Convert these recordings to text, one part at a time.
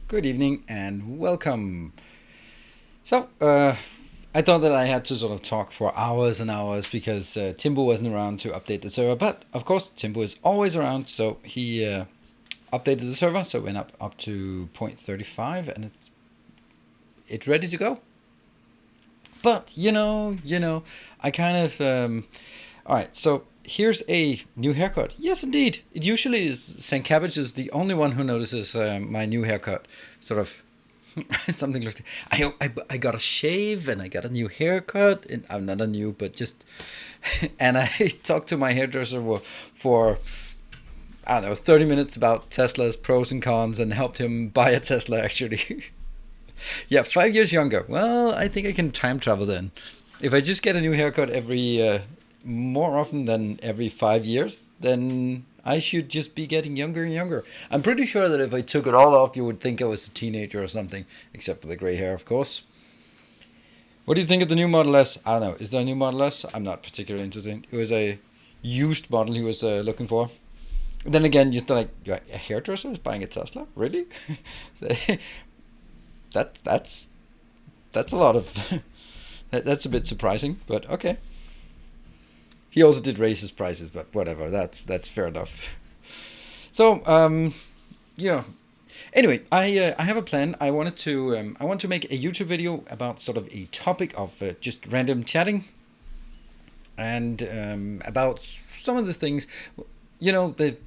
Good evening and welcome. So, I thought that I had to sort of talk for hours and hours because Timbo wasn't around to update the server. But of course, Timbo is always around, so he updated the server. So it went up to 0.35 and it's ready to go. But I kind of all right. So here's a new haircut. Yes, indeed. It usually is. St. Cabbage is the only one who notices my new haircut. Sort of something like that. I got a shave and I got a new haircut. And I'm not a new, but just. And I talked to my hairdresser for I don't know 30 minutes about Tesla's pros and cons and helped him buy a Tesla actually. Yeah, 5 years younger. Well, I think I can time travel then. If I just get a new haircut every more often than every 5 years, then I should just be getting younger and younger. I'm pretty sure that if I took it all off, you would think I was a teenager or something, except for the gray hair, of course. What do you think of the new Model S? I don't know. Is there a new Model S? I'm not particularly interested. It was a used model he was looking for. Then again, you're like, a hairdresser is buying a Tesla? Really? That's that's a lot of that's a bit surprising, but okay. He also did raise his prices, but whatever. That's fair enough. So yeah. Anyway, I have a plan. I want to make a YouTube video about sort of a topic of just random chatting and about some of the things, the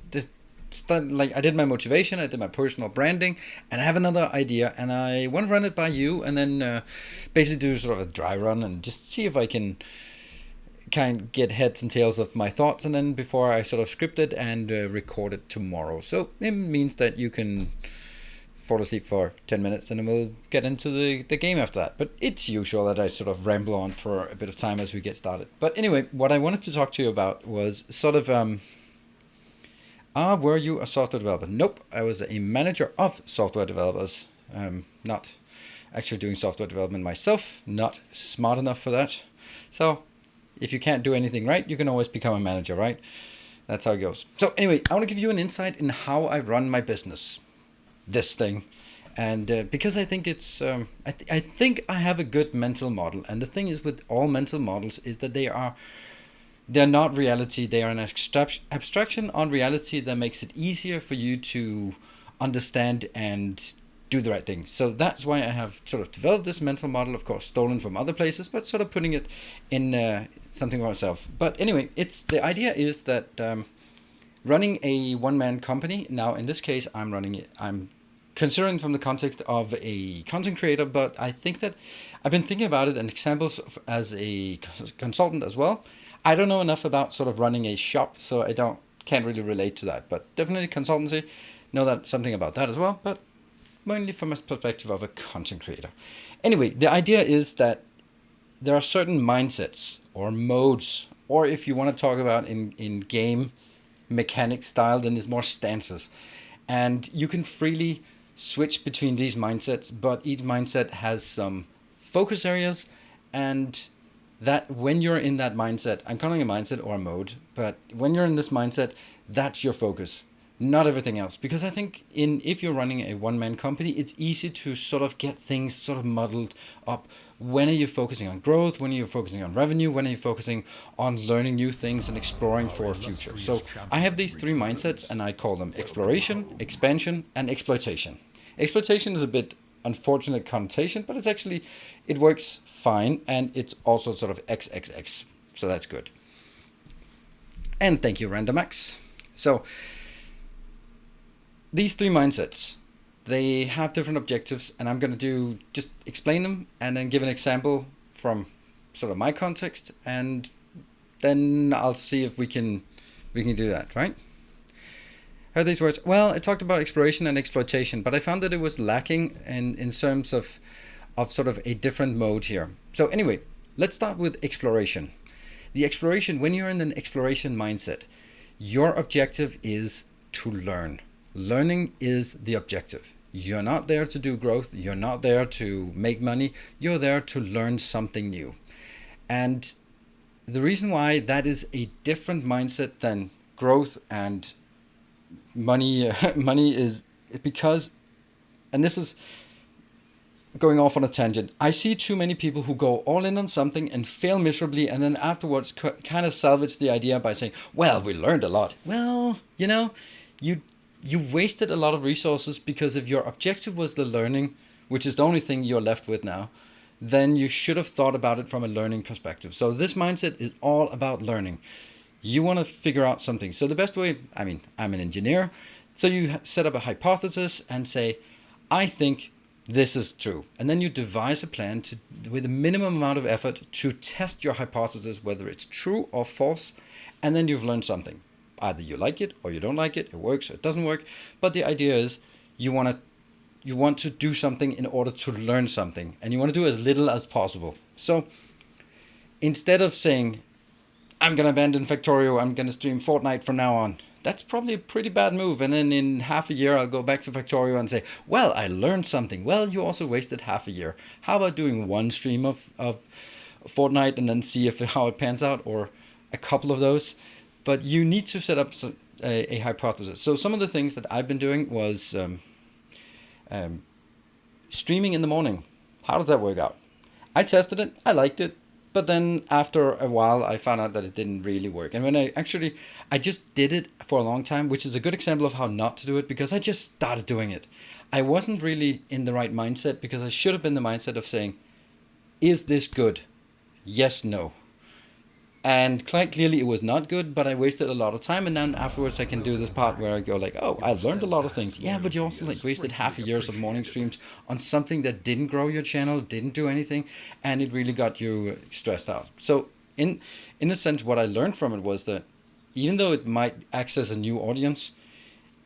like I did my motivation, I did my personal branding, and I have another idea, and I want to run it by you, and then basically do sort of a dry run and just see if I can kind of get heads and tails of my thoughts, and then before I sort of script it and record it tomorrow. So it means that you can fall asleep for 10 minutes and then we'll get into the game after that. But it's usual that I sort of ramble on for a bit of time as we get started. But anyway, what I wanted to talk to you about was sort of, were you a software developer? Nope, I was a manager of software developers, not actually doing software development myself, not smart enough for that. So if you can't do anything right, you can always become a manager, right? That's how it goes. So anyway, I want to give you an insight in how I run my business, this thing. And because I think it's, I think I have a good mental model. And the thing is with all mental models is that they're not reality. They are an abstraction on reality that makes it easier for you to understand and do the right thing. So that's why I have sort of developed this mental model, of course, stolen from other places, but sort of putting it in something for myself. But anyway, the idea is that running a one-man company, now in this case, I'm considering from the context of a content creator, but I think that I've been thinking about it and examples as a consultant as well. I don't know enough about sort of running a shop, so can't really relate to that, but definitely consultancy, know that something about that as well, but mainly from a perspective of a content creator. Anyway, the idea is that there are certain mindsets or modes, or if you want to talk about in game mechanic style, then there's more stances. And you can freely switch between these mindsets, but each mindset has some focus areas, and that when you're in that mindset, I'm calling it a mindset or a mode, but when you're in this mindset, that's your focus, not everything else. Because I think if you're running a one-man company, it's easy to sort of get things sort of muddled up. When are you focusing on growth? When are you focusing on revenue? When are you focusing on learning new things and exploring for a future? So I have these three mindsets and I call them exploration, expansion, and exploitation. Exploitation is a bit unfortunate connotation, but it works fine, and it's also sort of XXX, so that's good. And thank you, RandomX. So these three mindsets, they have different objectives, and I'm going to just explain them and then give an example from sort of my context, and then I'll see if we can do that, right? How are these words? Well, I talked about exploration and exploitation, but I found that it was lacking in terms of sort of a different mode here. So anyway, let's start with exploration. The exploration, when you're in an exploration mindset, your objective is to learn. Learning is the objective. You're not there to do growth. You're not there to make money. You're there to learn something new. And the reason why that is a different mindset than growth and money is because, and this is going off on a tangent, I see too many people who go all in on something and fail miserably, and then afterwards kind of salvage the idea by saying, well, we learned a lot. Well, you wasted a lot of resources, because if your objective was the learning, which is the only thing you're left with now, then you should have thought about it from a learning perspective. So this mindset is all about learning. You want to figure out something. So the best way, I'm an engineer, so you set up a hypothesis and say, I think this is true. And then you devise a plan with a minimum amount of effort to test your hypothesis, whether it's true or false, and then you've learned something. Either you like it or you don't like it, it works or it doesn't work. But the idea is you want to do something in order to learn something, and you want to do as little as possible. So instead of saying, I'm going to abandon Factorio, I'm going to stream Fortnite from now on, that's probably a pretty bad move. And then in half a year, I'll go back to Factorio and say, well, I learned something. Well, you also wasted half a year. How about doing one stream of Fortnite and then see how it pans out, or a couple of those? But you need to set up a hypothesis. So some of the things that I've been doing was streaming in the morning. How does that work out? I tested it. I liked it. But then after a while, I found out that it didn't really work. And when I just did it for a long time, which is a good example of how not to do it, because I just started doing it. I wasn't really in the right mindset, because I should have been the mindset of saying, is this good? Yes, no. And quite clearly it was not good, but I wasted a lot of time. And then afterwards I can do this part where I go like, oh, I learned a lot of things. Yeah, but you also wasted half a year of morning streams on something that didn't grow your channel, didn't do anything, and it really got you stressed out. So in a sense, what I learned from it was that even though it might access a new audience,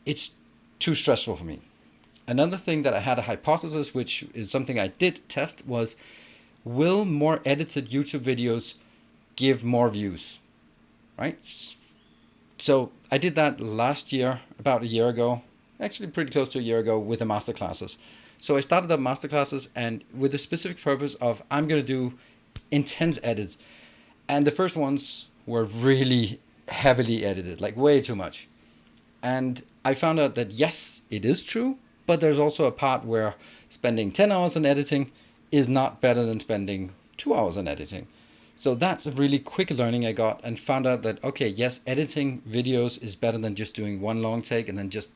it's too stressful for me. Another thing that I had a hypothesis, which is something I did test, was will more edited YouTube videos give more views, right? So I did that last year, about a year ago, actually pretty close to a year ago, with the masterclasses. So I started up masterclasses, and with the specific purpose of I'm going to do intense edits. And the first ones were really heavily edited, like way too much. And I found out that yes, it is true, but there's also a part where spending 10 hours on editing is not better than spending 2 hours on editing. So that's a really quick learning I got, and found out that, okay, yes, editing videos is better than just doing one long take and then just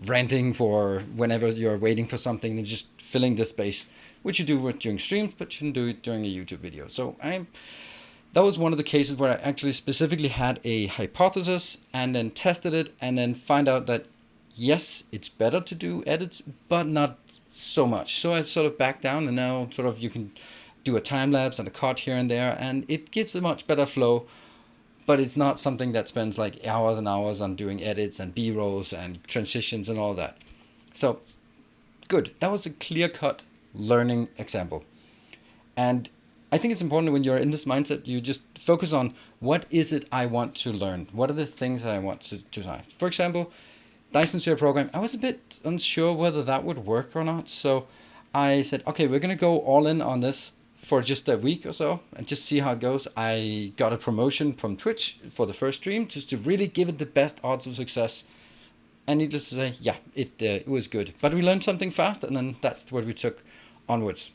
ranting for whenever you're waiting for something and just filling the space, which you do during streams, but you shouldn't do it during a YouTube video. So that was one of the cases where I actually specifically had a hypothesis and then tested it, and then find out that yes, it's better to do edits, but not so much. So I sort of backed down, and now sort of you can do a time lapse and a cut here and there, and it gets a much better flow. But it's not something that spends like hours and hours on doing edits and B-rolls and transitions and all that. So good. That was a clear-cut learning example. And I think it's important when you're in this mindset, you just focus on what is it I want to learn? What are the things that I want to learn? For example, Dyson Sphere program, I was a bit unsure whether that would work or not. So I said, okay, we're going to go all in on this for just a week or so and just see how it goes. I got a promotion from Twitch for the first stream just to really give it the best odds of success. And needless to say, yeah, it was good. But we learned something fast, and then that's what we took onwards.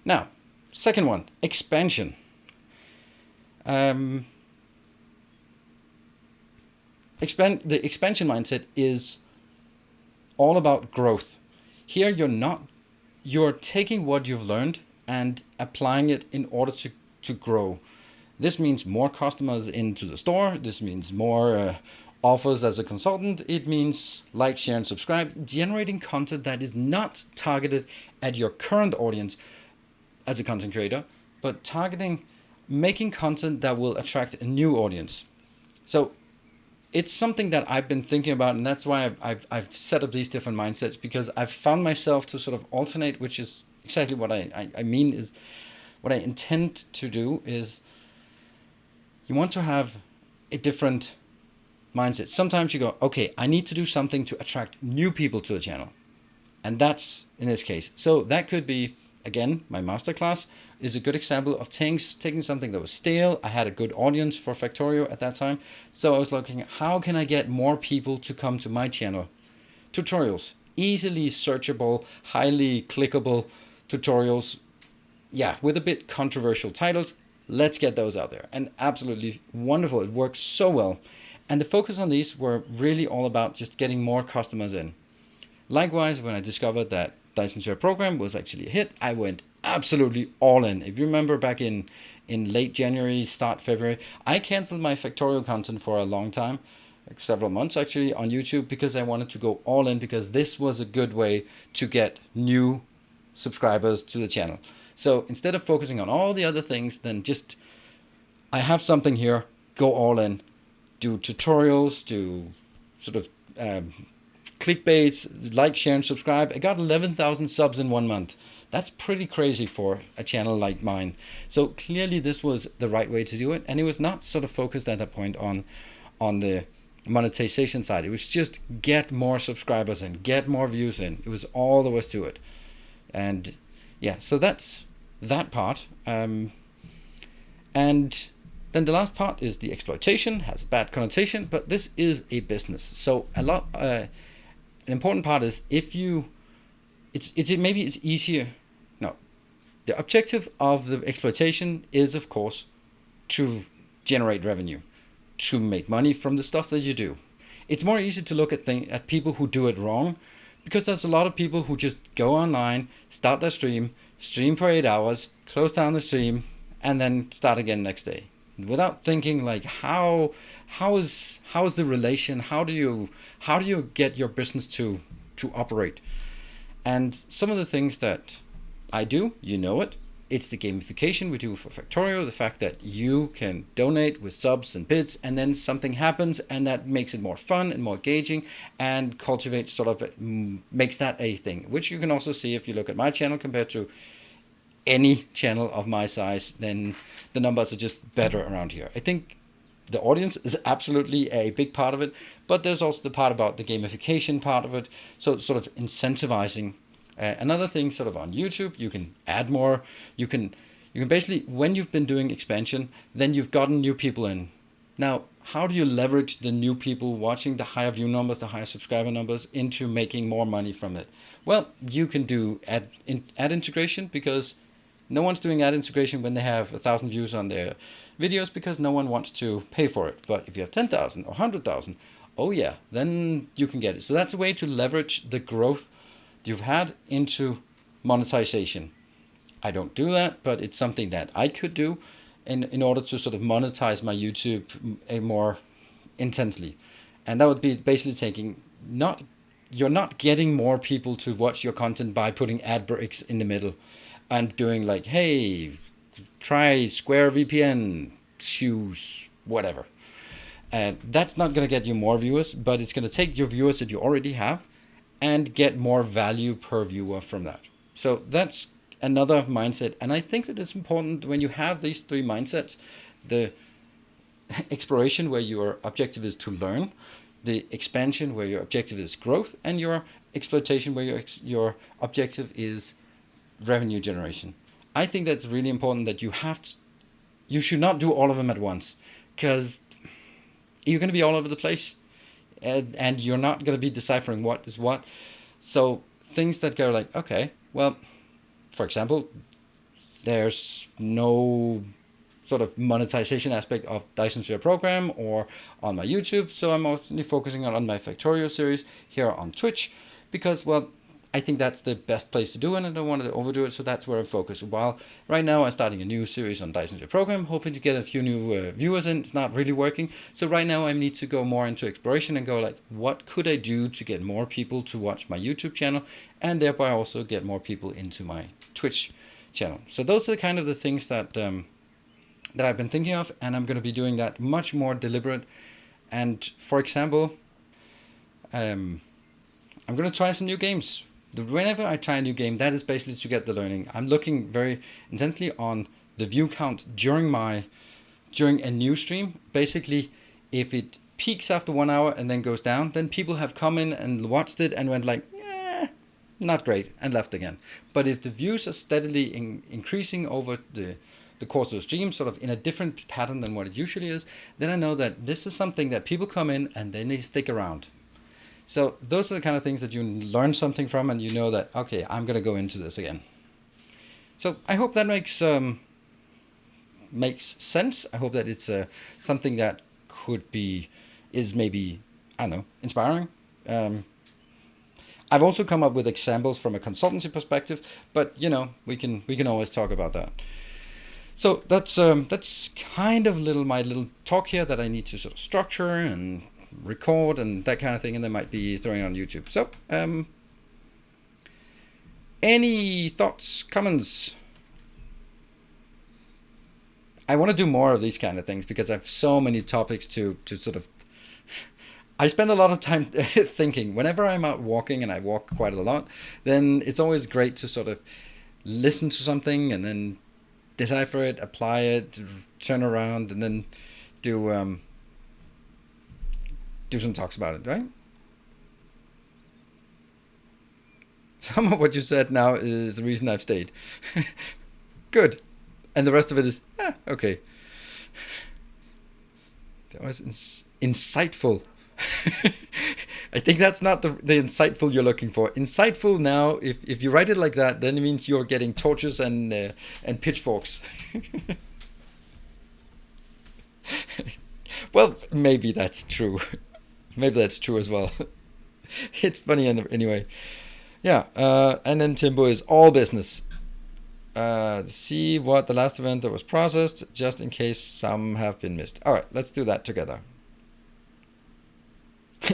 Now, second one, expansion. The expansion mindset is all about growth. Here you're taking what you've learned and applying it in order to grow. This means more customers into the store. This means more offers as a consultant. It means like, share, and subscribe, generating content that is not targeted at your current audience as a content creator, but making content that will attract a new audience. So it's something that I've been thinking about, and that's why I've set up these different mindsets, because I've found myself to sort of alternate, which is exactly what I mean is what I intend to do is you want to have a different mindset. Sometimes you go, okay, I need to do something to attract new people to the channel. And that's in this case. So that could be, again, my masterclass is a good example of taking something that was stale. I had a good audience for Factorio at that time. So I was looking at how can I get more people to come to my channel? Tutorials, easily searchable, highly clickable tutorials. Yeah, with a bit controversial titles. Let's get those out there. And absolutely wonderful. It worked so well. And the focus on these were really all about just getting more customers in. Likewise, when I discovered that Dyson Sphere program was actually a hit, I went absolutely all in. If you remember back in late January, start February, I canceled my Factorio content for a long time, like several months actually, on YouTube, because I wanted to go all in, because this was a good way to get new subscribers to the channel. So instead of focusing on all the other things, then just, I have something here, go all in, do tutorials, do sort of clickbaits, like, share, and subscribe. I got 11,000 subs in 1 month. That's pretty crazy for a channel like mine. So clearly this was the right way to do it. And it was not sort of focused at that point on the monetization side. It was just get more subscribers in, get more views in. It was all there was to it. And yeah, so that's that part. And then the last part is the exploitation. Has a bad connotation, but this is a business. So an important part is maybe it's easier. No, the objective of the exploitation is, of course, to generate revenue, to make money from the stuff that you do. It's more easy to look at people who do it wrong, because there's a lot of people who just go online, start their stream for 8 hours, close down the stream, and then start again next day, without thinking like how is the relation, how do you get your business to operate. And some of the things that I do, you know it, It's the gamification we do for Factorio, the fact that you can donate with subs and bits, and then something happens, and that makes it more fun and more engaging, and cultivates sort of makes that a thing, which you can also see if you look at my channel compared to any channel of my size. Then the numbers are just better around here. I think the audience is absolutely a big part of it, but there's also the part about the gamification part of it, so sort of incentivizing. Another thing sort of on YouTube, you can add more. You can basically, when you've been doing expansion, then you've gotten new people in. Now, how do you leverage the new people watching, the higher view numbers, the higher subscriber numbers, into making more money from it? Well, you can do ad integration, because no one's doing ad integration when they have 1,000 views on their videos, because no one wants to pay for it. But if you have 10,000 or 100,000, oh yeah, then you can get it. So that's a way to leverage the growth you've had into monetization. I don't do that, but it's something that I could do in order to sort of monetize my YouTube more intensely. And that would be basically taking, you're not getting more people to watch your content by putting ad breaks in the middle and doing like, hey, try Square VPN, shoes, whatever. That's not going to get you more viewers, but it's going to take your viewers that you already have and get more value per viewer from that. So that's another mindset. And I think that it's important when you have these three mindsets: the exploration, where your objective is to learn; the expansion, where your objective is growth; and your exploitation, where your objective is revenue generation. I think that's really important, that you should not do all of them at once, because you're going to be all over the place, and you're not going to be deciphering what is what. So things that go like, okay, well, for example, there's no sort of monetization aspect of Dyson Sphere program or on my YouTube, so I'm mostly focusing on my Factorio series here on Twitch, because, well, I think that's the best place to do it, and I don't want to overdo it, so that's where I focus. While right now I'm starting a new series on Dyson Sphere program, hoping to get a few new viewers in. It's not really working, so right now I need to go more into exploration and go like, what could I do to get more people to watch my YouTube channel, and thereby also get more people into my Twitch channel. So those are kind of the things that that I've been thinking of, and I'm going to be doing that much more deliberate. And for example, I'm going to try some new games. Whenever I try a new game, that is basically to get the learning. I'm looking very intensely on the view count during a new stream. Basically, if it peaks after 1 hour and then goes down, then people have come in and watched it and went like, not great, and left again. But if the views are steadily increasing over the course of the stream, sort of in a different pattern than what it usually is, then I know that this is something that people come in and then they stick around. So those are the kind of things that you learn something from, and you know that, okay, I'm going to go into this again. So I hope that makes sense. I hope that it's something that is maybe, I don't know, inspiring. I've also come up with examples from a consultancy perspective, but we can always talk about that. So that's kind of my little talk here that I need to sort of structure and record and that kind of thing, and they might be throwing it on YouTube. So any thoughts, comments? I want to do more of these kind of things because I have so many topics to sort of. I spend a lot of time thinking. Whenever I'm out walking, and I walk quite a lot, then it's always great to sort of listen to something and then decipher it, apply it, turn around, and then do some talks about it, right? Some of what you said now is the reason I've stayed. Good. And the rest of it is, okay. That was insightful. I think that's not the insightful you're looking for. Insightful now, if you write it like that, then it means you're getting torches and pitchforks. Well, maybe that's true. Maybe that's true as well. It's funny anyway. Yeah, and then Timbo is all business. See what the last event that was processed, just in case some have been missed. All right, let's do that together.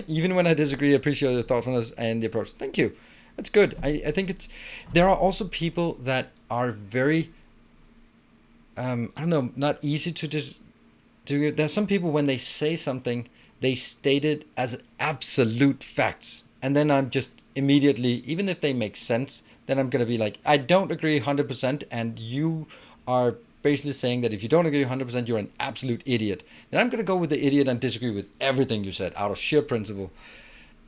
Even when I disagree, I appreciate your thoughtfulness and the approach. Thank you. That's good. I think there are also people that are very I don't know, not easy to do. There's some people when they say something, they state it as absolute facts, and then I'm just immediately, even if they make sense, then I'm gonna be like, I don't agree 100%, and you are basically saying that if you don't agree 100%, you're an absolute idiot. Then I'm gonna go with the idiot and disagree with everything you said out of sheer principle.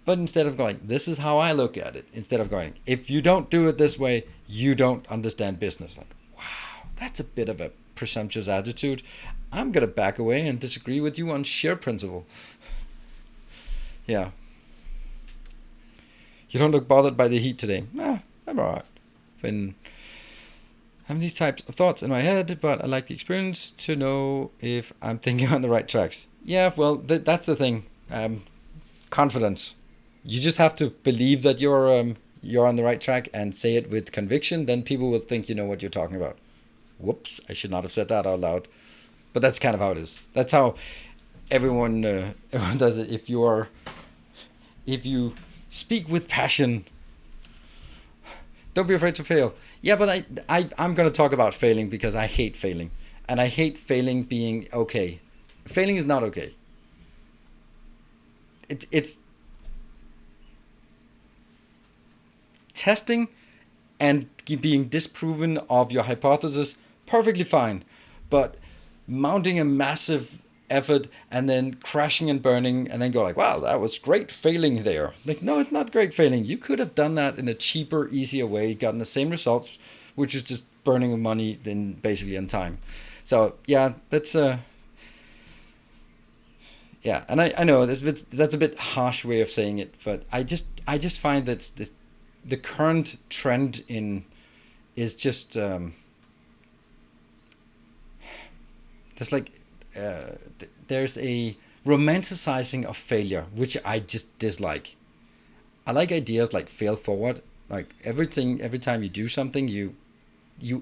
But instead of going, this is how I look at it, instead of going, if you don't do it this way, you don't understand business. Like, wow, that's a bit of a presumptuous attitude. I'm going to back away and disagree with you on sheer principle. Yeah. You don't look bothered by the heat today. I'm alright. Been having these types of thoughts in my head, but I like the experience to know if I'm thinking on the right tracks. Yeah, well, that's the thing. Confidence. You just have to believe that you're on the right track and say it with conviction. Then people will think you know what you're talking about. Whoops, I should not have said that out loud. But that's kind of how it is. That's how everyone does it. If you speak with passion, don't be afraid to fail. Yeah, but I'm going to talk about failing because I hate failing. And I hate failing being okay. Failing is not okay. It's testing and being disproven of your hypothesis, perfectly fine. But mounting a massive effort and then crashing and burning and then go like, wow, that was great failing there. Like, no, it's not great failing. You could have done that in a cheaper, easier way, gotten the same results, which is just burning of money in basically in time. So yeah, that's yeah, and I know that's a bit harsh way of saying it, but I just find that the current trend is just there's like there's a romanticizing of failure, which I just dislike. I like ideas like fail forward, like every time you do something, you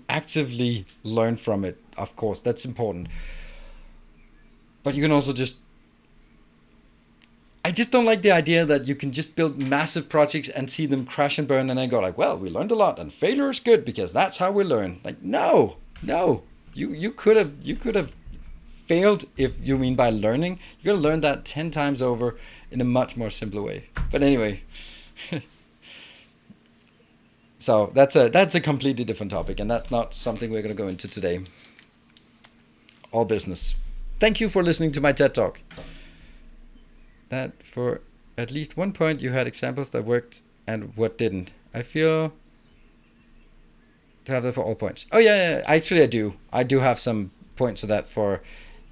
actively learn from it. Of course, that's important, but you can also I just don't like the idea that you can just build massive projects and see them crash and burn and then go like, well, we learned a lot and failure is good because that's how we learn. Like, no. You could have failed if you mean by learning. You could have learned that 10 times over in a much more simpler way. But anyway, so that's a completely different topic, and that's not something we're going to go into today. All business. Thank you for listening to my TED Talk. That for at least one point you had examples that worked and what didn't. I feel to have that for all points. Oh yeah, actually I do. I do have some points of that for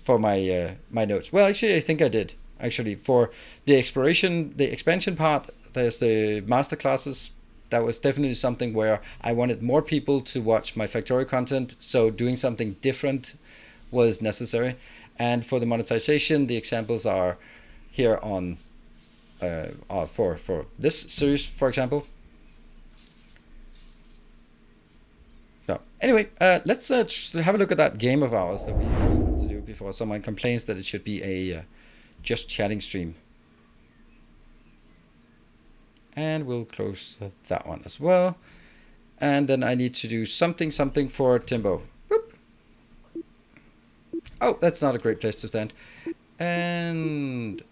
my my notes. Well, actually I think I did. Actually, for the expansion part, there's the master classes. That was definitely something where I wanted more people to watch my Factorio content, so doing something different was necessary. And for the monetization, the examples are here on for this series, for example. So anyway, let's have a look at that game of ours that we have to do before someone complains that it should be a just chatting stream. And we'll close that one as well. And then I need to do something for Timbo. Boop. Oh, that's not a great place to stand. And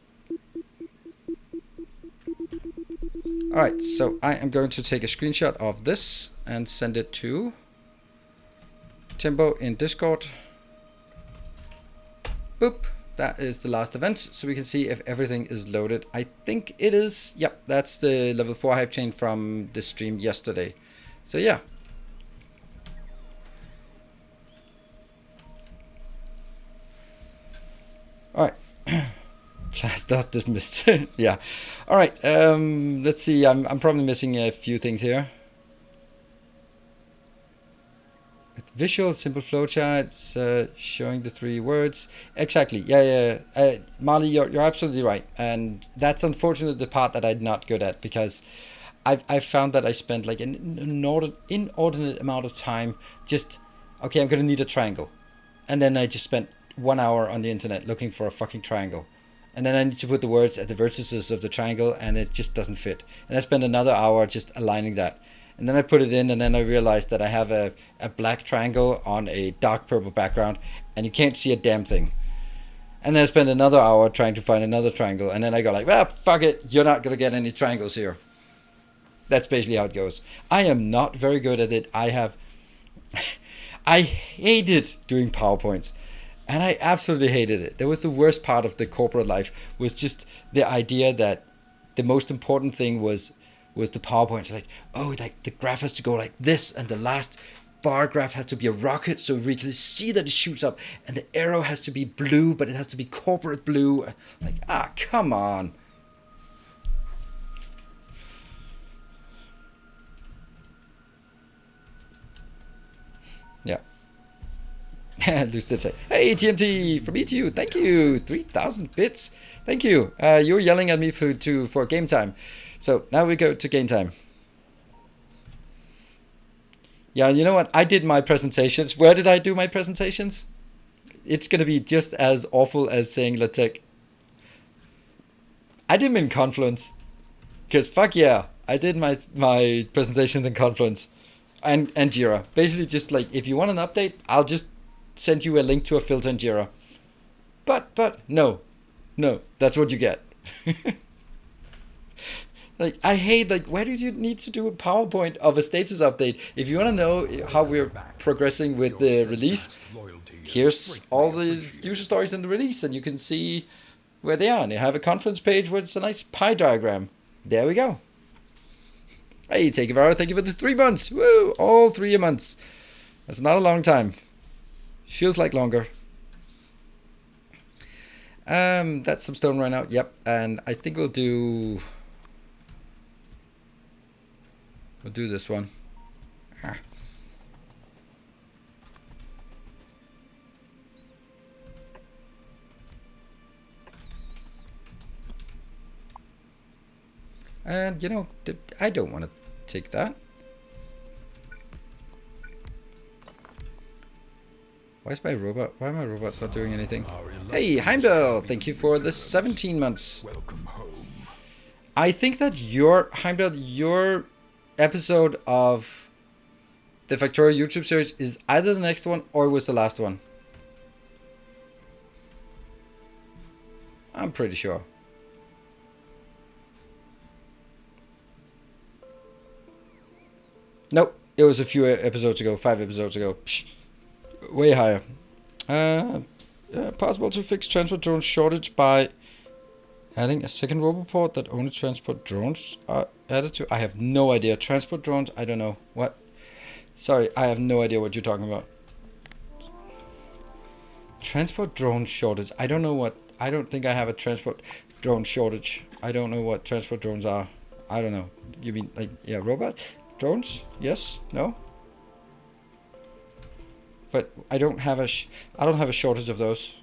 all right, so I am going to take a screenshot of this and send it to Timbo in Discord. Boop. That is the last event, so we can see if everything is loaded. I think it is. Yep, that's the level 4 hype chain from the stream yesterday. So yeah. All right. Class not dismissed. Yeah. All right. Let's see. I'm probably missing a few things here. With visual, simple flowcharts, showing the 3 words. Exactly. Yeah. Marley, you're absolutely right. And that's unfortunately the part that I'm not good at, because I've found that I spent like an inordinate amount of time just, okay, I'm going to need a triangle. And then I just spent 1 hour on the internet looking for a fucking triangle. And then I need to put the words at the vertices of the triangle, and it just doesn't fit. And I spent another hour just aligning that. And then I put it in, and then I realized that I have a black triangle on a dark purple background, and you can't see a damn thing. And then I spent another hour trying to find another triangle, and then I go like, well, fuck it, you're not going to get any triangles here. That's basically how it goes. I am not very good at it. I hated doing PowerPoints. And I absolutely hated it. That was the worst part of the corporate life, was just the idea that the most important thing was the PowerPoint. Like, oh, like the graph has to go like this, and the last bar graph has to be a rocket, so we can see that it shoots up, and the arrow has to be blue, but it has to be corporate blue. Like, come on. Yeah. Luce did say, hey, TMT, from me to you. Thank you. 3,000 bits. Thank you. You were yelling at me for game time. So now we go to game time. Yeah, you know what? I did my presentations. Where did I do my presentations? It's going to be just as awful as saying LaTeX. I did them in Confluence. Because fuck yeah, I did my presentations in Confluence. And Jira. Basically just like, if you want an update, I'll just send you a link to a filter in Jira. But no, that's what you get. Like, I hate, like, why do you need to do a PowerPoint of a status update? If you want to know how we're progressing with the release, here's all the user stories in the release, and you can see where they are. And you have a conference page where it's a nice pie diagram. There we go. Hey, thank you for the 3 months. Woo, all 3 months. That's not a long time. Feels like longer. That's some stone right now. Yep, and I think we'll do this one. And you know, I don't want to take that. Why are my robots not doing anything? Hey, Heimdall, thank you for the 17 months. Welcome home. I think that Heimdall, your episode of the Factorio YouTube series is either the next one or it was the last one. I'm pretty sure. Nope, it was a few episodes ago, 5 episodes ago. Psh, way higher. Possible to fix transport drone shortage by adding a second roboport that only transport drones are added to. I have no idea. Transport drones, I don't know. What? Sorry, I have no idea what you're talking about. Transport drone shortage. I don't know what. I don't think I have a transport drone shortage. I don't know what transport drones are. I don't know. You mean like, yeah, robots? Drones? Yes? No? But I don't have a shortage of those.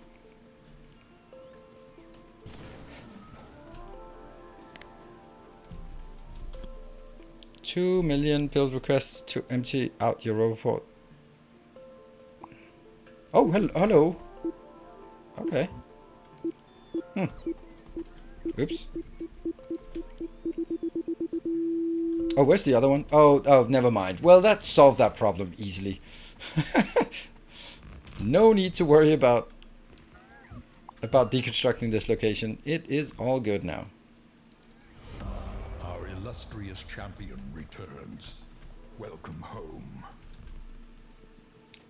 $2 million build requests to empty out your roboport. Oh, hello. Okay. Oops. Oh, where's the other one? Oh, never mind. Well, that solved that problem easily. No need to worry about deconstructing this location. It is all good now. Our illustrious champion returns. Welcome home.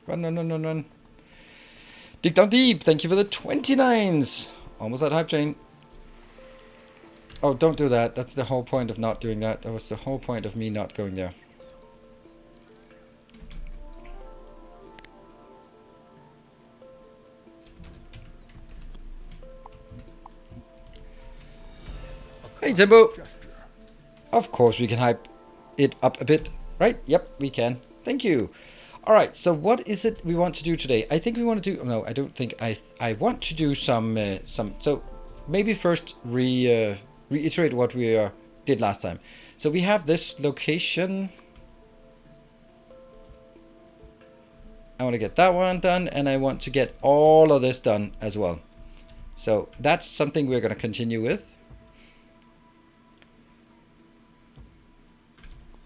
Run. Dig down deep. Thank you for the 29s. Almost at hype train. Oh, don't do that. That's the whole point of not doing that. That was the whole point of me not going there. Hey, Timbo. Of course we can hype it up a bit, right? Yep, we can. Thank you. All right, so what is it we want to do today? I think we want to do... No, I don't think... I want to do some... So maybe first reiterate what we did last time. So we have this location. I want to get that one done, and I want to get all of this done as well. So that's something we're going to continue with.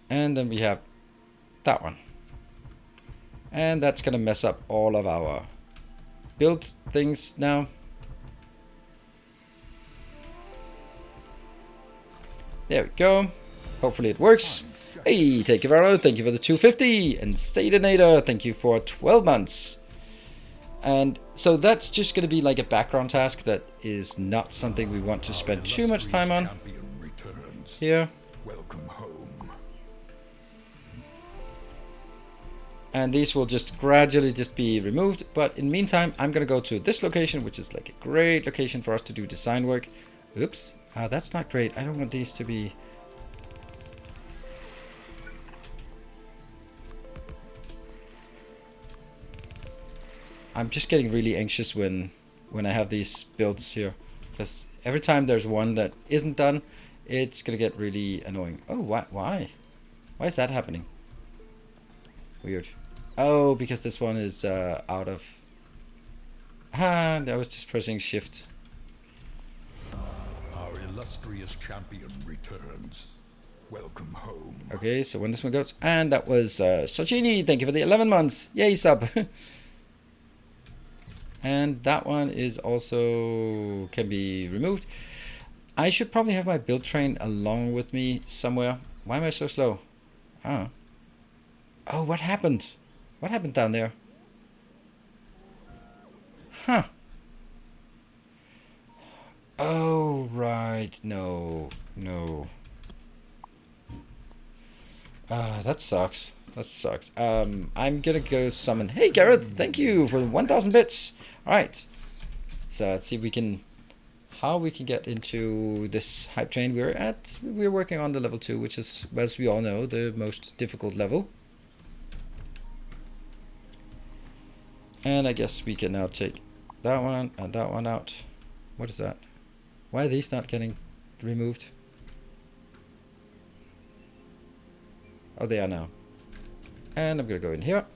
And then we have that one. And that's gonna mess up all of our build things now. There we go. Hopefully it works. Hey, thank you thank you for the 250. And Sadinator, thank you for 12 months. And so that's just going to be like a background task that is not something we want to spend too much time on here. Welcome home. And these will just gradually just be removed. But in the meantime, I'm going to go to this location, which is like a great location for us to do design work. Oops, that's not great. I don't want these to be... I'm just getting really anxious when I have these builds here, because every time there's one that isn't done, it's gonna get really annoying. Oh, why is that happening? Weird. Oh, because this one is out of... I was just pressing shift. Our illustrious champion returns. Welcome home. Okay, so when this one goes, and that was Sachini, thank you for the 11 months. Yay, sub. And that one is also can be removed. I should probably have my build train along with me somewhere. Why am I so slow? Oh, what happened? What happened down there? Huh. Oh, right. No. That sucks. That sucks. I'm gonna go summon... Hey, Gareth, thank you for 1,000 bits. Alright, let's see if we can, how we can get into this hype train. We're working on the level 2, which is, as we all know, the most difficult level. And I guess we can now take that one and that one out. What is that? Why are these not getting removed? Oh, they are now. And I'm gonna go in here.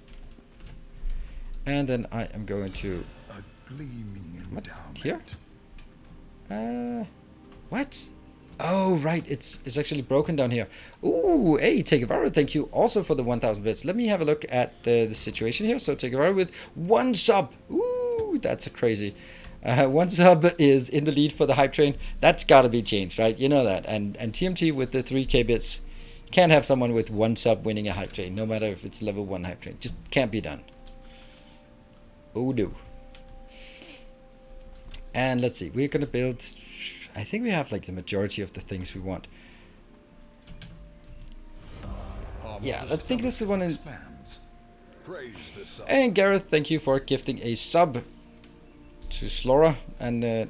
And then I am going to... What? Here? What? Oh, right. It's actually broken down here. Ooh, hey, Teguevara, thank you also for the 1,000 bits. Let me have a look at the situation here. So Teguevara with 1 sub. Ooh, that's crazy. 1 sub is in the lead for the hype train. That's got to be changed, right? You know that. And TMT with the 3k bits. Can't have someone with 1 sub winning a hype train, no matter if it's level 1 hype train. Just can't be done. Oh, no. And let's see, we're gonna build... I think we have like the majority of the things we want. Yeah, I think this is one in... And Gareth, thank you for gifting a sub to Slora. And hey,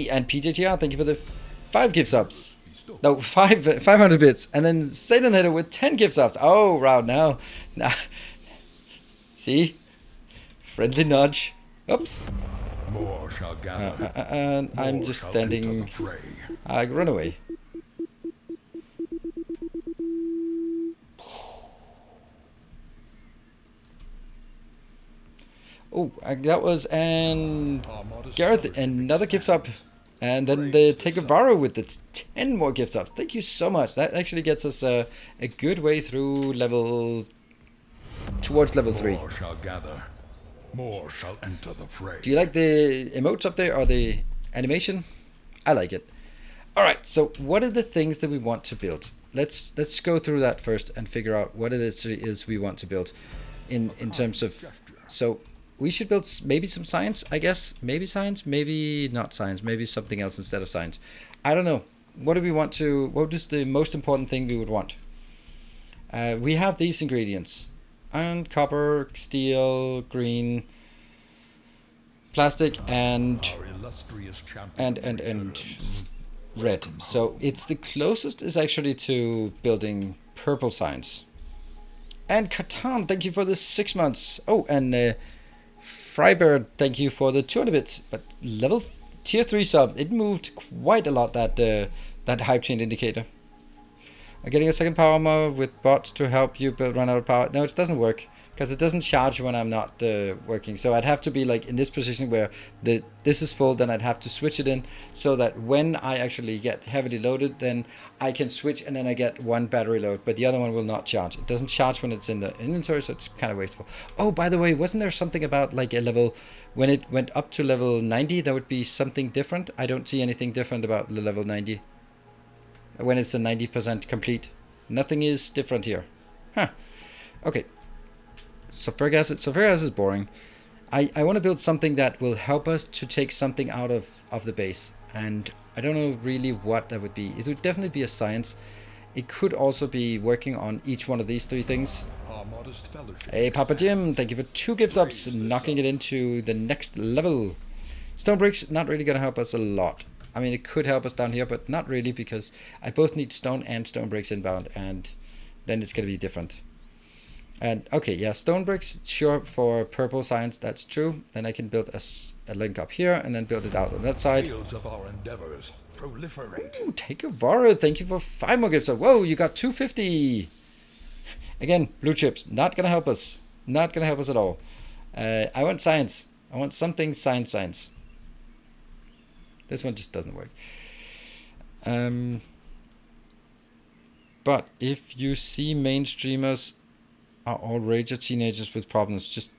and PJTR, thank you for the 5 gift subs. No, 500 bits. And then Satan Hitter with 10 gift subs. Oh, wow, now. See? Friendly nudge. Oops. More shall gather. And I'm just standing. I run away. Oh, that was and Gareth another gift sub, and then the Teguevara with the 10 more gift subs. Thank you so much. That actually gets us a good way through towards level 3. More shall gather. More shall enter the fray. Do you like the emotes up there or the animation? I like it. All right. So what are the things that we want to build? Let's go through that first and figure out what it is we want to build in terms of. So we should build maybe some science, I guess. Maybe science, maybe not science, maybe something else instead of science. I don't know. What do we want to? What is the most important thing we would want? We have these ingredients. Iron, copper, steel, green, plastic, and red. So it's the closest is actually to building purple science. And Catan, thank you for the 6 months. Oh, and Frybird, thank you for the 200 bits. But level tier 3 sub, it moved quite a lot, that hype chain indicator. I'm getting a second power armor with bots to help you build run out of power. No, it doesn't work because it doesn't charge when I'm not working. So I'd have to be like in this position where this is full, then I'd have to switch it in so that when I actually get heavily loaded, then I can switch and then I get one battery load, but the other one will not charge. It doesn't charge when it's in the inventory, so it's kind of wasteful. Oh, by the way, wasn't there something about like a level, when it went up to level 90, there would be something different? I don't see anything different about the level 90. When it's a 90% complete. Nothing is different here. Huh. Okay. Sulfuric acid. Sulfuric acid is boring. I want to build something that will help us to take something out of the base. And I don't know really what that would be. It would definitely be a science. It could also be working on each one of these three things. Hey, Papa Jim, thank you for 2 gift subs, knocking it into the next level. Stone bricks, not really going to help us a lot. I mean, it could help us down here, but not really, because I both need stone and stone bricks inbound, and then it's going to be different. And, okay, yeah, stone bricks, sure, for purple science, that's true. Then I can build a link up here, and then build it out on that side. Fields of our endeavors proliferate. Ooh, take a Vara, thank you for 5 more gifts. Whoa, you got 250. Again, blue chips, not going to help us. Not going to help us at all. I want science. I want something science. This one just doesn't work. But if you see mainstreamers are all rager teenagers with problems just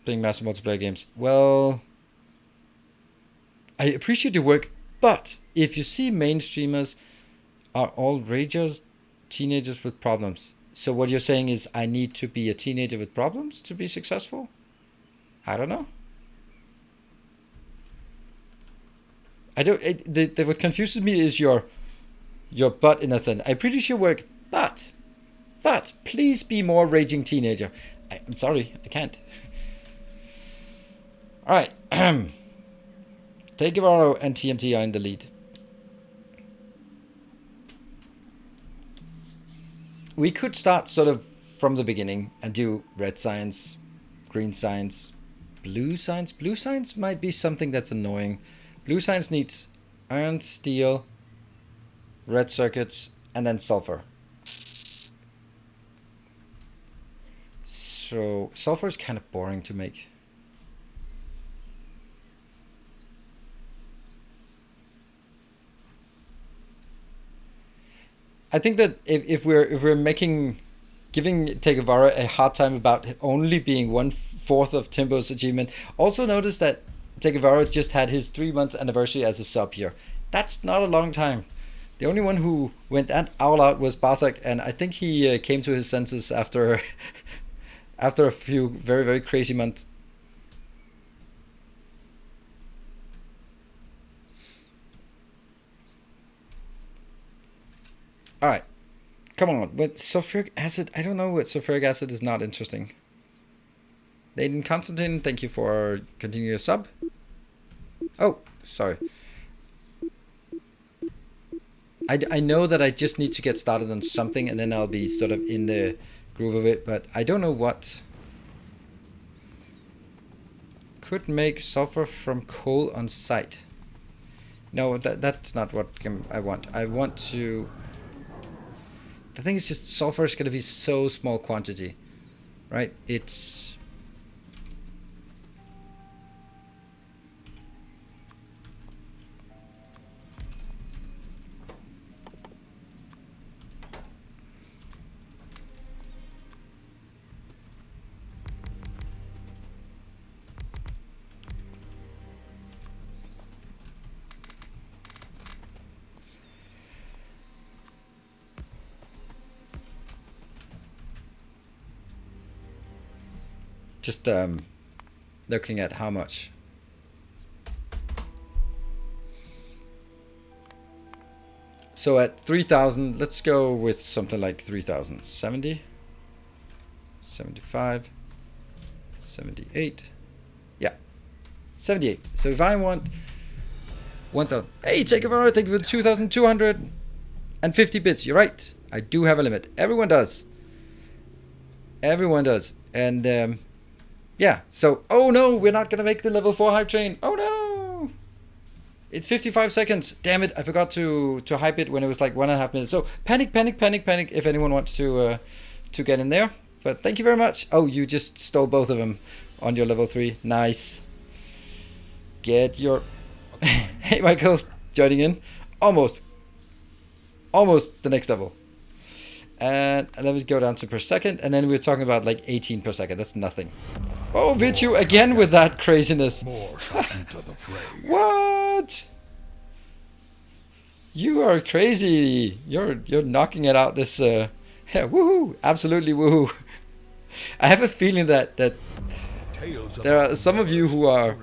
playing massive multiplayer games, well, I appreciate your work, but if you see mainstreamers are all ragers teenagers with problems, so what you're saying is I need to be a teenager with problems to be successful? I don't know. What confuses me is your but in a sense. I pretty sure work, but please be more raging teenager. I'm sorry, I can't. All right, Take Guevara and TMT are in the lead. We could start sort of from the beginning and do red science, green science, blue science. Blue science might be something that's annoying. Blue science needs iron, steel, red circuits, and then sulfur. So sulfur is kind of boring to make. I think that if we're giving Tegavara a hard time about only being 1/4 of Timbo's achievement, also notice that Tegavara just had his 3-month anniversary as a sub here. That's not a long time. The only one who went that all out was Barthak, and I think he came to his senses after after a few very, very crazy months. All right, come on. But sulfuric acid, I don't know what sulfuric acid is not interesting. Leighton Constantine, thank you for continuing your sub. Oh, sorry. I know that I just need to get started on something and then I'll be sort of in the groove of it, but I don't know what. Could make sulfur from coal on site. No, that's not what I want. I want to... The thing is just sulfur is going to be so small quantity, right? It's... Just looking at how much. So at 3,000, let's go with something like 3,000. 70, 75, 78. Yeah, 78. So if I want 1,000. Hey, take it, thank you for 2,250 bits. You're right. I do have a limit. Everyone does. Everyone does. And yeah, so, oh no, we're not going to make the level 4 hype train. Oh no. It's 55 seconds. Damn it! I forgot to hype it when it was like 1.5 minutes. So panic, panic, panic, panic! If anyone wants to get in there. But thank you very much. Oh, you just stole both of them on your level 3. Nice. Get your... Hey, Michael, joining in. Almost the next level. And let me go down to per second. And then we're talking about like 18 per second. That's nothing. Oh, Vichu again with that craziness. More shall enter the fray. What? You are crazy. You're knocking it out this... yeah, woohoo. Absolutely woohoo. I have a feeling that there are some of you who are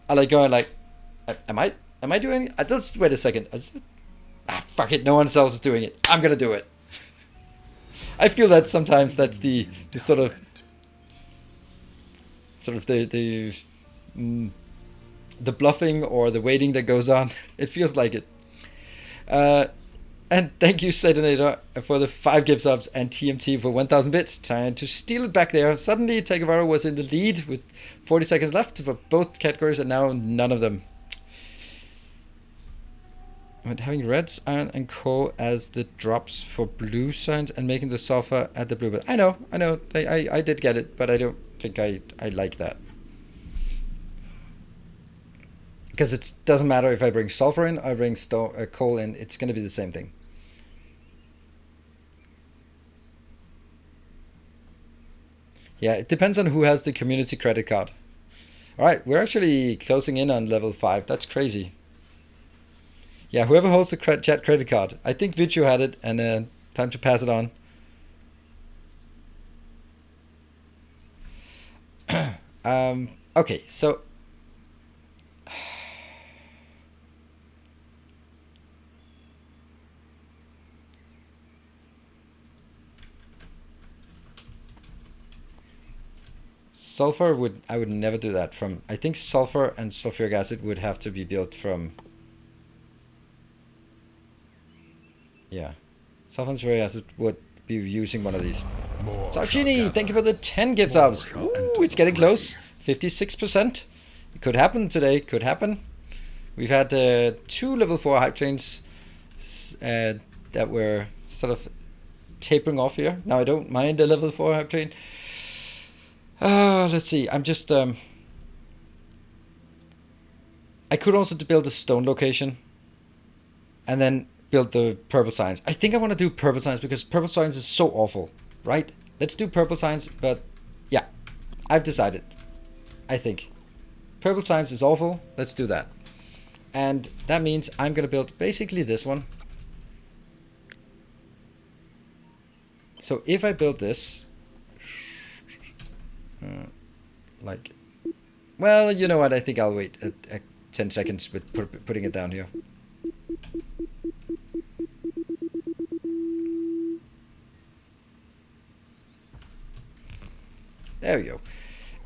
like going like, am I doing it? Just wait a second. Fuck it, no one else is doing it. I'm gonna do it. I feel that sometimes that's the sort of the bluffing or the waiting that goes on. It feels like it. And thank you, Saturnator, for the 5 gift subs and TMT for 1,000 bits. Trying to steal it back there. Suddenly, Takavaro was in the lead with 40 seconds left for both categories, and now none of them. But having reds, iron, and coal as the drops for blue signs and making the sulfur at the blue. But I know. I did get it, but I don't think I like that. Because it doesn't matter if I bring sulfur in or I bring coal in. It's going to be the same thing. Yeah, it depends on who has the community credit card. All right, we're actually closing in on level 5. That's crazy. Yeah, whoever holds the chat credit card. I think Vichu had it, and time to pass it on. Okay, so... Sulfur I would never do that from... I think sulfur and sulfuric acid would have to be built from... Yeah. Sulfur and sulfuric acid would be using one of these. Sarchini, thank you for the 10 gift subs. Ooh, it's getting close. 56%. It could happen today. Could happen. We've had 2 level 4 hype trains that were sort of tapering off here. Now I don't mind a level 4 hype train. Let's see. I'm just... I could also build a stone location. And then build the purple signs. I think I want to do purple signs because purple signs is so awful. Right? Let's do purple signs. But yeah. I've decided. I think. Purple signs is awful. Let's do that. And that means I'm going to build basically this one. So if I build this... like, well, you know what? I think I'll wait 10 seconds with putting it down here. There we go.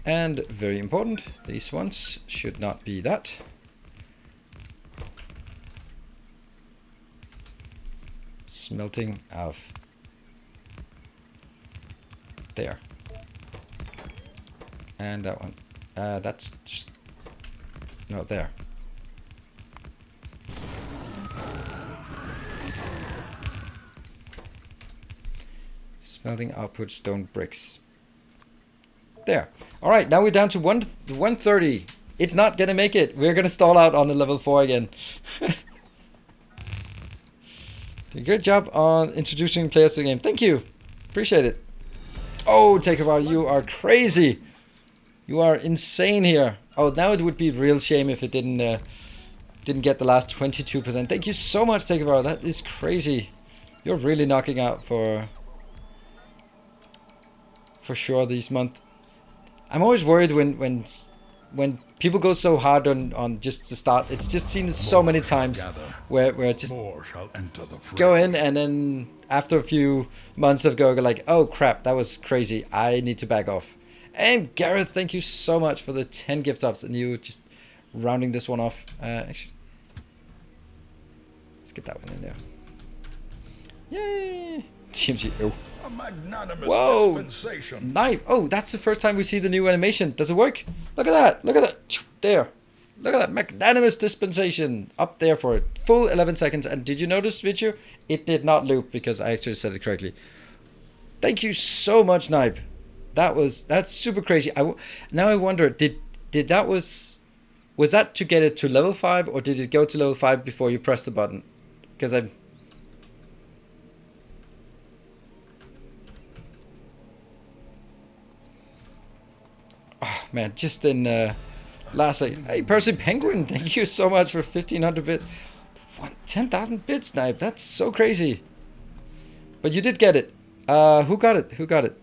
And very important, these ones should not be that. Smelting of there. And that one. That's just... No, there. Smelting output stone bricks. There. Alright, now we're down to 130. It's not gonna make it. We're gonna stall out on the level 4 again. Good job on introducing players to the game. Thank you. Appreciate it. Oh, take a while. You are crazy. You are insane here. Oh, now it would be a real shame if it didn't get the last 22%. Thank you so much, Takeover. That is crazy. You're really knocking out for sure this month. I'm always worried when people go so hard on just the start. It's just seen so many times where just go in and then after a few months of going like, oh crap, that was crazy. I need to back off. And Gareth, thank you so much for the 10 gift subs and you just rounding this one off. Actually, let's get that one in there. Yay! TMG. Oh. A magnanimous Whoa! dispensation. Nice. Oh, that's the first time we see the new animation. Does it work? Look at that. Look at that. There. Look at that magnanimous dispensation up there for a full 11 seconds. And did you notice, Vichu? It did not loop because I actually said it correctly. Thank you so much, Nipe. That's super crazy. Now I wonder, did that was that to get it to level 5 or did it go to level 5 before you press the button? Because I'm... Oh man, just in last like, hey Percy Penguin, thank you so much for 1500 bits. What, 10,000 bits, Snipe? That's so crazy. But you did get it. Who got it? Who got it?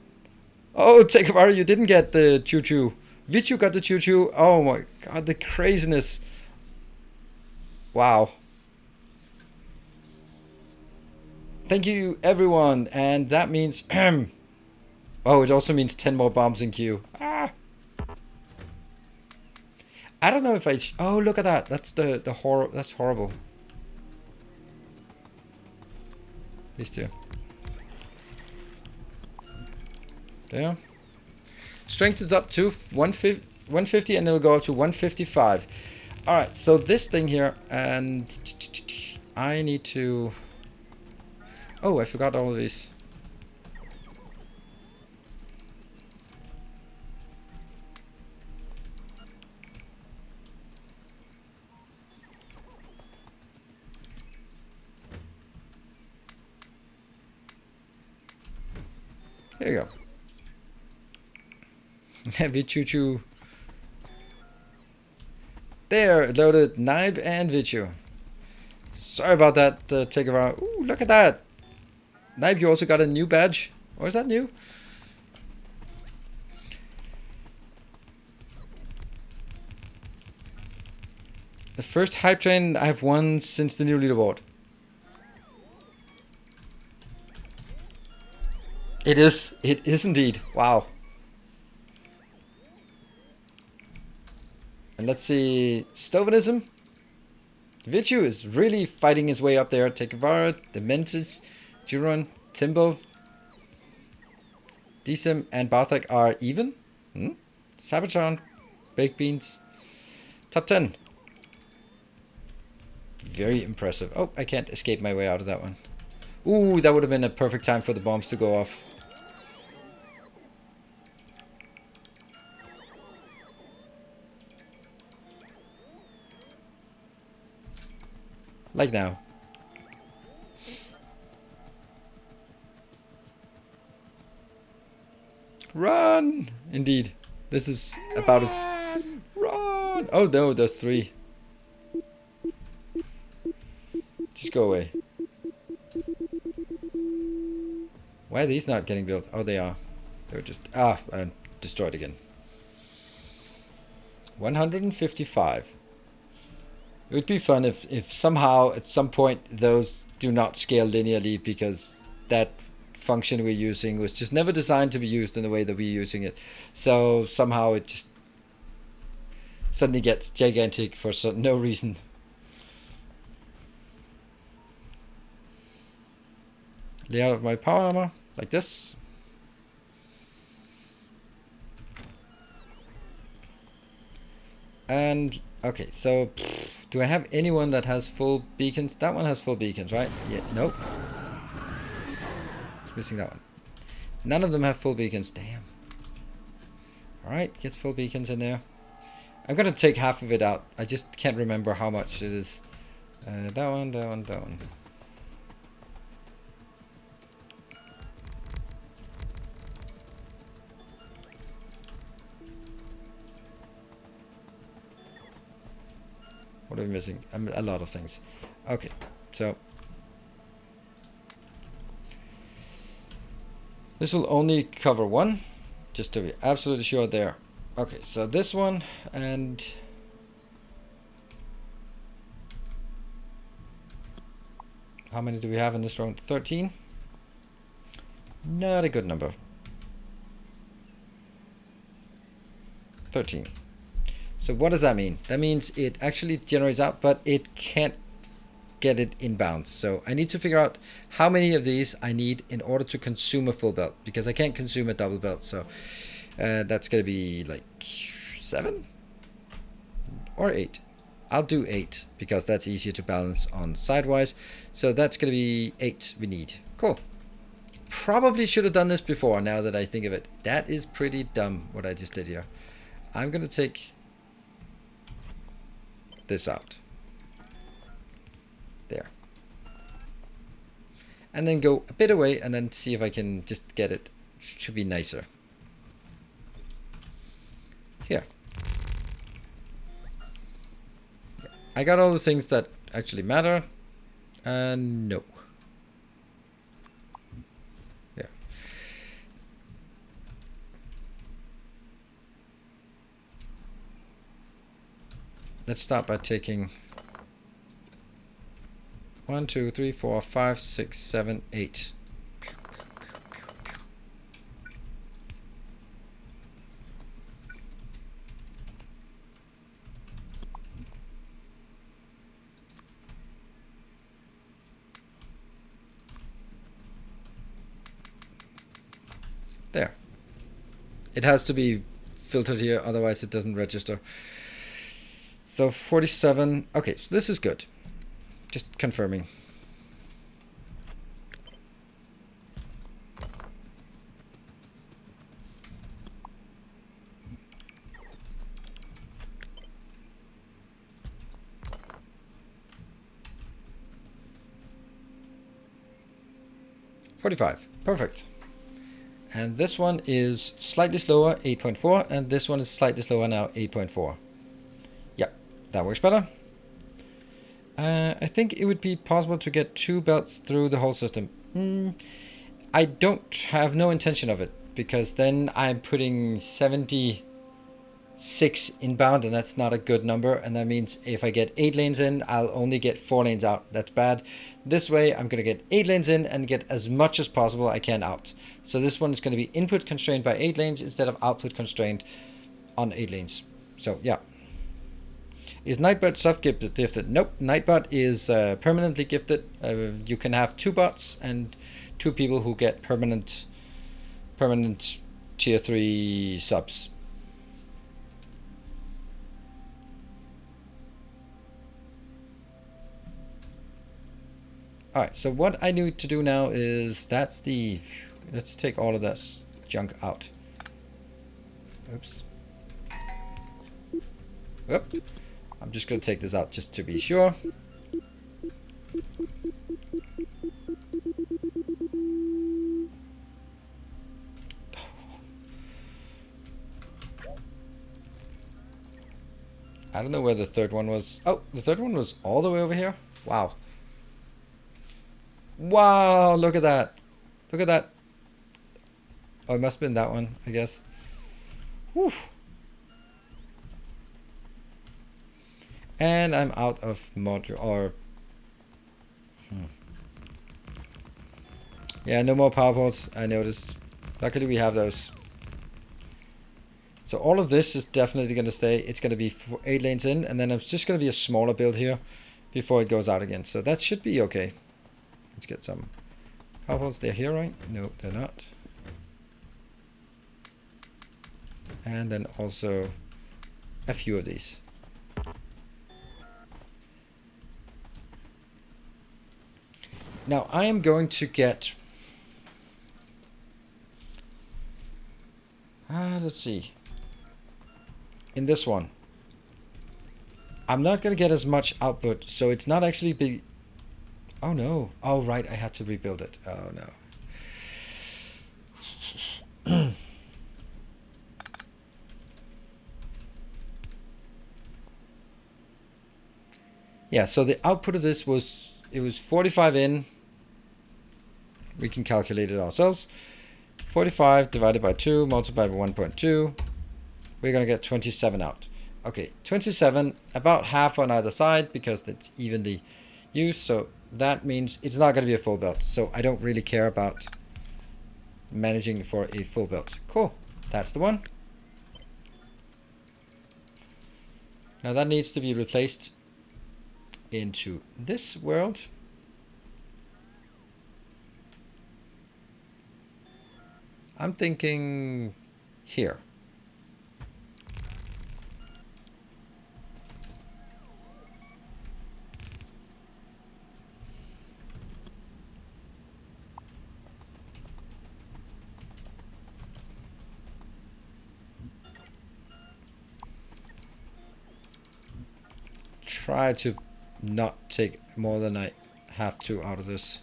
Oh, Tekavara, you didn't get the choo choo. Vichu got the choo choo. Oh my god, the craziness. Wow. Thank you, everyone. And that means... oh, it also means 10 more bombs in queue. Ah. I don't know if I... oh, look at that. That's the horror... that's horrible. These two. There. Strength is up to 150 and it'll go up to 155. Alright, so this thing here, and I need to... oh, I forgot all of these. There you go. Heavy choo-choo. There, loaded Nibe and Vichu. Sorry about that, take around. Ooh, look at that. Nibe, you also got a new badge. Or is that new? The first hype train I've won since the new leaderboard. It is. It is indeed. Wow. And let's see. Stovenism. Vichu is really fighting his way up there. Tekavara, Dementis, Juron, Timbo, Decim, and Barthak are even. Sabatron, Baked Beans. Top 10. Very impressive. Oh, I can't escape my way out of that one. Ooh, that would have been a perfect time for the bombs to go off. Like now. Run! Indeed. This is about as... run! Oh no, there's 3. Just go away. Why are these not getting built? Oh, they are. They were just... destroyed again. 155. It would be fun if somehow at some point those do not scale linearly because that function we're using was just never designed to be used in the way that we're using it. So somehow it just suddenly gets gigantic for no reason. Layout of my power armor, like this. And, okay, so... do I have anyone that has full beacons? That one has full beacons, right? Yeah, nope. It's missing that one. None of them have full beacons, damn. Alright, gets full beacons in there. I'm gonna take half of it out. I just can't remember how much it is. That one, that one, that one. What are we missing? A lot of things. Okay, so this will only cover one, just to be absolutely sure there. Okay, so this one, and how many do we have in this round? 13? Not a good number. 13. So what does that mean? That means it actually generates out, but it can't get it inbound. So I need to figure out how many of these I need in order to consume a full belt, because I can't consume a double belt. So that's going to be like 7? or 8. I'll do 8 because that's easier to balance on sidewise. So that's going to be 8 we need. Cool. Probably should have done this before now that I think of it. That is pretty dumb what I just did here. I'm going to take this out. There. And then go a bit away and then see if I can just get it. Should be nicer. Here. I got all the things that actually matter. And no. Yeah. Let's start by taking 1, 2, 3, 4, 5, 6, 7, 8. There. It has to be filtered here, otherwise it doesn't register. So 47. Okay, so this is good. Just confirming. $45. Perfect. And this one is slightly slower, 8.4, and this one is slightly slower now, 8.4. Yep, that works better. I think it would be possible to get 2 belts through the whole system. I don't have no intention of it, because then I'm putting 76 inbound, and that's not a good number, and that means if I get 8 lanes in, I'll only get 4 lanes out. That's bad. This way, I'm going to get 8 lanes in and get as much as possible I can out. So this one is going to be input constrained by 8 lanes instead of output constrained on 8 lanes. So, yeah. Is Nightbot soft gifted? Nope. Nightbot is permanently gifted. You can have 2 bots and 2 people who get permanent tier 3 subs. Alright, so what I need to do now is let's take all of this junk out. Oops. Oop. I'm just going to take this out just to be sure. I don't know where the third one was. Oh, the third one was all the way over here? Wow. Wow, look at that. Look at that. Oh, it must have been that one, I guess. Whew. And I'm out of module or yeah, no more power ports, I noticed. Luckily we have those. So all of this is definitely going to stay. It's going to be 8 lanes in, and then it's just going to be a smaller build here before it goes out again. So that should be okay. Let's get some power ports. They're here, right? No, they're not. And then also a few of these. Now I am going to get let's see. In this one, I'm not going to get as much output, so it's not actually big. Oh no. Oh right, I had to rebuild it. Oh no. Yeah, so the output of this was, it was 45 in. We can calculate it ourselves. 45 divided by 2 multiplied by 1.2. We're going to get 27 out. Okay, 27, about half on either side because it's evenly used. So that means it's not going to be a full belt. So I don't really care about managing for a full belt. Cool, that's the one. Now that needs to be replaced into this world. I'm thinking here. try to not take more than I have to out of this.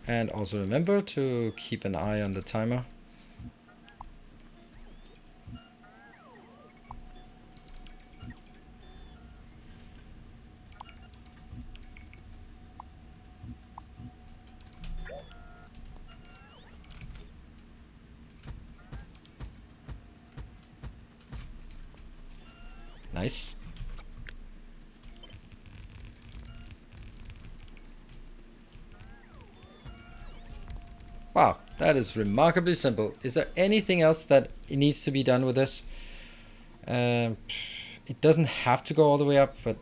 And also remember to keep an eye on the timer. Nice. Wow, that is remarkably simple. Is there anything else that needs to be done with this? It doesn't have to go all the way up, but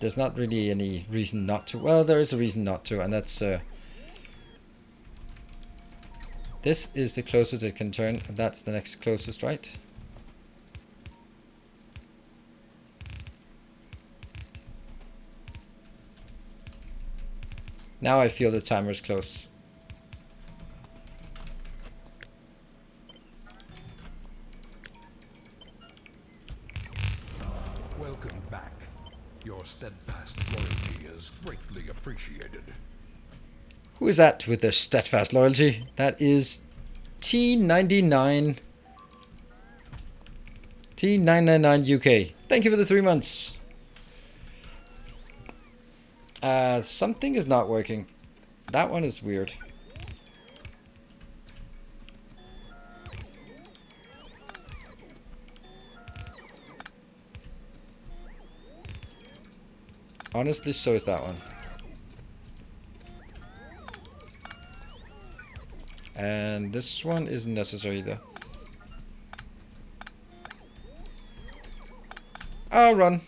there's not really any reason not to. Well, there is a reason not to, and that's this is the closest it can turn. That's the next closest, right? Now I feel the timer is close. Welcome back. Your steadfast loyalty is greatly appreciated. Who is that with the steadfast loyalty? That is T99 UK. Thank you for the 3 months. Something is not working. That one is weird. Honestly, so is that one. And this one isn't necessary either. Oh, run.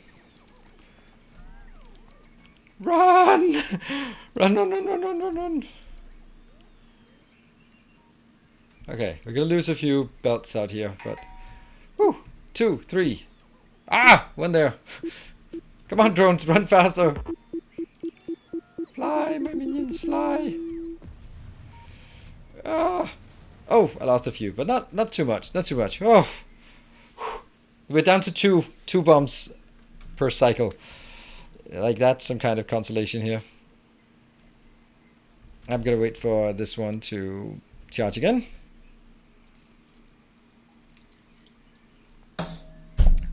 Run! Run, run, run, run, run, run, run. Okay, we're gonna lose a few belts out here, but... Woo! 2, 3. Ah! One there. Come on, drones, run faster. Fly, my minions, fly. Ah! Oh, I lost a few, but not too much, not too much. Oh! We're down to two bombs per cycle. Like that's some kind of consolation here. I'm gonna wait for this one to charge again.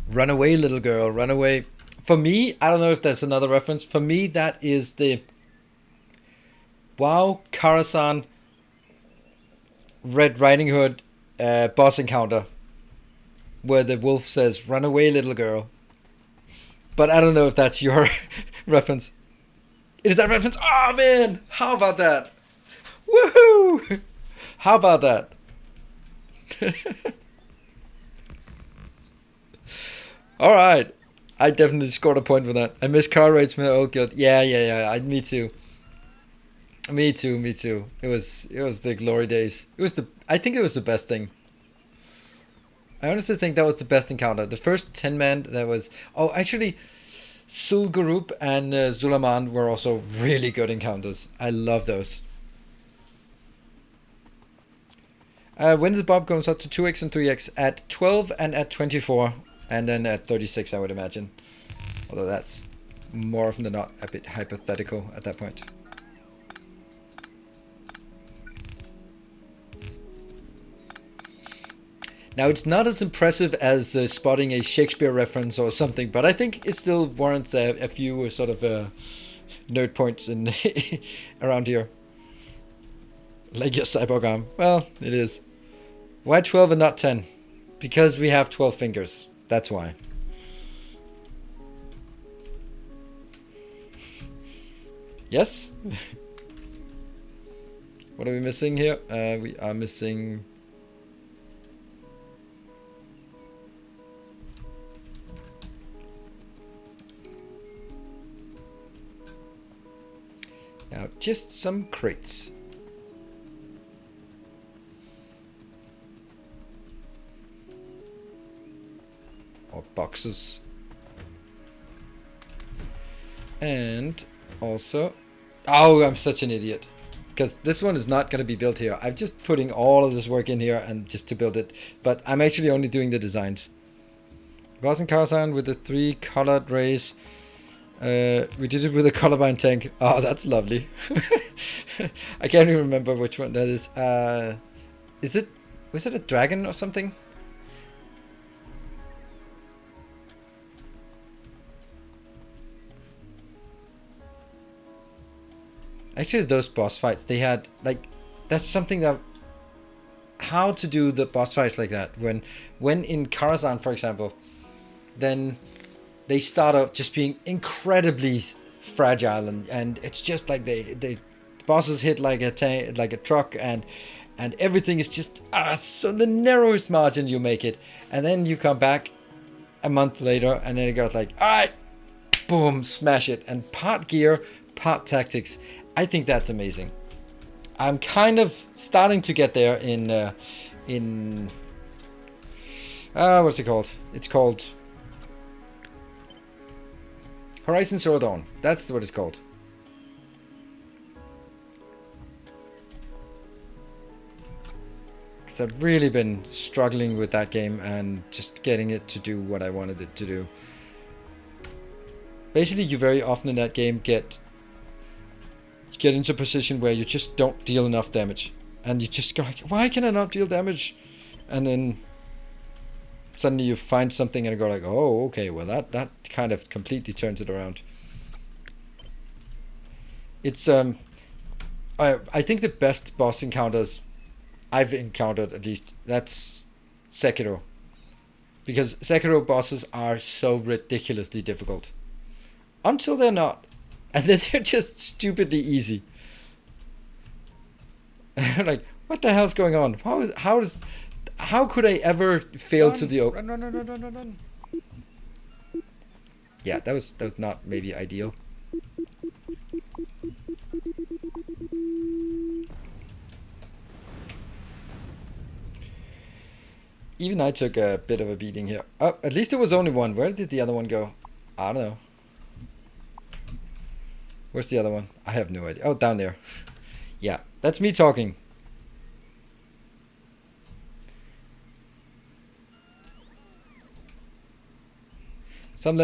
Run away, little girl, run away. For me, I don't know if there's another reference. For me, that is the WoW Karasan Red Riding Hood boss encounter, where the wolf says, "Run away, little girl." But I don't know if that's your reference. Is that reference? Oh man, how about that? Woohoo! How about that? All right, I definitely scored a point for that. I miss car raids from the old guild. Yeah. Me too. Me too. It was the glory days. I think it was the best thing. I honestly think that was the best encounter. The first 10-man that was... Oh, actually, Sulgarup and Zulaman were also really good encounters. I love those. When the Bob goes up to 2x and 3x at 12 and at 24, and then at 36, I would imagine. Although that's more often than not a bit hypothetical at that point. Now, it's not as impressive as spotting a Shakespeare reference or something, but I think it still warrants a few sort of nerd points in around here. Like your cyborg arm. Well, it is. Why 12 and not 10? Because we have 12 fingers. That's why. Yes? What are we missing here? We are missing... Now, just some crates. Or boxes. And also... Oh, I'm such an idiot. Because this one is not going to be built here. I'm just putting all of this work in here and just to build it. But I'm actually only doing the designs. Boss in Karazhan with the 3 colored rays. We did it with a colorblind tank. Oh, that's lovely. I can't even remember which one that is. Was it a dragon or something? Actually, those boss fights, they had, like, that's something that, how to do the boss fights like that. When in Karazhan, for example, then they start off just being incredibly fragile, and it's just like the bosses hit like a tank, like a truck, and everything is just so the narrowest margin you make it, and then you come back a month later, and then it goes like, all right, boom, smash it, and part gear, part tactics. I think that's amazing. I'm kind of starting to get there in what's it called? It's called Horizon Zero Dawn. That's what it's called. Because I've really been struggling with that game and just getting it to do what I wanted it to do. Basically, you very often in that game get into a position where you just don't deal enough damage. And you just go like, why can I not deal damage? And then suddenly you find something and you go like, oh, okay, well that kind of completely turns it around. It's I think the best boss encounters I've encountered, at least, that's Sekiro. Because Sekiro bosses are so ridiculously difficult. Until they're not. And then they're just stupidly easy. Like, what the hell's going on? How could I ever fail to the run. Yeah, that was not maybe ideal. Even I took a bit of a beating here. Oh, at least it was only one. Where did the other one go? I don't know. Where's the other one? I have no idea. Oh, down there. Yeah, that's me talking.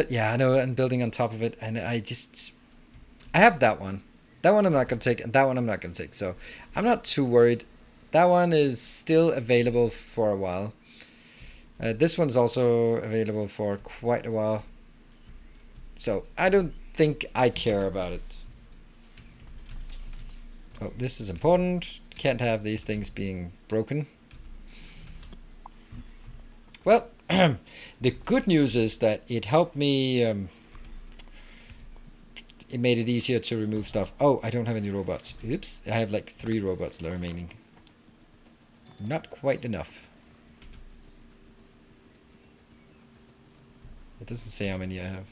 Yeah, I know, and building on top of it, and I have that one. That one I'm not going to take, and that one I'm not going to take. So I'm not too worried. That one is still available for a while. This one's also available for quite a while. So I don't think I care about it. Oh, this is important. Can't have these things being broken. Well, the good news is that it helped me. It made it easier to remove stuff. Oh, I don't have any robots. Oops, I have like 3 robots remaining. Not quite enough. It doesn't say how many I have.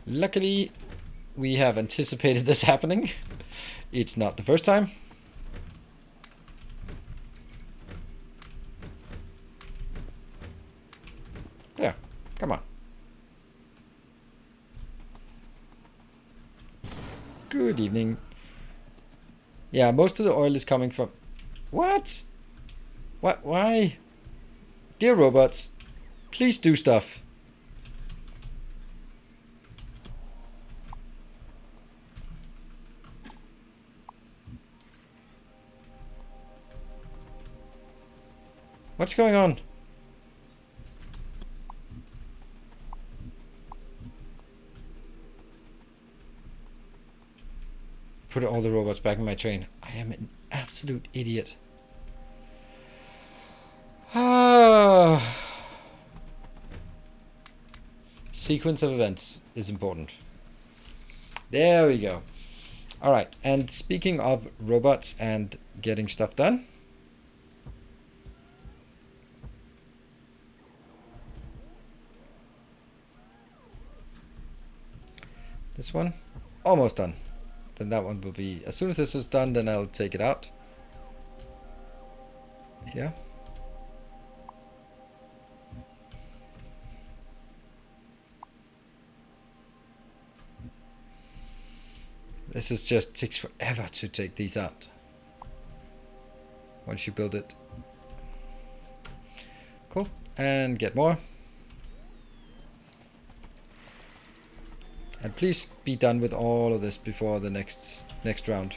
Luckily, we have anticipated this happening. It's not the first time. There, come on. Good evening. Yeah, most of the oil is coming from... What? What? Why? Dear robots, please do stuff. What's going on? Put all the robots back in my train. I am an absolute idiot. Sequence of events is important. There we go. All right, and speaking of robots and getting stuff done. This one, almost done. Then that one will be, as soon as this is done, then I'll take it out. Yeah. This is just takes forever to take these out. Once you build it. Cool. And get more. And please be done with all of this before the next round.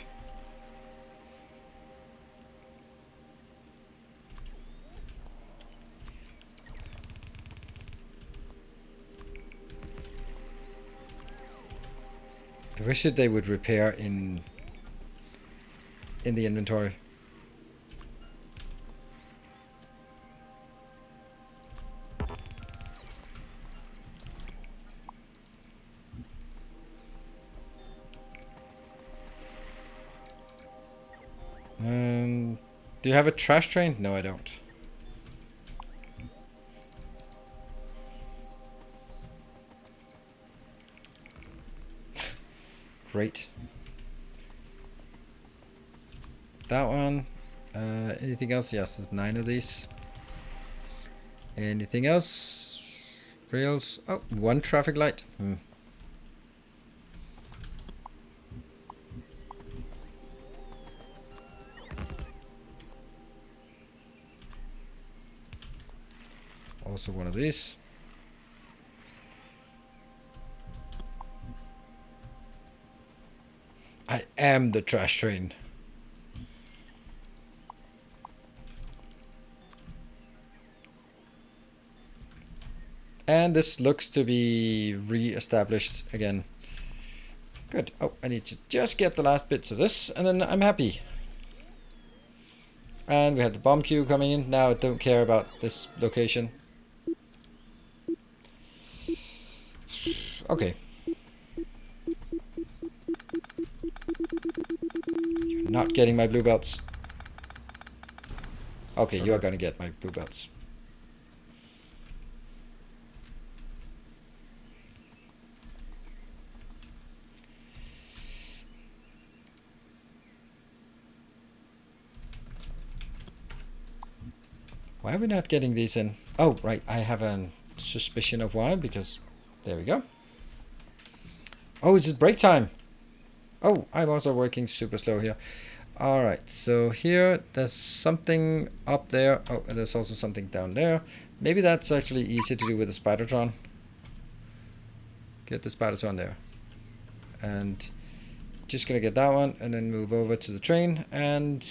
I wish that they would repair in the inventory. Do you have a trash train? No, I don't. Great. That one. Anything else? Yes, there's 9 of these. Anything else? Rails. Oh, 1 traffic light. Also 1 of these. I am the trash train. And this looks to be re-established again. Good. Oh, I need to just get the last bits of this, and then I'm happy. And we have the bomb queue coming in. Now I don't care about this location. Okay. You're not getting my blue belts. Okay, you are gonna get my blue belts. Why are we not getting these in? Oh, right. I have a suspicion of why, because there we go. Oh, is it break time? Oh, I'm also working super slow here. All right, so here there's something up there. Oh, and there's also something down there. Maybe that's actually easier to do with the Spidertron. Get the Spidertron there. And just gonna get that one and then move over to the train and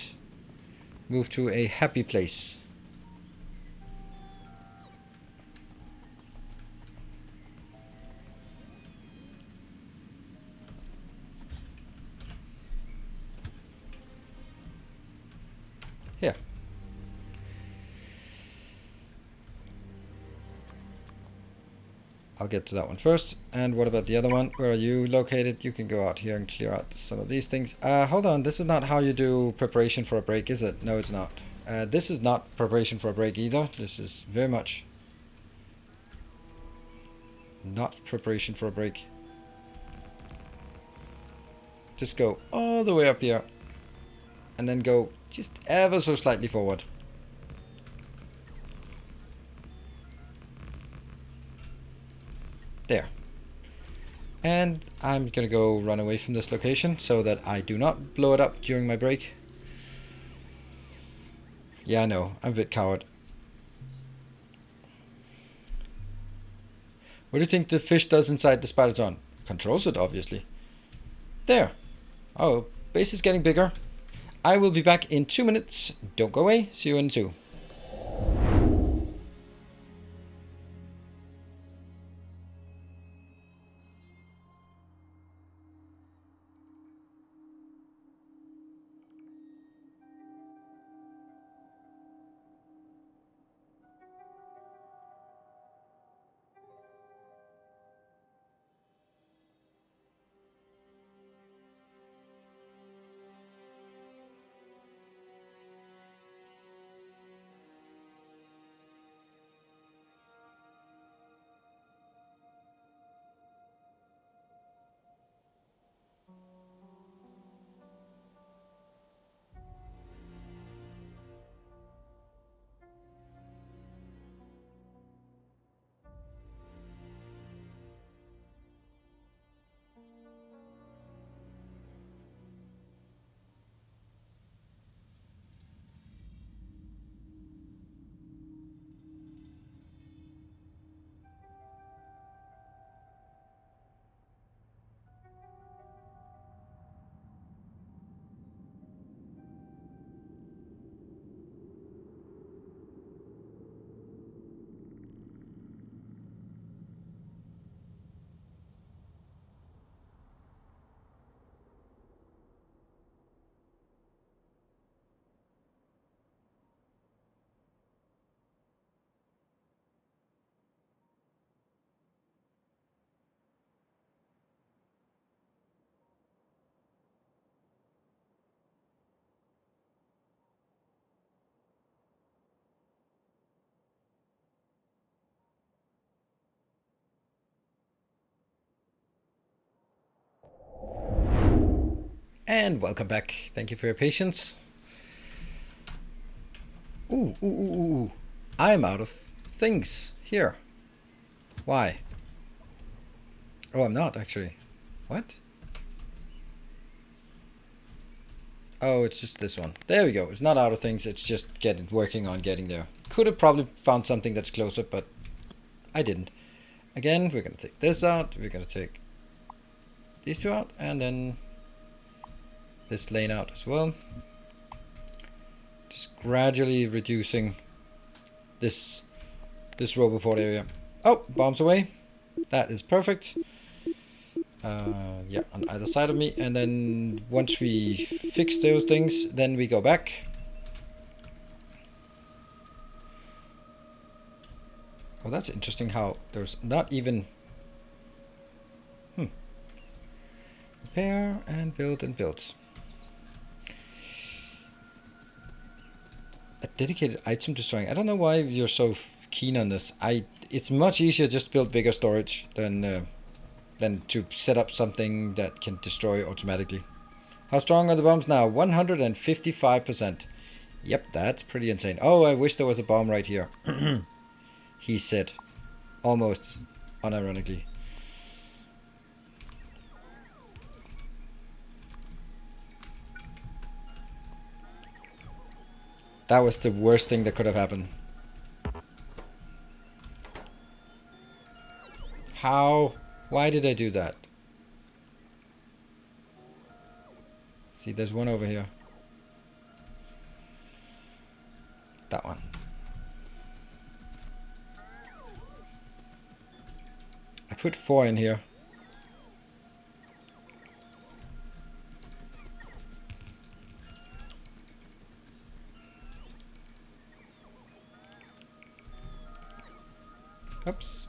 move to a happy place. Here. I'll get to that one first. And what about the other one? Where are you located? You can go out here and clear out some of these things. Hold on, this is not how you do preparation for a break, is it? No, it's not. This is not preparation for a break either. This is very much not preparation for a break. Just go all the way up here. And then go just ever so slightly forward. There. And I'm gonna go run away from this location so that I do not blow it up during my break. Yeah, I know, I'm a bit coward. What do you think the fish does inside the Spidertron? Controls it, obviously. There. Oh, base is getting bigger. I will be back in 2 minutes. Don't go away. See you in 2. And welcome back. Thank you for your patience. Ooh. I'm out of things here. Why? Oh, I'm not actually. What? Oh, it's just this one. There we go. It's not out of things. It's just working on getting there. Could have probably found something that's closer, but I didn't. Again, we're going to take this out. We're going to take these two out. And then this lane out as well. Just gradually reducing this Roboport area. Oh, bombs away. That is perfect. Yeah, on either side of me. And then once we fix those things, then we go back. Oh, that's interesting how there's not even... Repair and build and build. A dedicated item destroying. I don't know why you're so keen on this. It's much easier just to build bigger storage than to set up something that can destroy automatically. How strong are the bombs now? 155%. Yep, that's pretty insane. Oh, I wish there was a bomb right here. He said. Almost unironically. That was the worst thing that could have happened. How? Why did I do that? See, there's one over here. That one. I put 4 in here. Oops.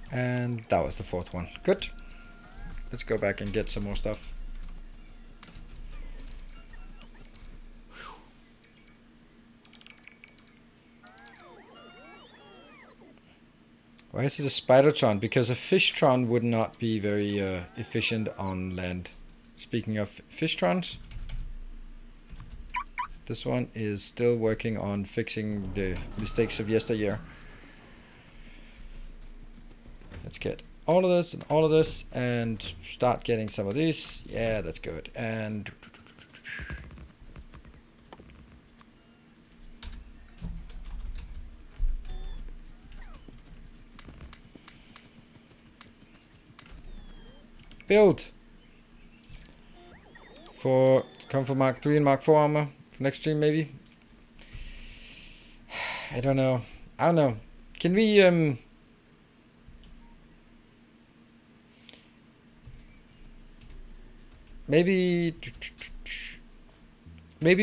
And that was the 4th one. Good. Let's go back and get some more stuff. Why is it a Spidertron? Because a Fishtron would not be very efficient on land. Speaking of Fishtrons, this one is still working on fixing the mistakes of yesteryear. Let's get all of this and start getting some of these. Yeah, that's good. And build for come for Mark 3 and Mark 4 armor for next stream maybe. I don't know. Can we maybe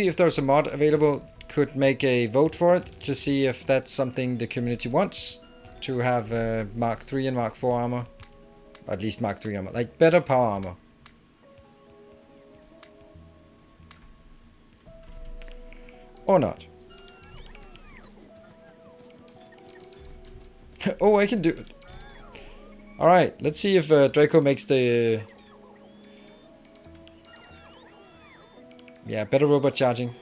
if there's a mod available, could make a vote for it to see if that's something the community wants, to have Mark 3 and Mark 4 armor. At least Mark 3 armor, like better power armor. Or not. Oh, I can do it. Alright, let's see if Draco makes the... yeah, better robot charging.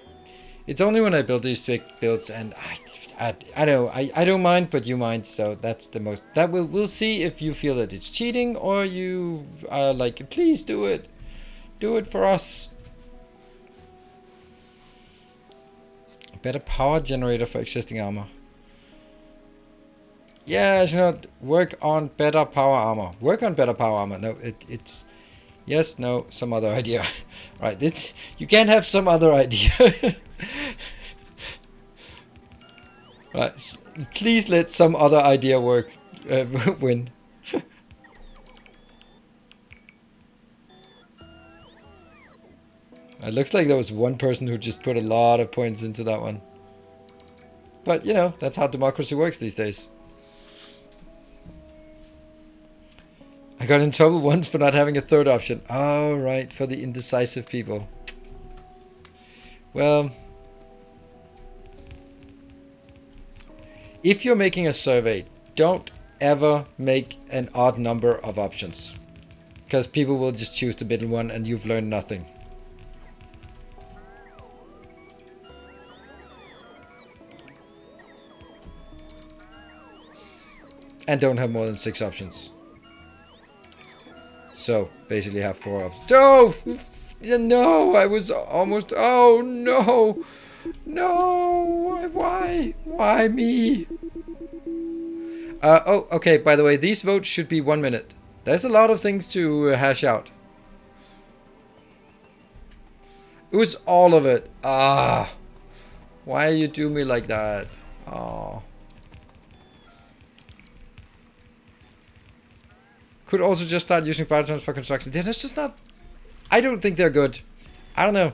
It's only when I build these big builds, and I know, I don't mind, but you mind, so that's the most... that we'll see if you feel that it's cheating, or you are like, please do it. Do it for us. Better power generator for existing armor. Yeah, you know, work on better power armor. Work on better power armor. No, it's... yes, no, some other idea. Right, it's... you can't have some other idea. Right, please let some other idea work. Win. It looks like there was one person who just put a lot of points into that one. But, you know, that's how democracy works these days. I got in trouble once for not having a third option. Oh, right, for the indecisive people. Well... If you're making a survey, don't ever make an odd number of options. Because people will just choose the middle one and you've learned nothing. And don't have more than 6 options. So, basically have 4 options. Oh! No! I was almost... Oh, no! No! Why? Why me? Oh, okay, by the way, these votes should be 1 minute. There's a lot of things to hash out. It was all of it. Ah. Why you do me like that? Oh. Could also just start using Pythons for construction. Yeah, that's just not... I don't think they're good. I don't know.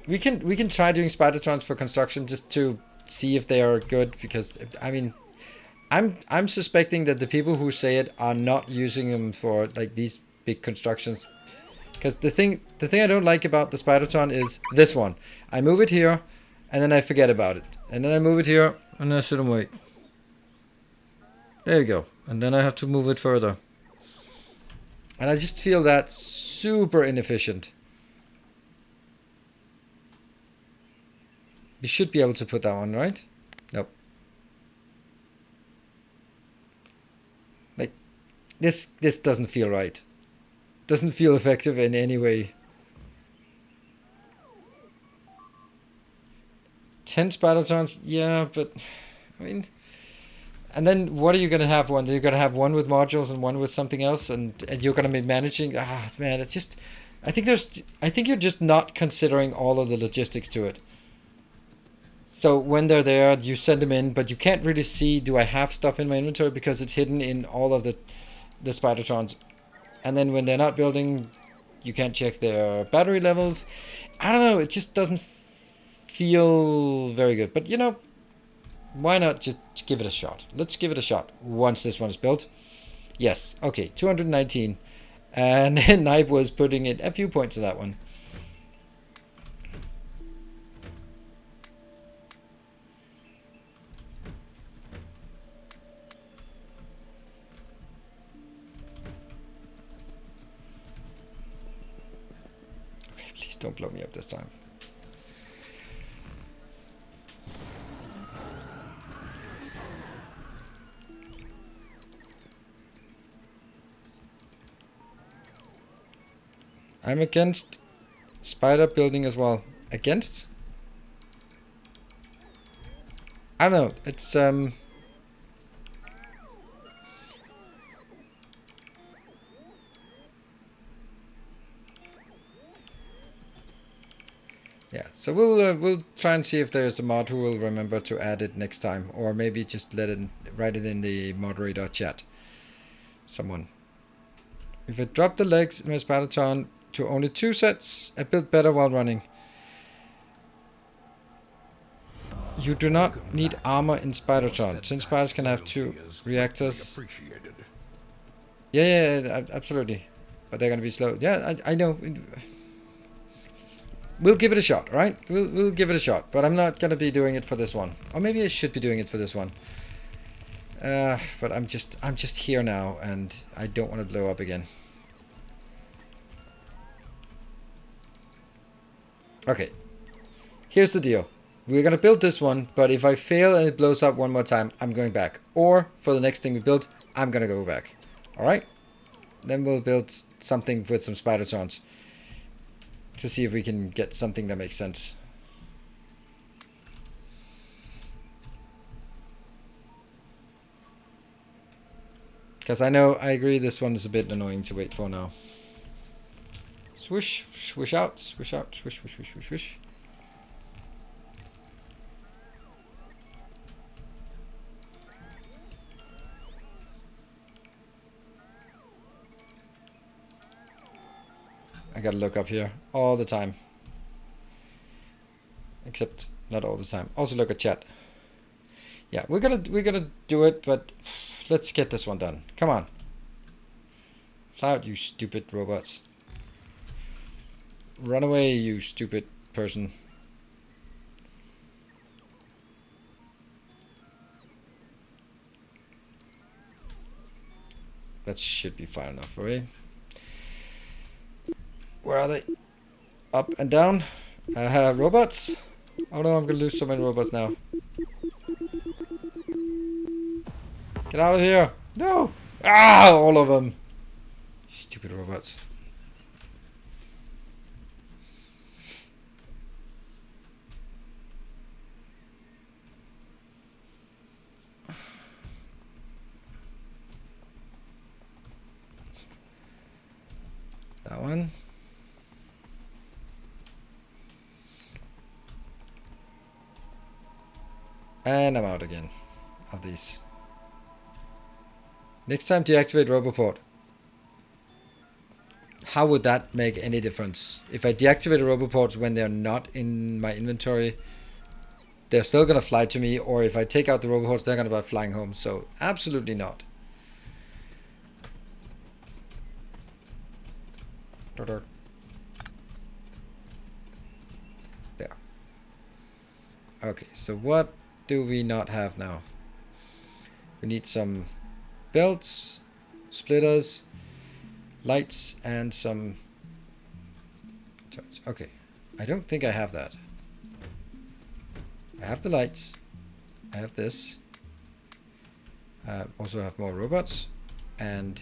We can try doing Spidertrons for construction just to see if they are good, because I mean, I'm suspecting that the people who say it are not using them for like these big constructions. Because the thing I don't like about the Spidertron is this one. I move it here, and then I forget about it, and then I move it here, and I sit and wait. There you go, and then I have to move it further. And I just feel that's super inefficient. You should be able to put that one, right? Nope. Like, this doesn't feel right. Doesn't feel effective in any way. 10 Spidertrons? Yeah, but... I mean... And then what are you going to have one? You're going to have one with modules and one with something else, and you're going to be managing... Ah, man, it's just... I think you're just not considering all of the logistics to it. So when they're there, you send them in, but you can't really see, do I have stuff in my inventory, because it's hidden in all of the Spidertrons. And then when they're not building, you can't check their battery levels. I don't know, it just doesn't feel very good. But you know, why not just give it a shot? Let's give it a shot once this one is built. Yes, okay, 219. And Nipe was putting in a few points to that one. Okay, please don't blow me up this time. I'm against spider building as well. Against? I don't know. It's yeah. So we'll try and see if there's a mod who will remember to add it next time, or maybe just write it in the moderator chat. Someone. If I drop the legs in my Spidertron to only 2 sets, I build better while running. You do not need armor in Spidertron, since spiders can have 2 reactors. Yeah, absolutely. But they're gonna be slow. Yeah, I know. We'll give it a shot, right? We'll give it a shot, but I'm not gonna be doing it for this one. Or maybe I should be doing it for this one. But I'm just here now, and I don't want to blow up again. Okay. Here's the deal. We're gonna build this one, but if I fail and it blows up one more time, I'm going back. Or for the next thing we build, I'm gonna go back. Alright? Then we'll build something with some Spidertrons to see if we can get something that makes sense. Because I agree this one is a bit annoying to wait for now. Swoosh, swish out, swish, swish, swish, swish, swish. I gotta look up here all the time. Except not all the time. Also look at chat. Yeah, we're gonna do it, but let's get this one done. Come on. Fly out, you stupid robots. Run away, you stupid person. That should be far enough away. Where are they? Up and down. Robots. Oh no, I'm gonna lose so many robots now. Get out of here. No. Ah, all of them. Stupid robots. That one. And I'm out again of these. Next time, deactivate Roboport. How would that make any difference? If I deactivate the Roboports when they're not in my inventory, they're still going to fly to me. Or if I take out the Roboports, they're going to be flying home. So absolutely not. There. Okay, so what do we not have now? We need some belts, splitters, lights, and some... Okay, I don't think I have that. I have the lights. I have this. Also have more robots. And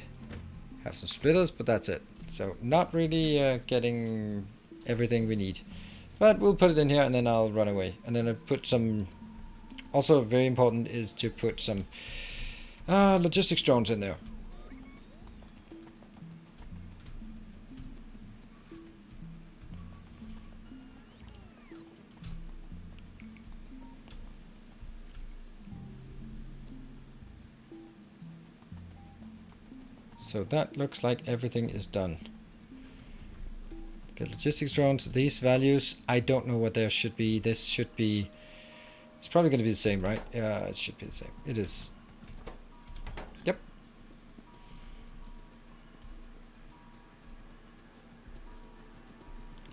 have some splitters, but that's it. So not really getting everything we need. But we'll put it in here and then I'll run away. And then I'll put some... Also very important is to put some logistics drones in there. So that looks like everything is done. Okay, logistics drones, these values, I don't know what there should be. This should be, it's probably going to be the same, right? Yeah, it should be the same. It is. Yep.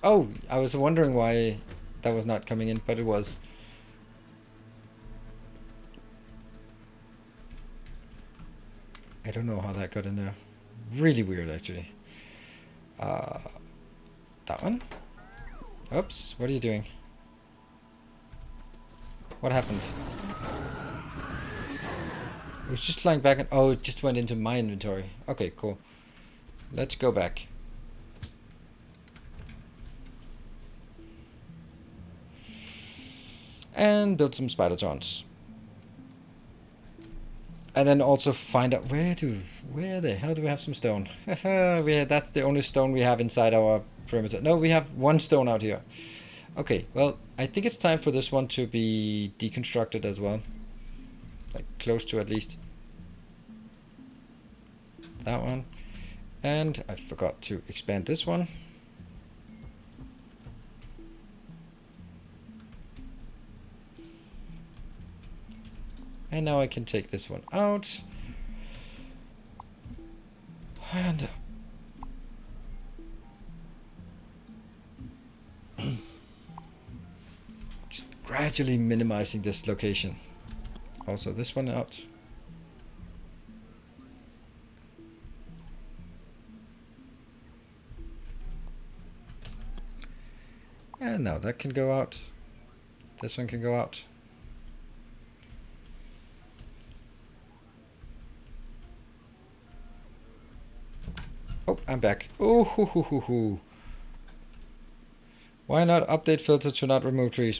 Oh, I was wondering why that was not coming in, but it was. I don't know how that got in there. Really weird, actually. That one? Oops, what are you doing? What happened? It was just flying back and... Oh, it just went into my inventory. Okay, cool. Let's go back. And build some Spider-Trons. And then also find out where the hell do we have some stone? That's the only stone we have inside our perimeter. No, we have one stone out here. Okay, well, I think it's time for this one to be deconstructed as well. Like close to at least that one. And I forgot to expand this one. And now I can take this one out. And just gradually minimizing this location. Also this one out. And now that can go out. This one can go out. Oh, I'm back. Ooh, hoo, hoo, hoo, hoo. Why not update filter to not remove trees?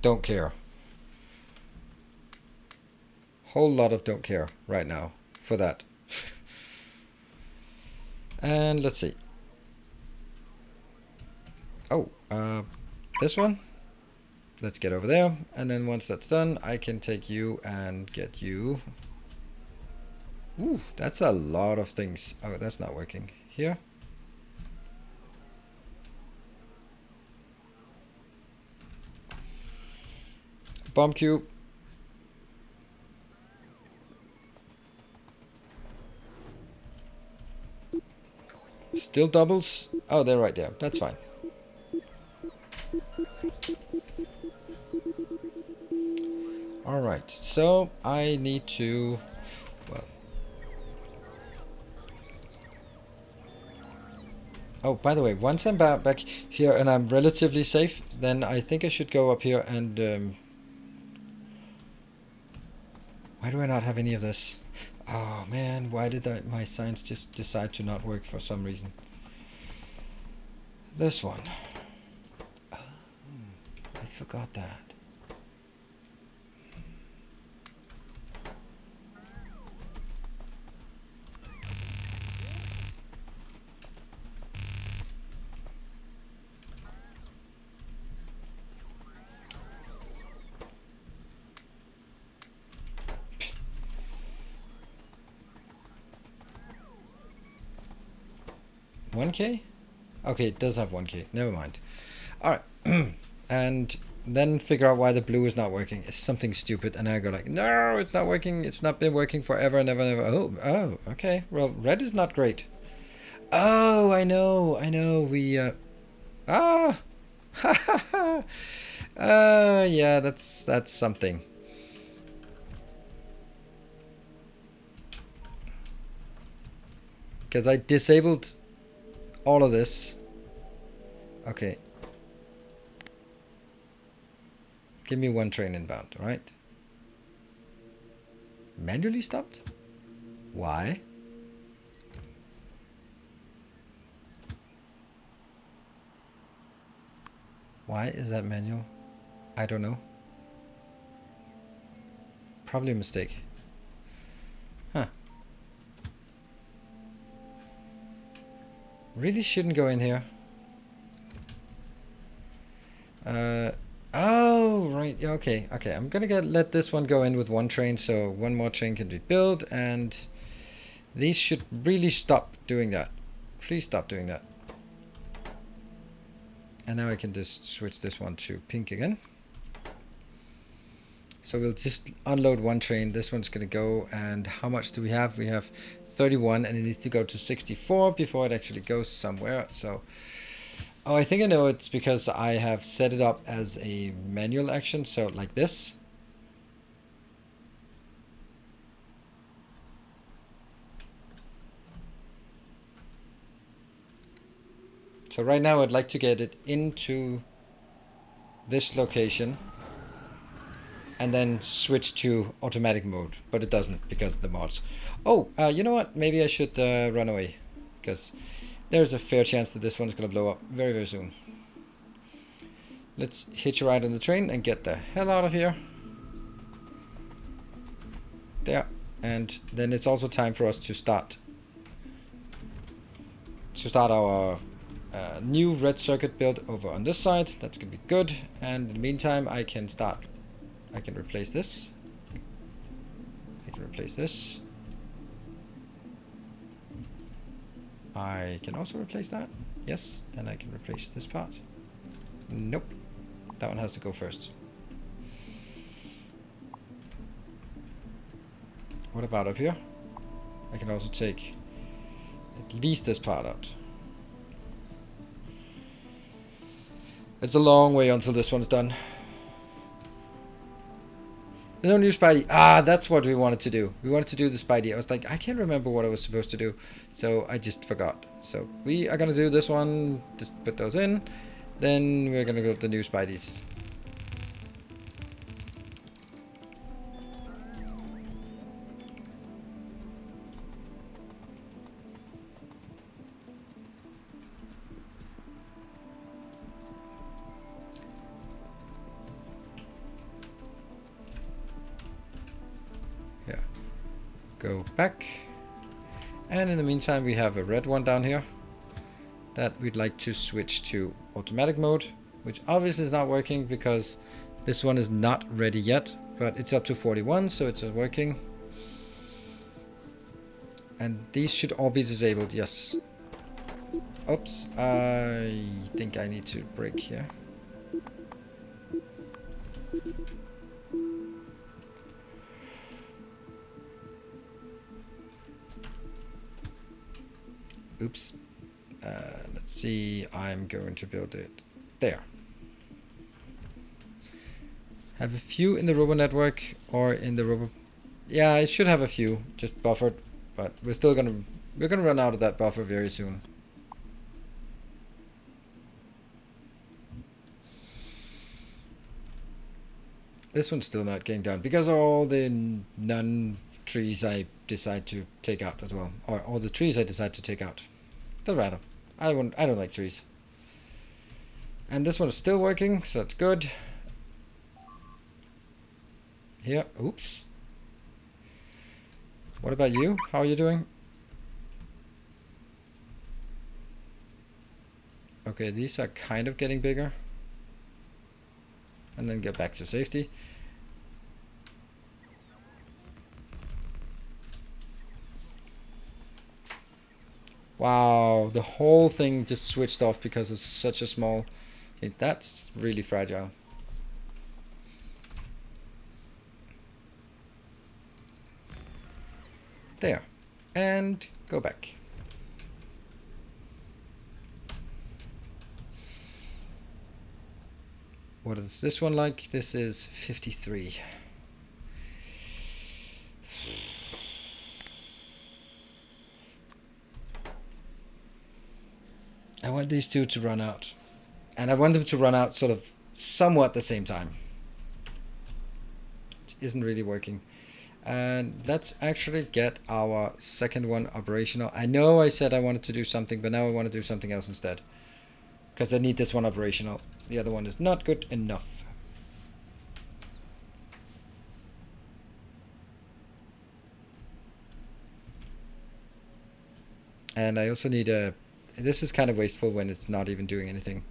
Don't care. Whole lot of don't care right now for that. And let's see. Oh, this one. Let's get over there. And then once that's done, I can take you and get you. Ooh, that's a lot of things. Oh, that's not working. Here. Bomb cube. Still doubles. Oh, they're right there. That's fine. Alright, so I need to Oh, by the way, once I'm back here and I'm relatively safe, then I think I should go up here and... why do I not have any of this? Oh man, why did my signs just decide to not work for some reason? This one. Oh, I forgot that. $1K? Okay, it does have 1K. Never mind. Alright. And then figure out why the blue is not working. It's something stupid. And I go like, no, it's not working. It's not been working forever and ever. Oh, okay. Well, red is not great. Oh, I know. We, ah! Yeah, that's something. Because I disabled all of this. Okay. Give me one train inbound, right? Manually stopped? Why? Why is that manual? I don't know. Probably a mistake. Huh. Really shouldn't go in here. Oh, right. Yeah, okay. I'm gonna let this one go in with one train, so one more train can be built, and these should really stop doing that. Please stop doing that. And now I can just switch this one to pink again. So we'll just unload one train. This one's gonna go, and how much do we have? We have 31, and it needs to go to 64 before it actually goes somewhere. So, oh, I think I know it's because I have set it up as a manual action, so like this. So right now I'd like to get it into this location and then switch to automatic mode, but it doesn't because of the mods. Oh, you know what? Maybe I should run away, because there's a fair chance that this one's going to blow up very, very soon. Let's hitch a ride on the train and get the hell out of here. There. And then it's also time for us to start our new red circuit build over on this side. That's going to be good. And in the meantime, I can replace this. I can replace this. I can also replace that. Yes, and I can replace this part. Nope. That one has to go first. What about up here? I can also take at least this part out. It's a long way until this one's done. No new Spidey. Ah, that's what we wanted to do. We wanted to do the Spidey. I was like, I can't remember what I was supposed to do. So I just forgot. So we are going to do this one. Just put those in. Then we're going to build the new Spideys. Go back, and in the meantime we have a red one down here that we'd like to switch to automatic mode, which obviously is not working because this one is not ready yet, but it's up to 41, so it's working. And these should all be disabled. Yes. Oops, I think I need to brake here. Oops. Let's see. I'm going to build it there. Have a few in the robo network or in the robo. Yeah, I should have a few just buffered, but we're gonna run out of that buffer very soon. This one's still not getting done because of all the non-trees I decide to take out as well, or all the trees I decide to take out. Doesn't matter. I don't like trees. And this one is still working, so that's good. Here, oops. What about you? How are you doing? Okay, these are kind of getting bigger. And then get back to safety. Wow, the whole thing just switched off because of such a small... Okay, that's really fragile. There. And go back. What is this one like? This is 53. I want these two to run out. And I want them to run out sort of somewhat the same time. It isn't really working. And let's actually get our second one operational. I know I said I wanted to do something, but now I want to do something else instead. Because I need this one operational. The other one is not good enough. And I also need a... This is kind of wasteful when it's not even doing anything.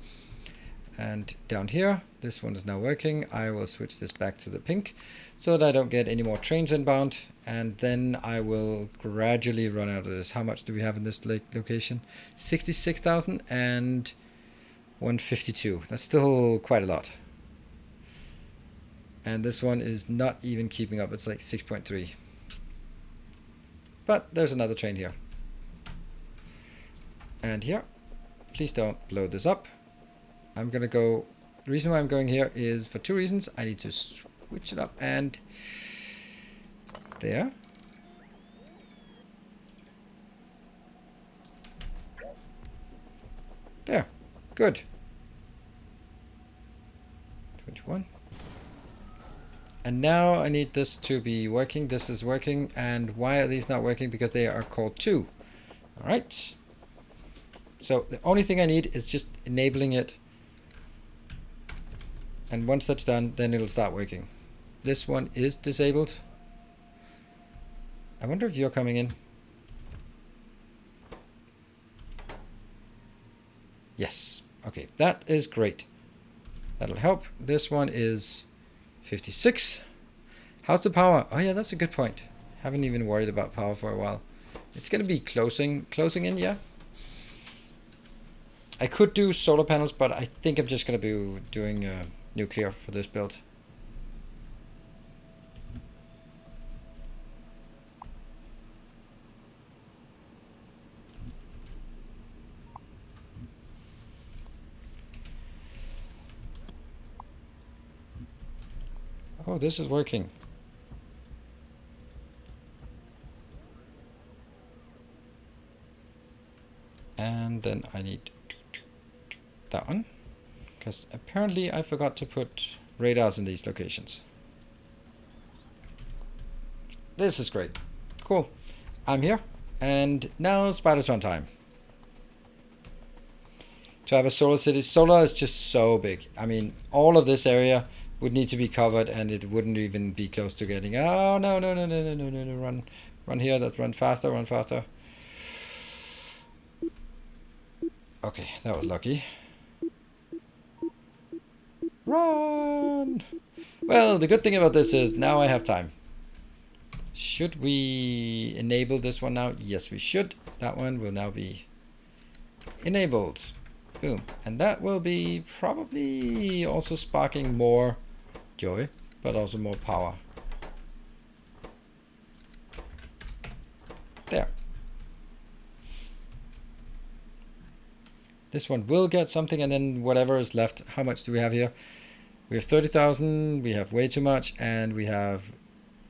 And down here, this one is now working. I will switch this back to the pink so that I don't get any more trains inbound. And then I will gradually run out of this. How much do we have in this location? 66,000 and 152. That's still quite a lot. And this one is not even keeping up. It's like 6.3. But there's another train here. And here. Please don't blow this up. I'm gonna go... The reason why I'm going here is for two reasons. I need to switch it up and... There. There. Good. 21. And now I need this to be working. This is working. And why are these not working? Because they are called 2. Alright. So the only thing I need is just enabling it. And once that's done, then it'll start working. This one is disabled. I wonder if you're coming in. Yes. Okay, that is great. That'll help. This one is 56. How's the power? Oh yeah, that's a good point. Haven't even worried about power for a while. It's going to be closing in, yeah. I could do solar panels, but I think I'm just going to be doing nuclear for this build. Oh, this is working. And then I need that one. Because apparently I forgot to put radars in these locations. This is great. Cool. I'm here. And now Spidertron time. To have a solar city. Solar is just so big. I mean, all of this area would need to be covered and it wouldn't even be close to getting... Oh, no. Run here. Let's run faster, run faster. Okay, that was lucky. Run! Well, the good thing about this is now I have time. Should we enable this one now? Yes, we should. That one will now be enabled. Boom. And that will be probably also sparking more joy, but also more power. There. This one will get something, and then whatever is left. How much do we have here? We have 30,000, we have way too much, and we have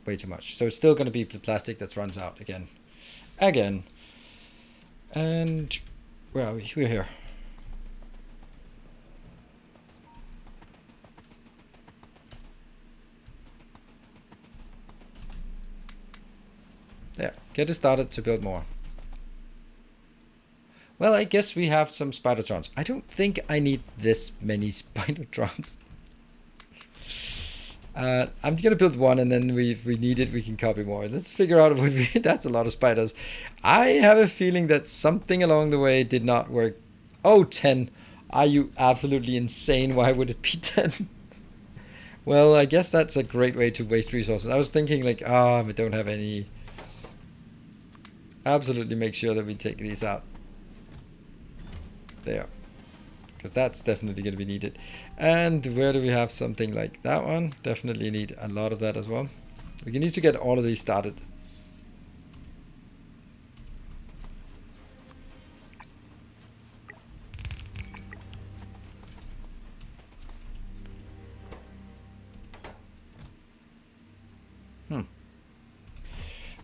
way too much. So it's still going to be the plastic that runs out again. And where are we? We're here. Get it started to build more. Well, I guess we have some Spidertrons. I don't think I need this many Spidertrons. I'm gonna build one, and then if we need it, we can copy more. Let's figure out what we... That's a lot of spiders. I have a feeling that something along the way did not work. Oh, 10. Are you absolutely insane? Why would it be 10? Well, I guess that's a great way to waste resources. I was thinking like, we don't have any. Absolutely make sure that we take these out. There. Because that's definitely going to be needed. And where do we have something like that one? Definitely need a lot of that as well. We need to get all of these started.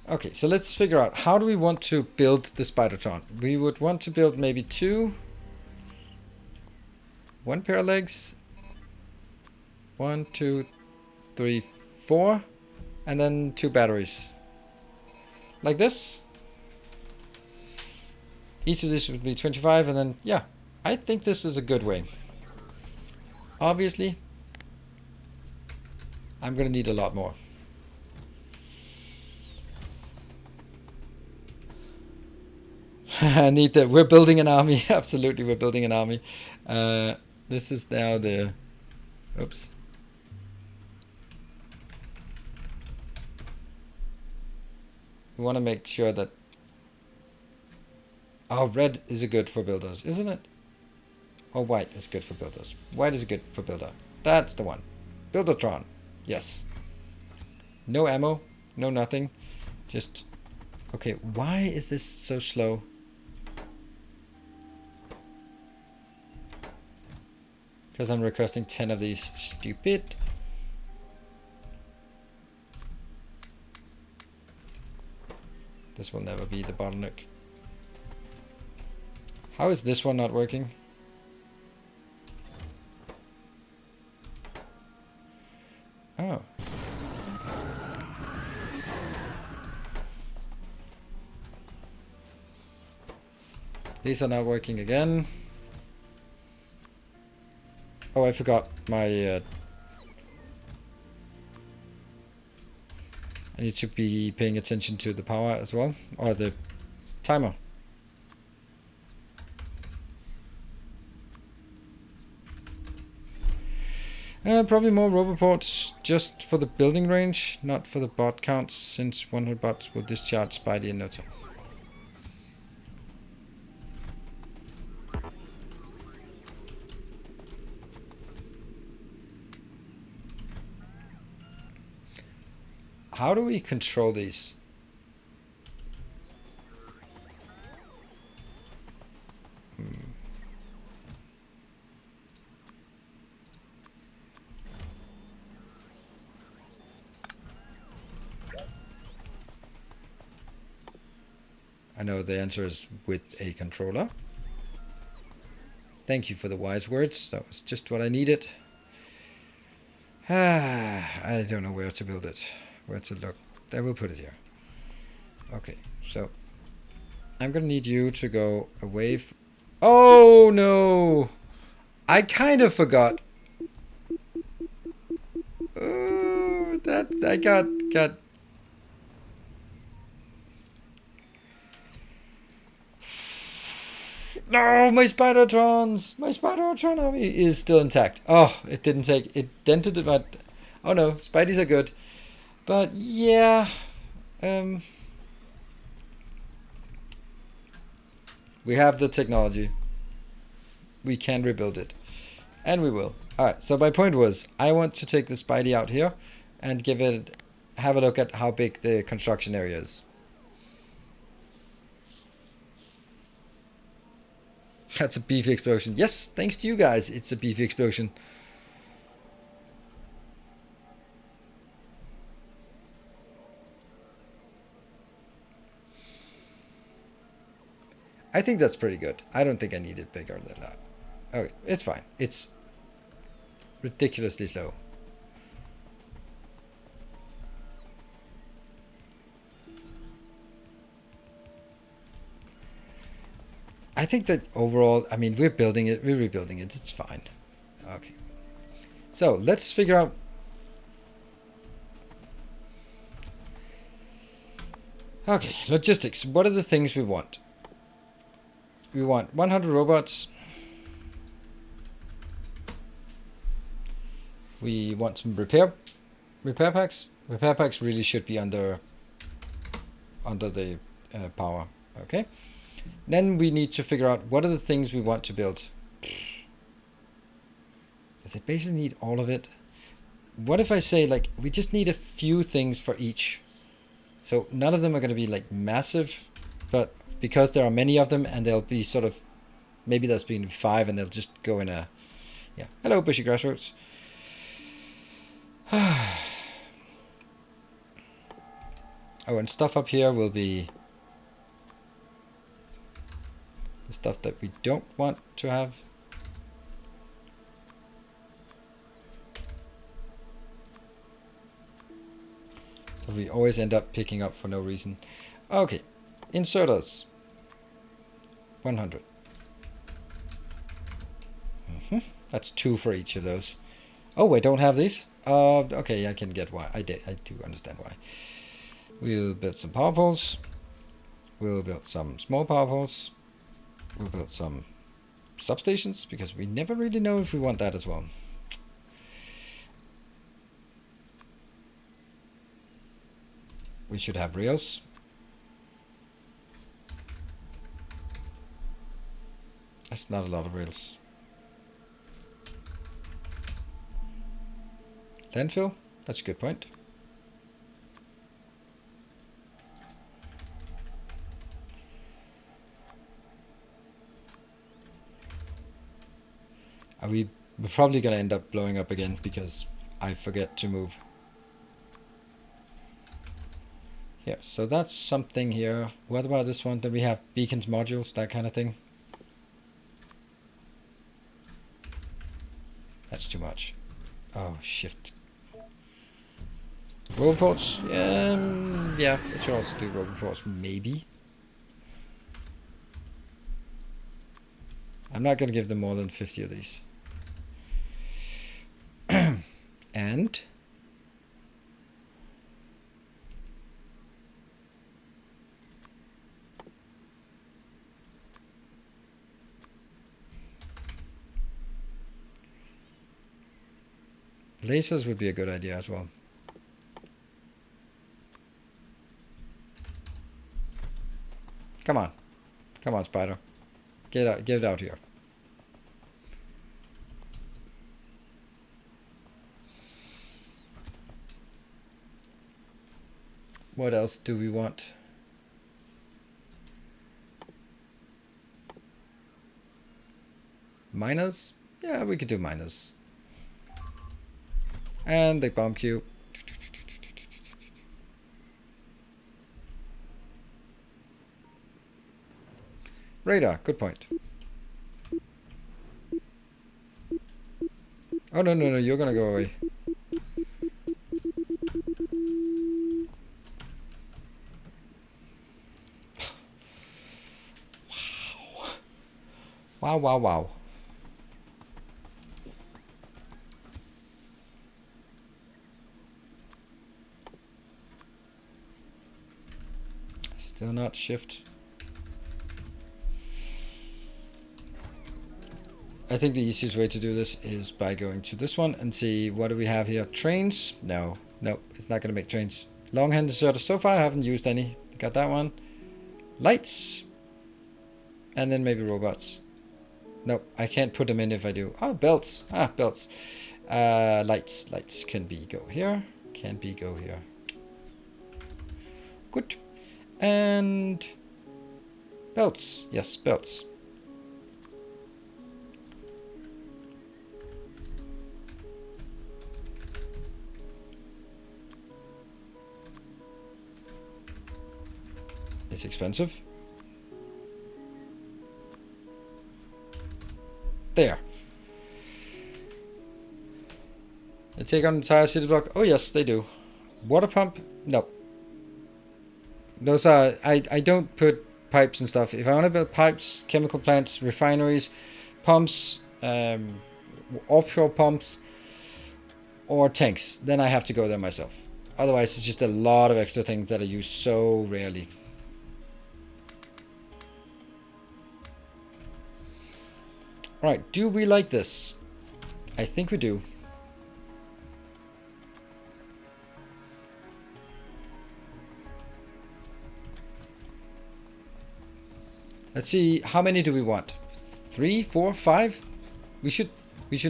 Okay, so let's figure out how do we want to build the Spidertron. We would want to build maybe two. One pair of legs. 1, 2, 3, 4. And then 2 batteries. Like this. Each of these would be 25, and then, yeah. I think this is a good way. Obviously, I'm going to need a lot more. I need that. We're building an army. Absolutely, we're building an army. This is now the... Oops. We want to make sure that... Oh, red is good for builders, isn't it? Or white is good for builders. White is good for builder. That's the one. Buildertron. Yes. No ammo. No nothing. Just... Okay, why is this so slow? Because I'm requesting 10 of these. Stupid. This will never be the bottleneck. How is this one not working? Oh. These are not working again. Oh, I forgot my... I need to be paying attention to the power as well. Or the timer. Probably more roboports just for the building range, not for the bot counts, since 100 bots will discharge Spidey in no time. How do we control these? I know the answer is with a controller. Thank you for the wise words. That was just what I needed. I don't know where to build it. Where to look. There, we'll put it here. Okay, so I'm gonna need you to go away. Oh no! I kind of forgot. Oh, that I got. No, my Spidertrons! My Spidertron army is still intact. Oh, it didn't take... It dented it, but... Oh no, Spideys are good. But, yeah... we have the technology. We can rebuild it. And we will. Alright, so my point was, I want to take the Spidey out here and give it... Have a look at how big the construction area is. That's a beefy explosion. Yes, thanks to you guys, it's a beefy explosion. I think that's pretty good. I don't think I need it bigger than that. Okay, it's fine. It's ridiculously slow. I think that overall, I mean, we're building it, we're rebuilding it, it's fine. Okay. So let's figure out. Okay, logistics. What are the things we want? We want 100 robots. We want some repair packs. Repair packs really should be under the power. Okay. Then we need to figure out what are the things we want to build. Does it basically need all of it? What if I say like we just need a few things for each? So none of them are going to be like massive, but because there are many of them and they'll be sort of, maybe there's been 5 and they'll just go in a, yeah. Hello, bushy grassroots. Oh, and stuff up here will be the stuff that we don't want to have. So we always end up picking up for no reason. Okay, inserters. 100. That's 2 for each of those. Oh, I don't have these? Okay, I can get why. I do understand why. We'll build some power poles. We'll build some small power poles. We'll build some substations, because we never really know if we want that as well. We should have rails. That's not a lot of rails. Landfill? That's a good point. We're probably going to end up blowing up again because I forget to move. Yeah, so that's something here. What about this one? Then we have beacons, modules, that kind of thing. That's too much. Oh, shift. Roboports? Yeah, it should also do roboports, maybe. I'm not going to give them more than 50 of these. And lasers would be a good idea as well. Come on. Come on, Spider. Get it out here. What else do we want? Miners? Yeah, we could do miners. And the bomb queue. Radar, good point. Oh, no, you're gonna go away. Wow. Still not shift. I think the easiest way to do this is by going to this one and see what do we have here. Trains? No, it's not going to make trains. Long-hand inserter. So far I haven't used any. Got that one. Lights. And then maybe robots. No, I can't put them in if I do. Oh, belts. Belts. Lights. Lights can be go here. Can be go here. Good. And belts. Yes, belts. It's expensive. There. They take on the entire city block. Oh yes, they do. Water pump? No. Those are I don't put pipes and stuff. If I want to build pipes, chemical plants, refineries, pumps, offshore pumps, or tanks, then I have to go there myself. Otherwise, it's just a lot of extra things that I use so rarely. Alright, do we like this? I think we do. Let's see, how many do we want? 3, 4, 5? We should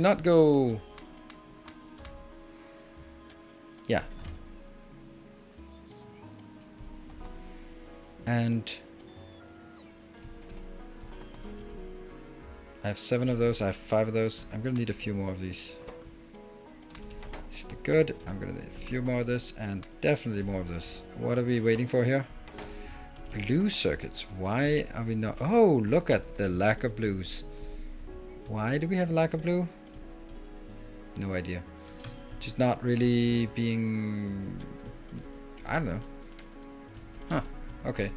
not go... Yeah. And I have 7 of those, I have 5 of those. I'm gonna need a few more of these. Should be good. I'm gonna need a few more of this and definitely more of this. What are we waiting for here? Blue circuits. Why are we not... Oh, look at the lack of blues. Why do we have a lack of blue? No idea. Just not really being... I don't know. Huh. Okay.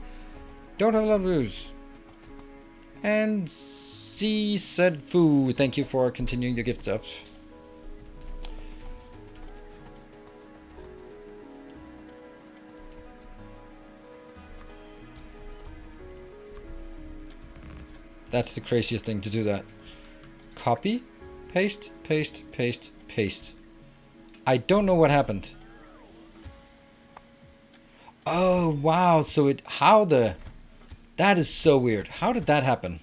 Don't have a lot of blues. And C said foo. Thank you for continuing the gifts up. That's the craziest thing to do that. Copy, paste, paste, paste, paste. I don't know what happened. Oh, wow. So it... How the... That is so weird. How did that happen?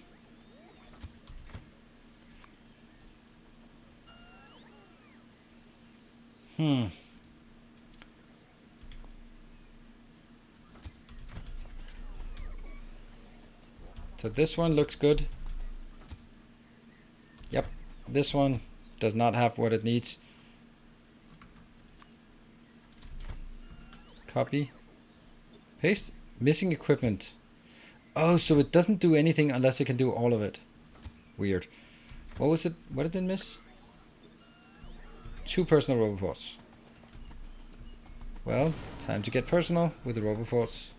So this one looks good. Yep. This one does not have what it needs. Copy. Paste. Missing equipment. Oh, so it doesn't do anything unless it can do all of it. Weird. What was it? What did it miss? 2 personal roboports. Well, time to get personal with the roboports.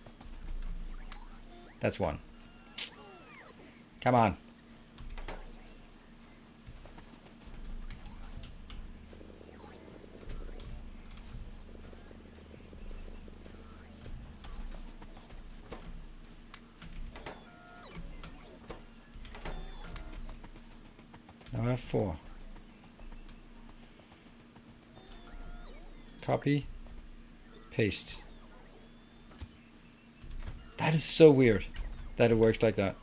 That's 1. Come on. Now I have 4. Copy. Paste. That is so weird that it works like that.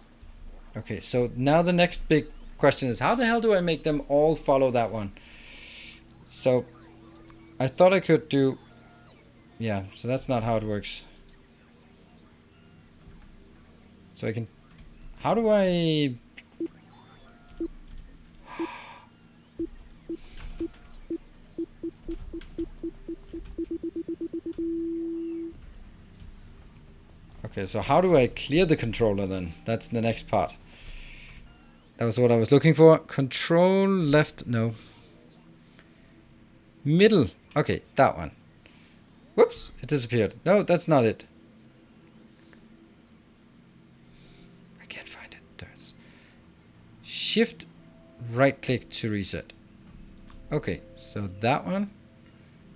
Okay, so now the next big question is, how the hell do I make them all follow that one? So I thought I could do... Yeah, so that's not how it works. So I can... How do I... Okay, so how do I clear the controller then? That's the next part. That was what I was looking for. Control left, no. Middle. Okay, that one. Whoops, it disappeared. No, that's not it. I can't find it. There's Shift right click to reset. Okay, so that one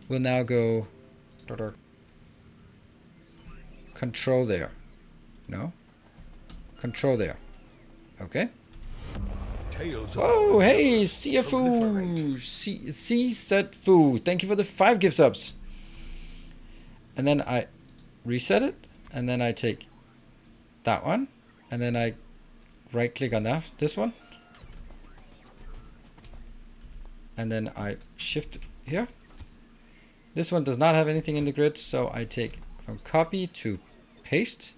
will now go control there. No? Control there. Okay. Oh, hey, CFU. C set foo. Thank you for the 5 gift subs. And then I reset it. And then I take that one. And then I right click on that, this one. And then I shift here. This one does not have anything in the grid. So I take from copy to paste.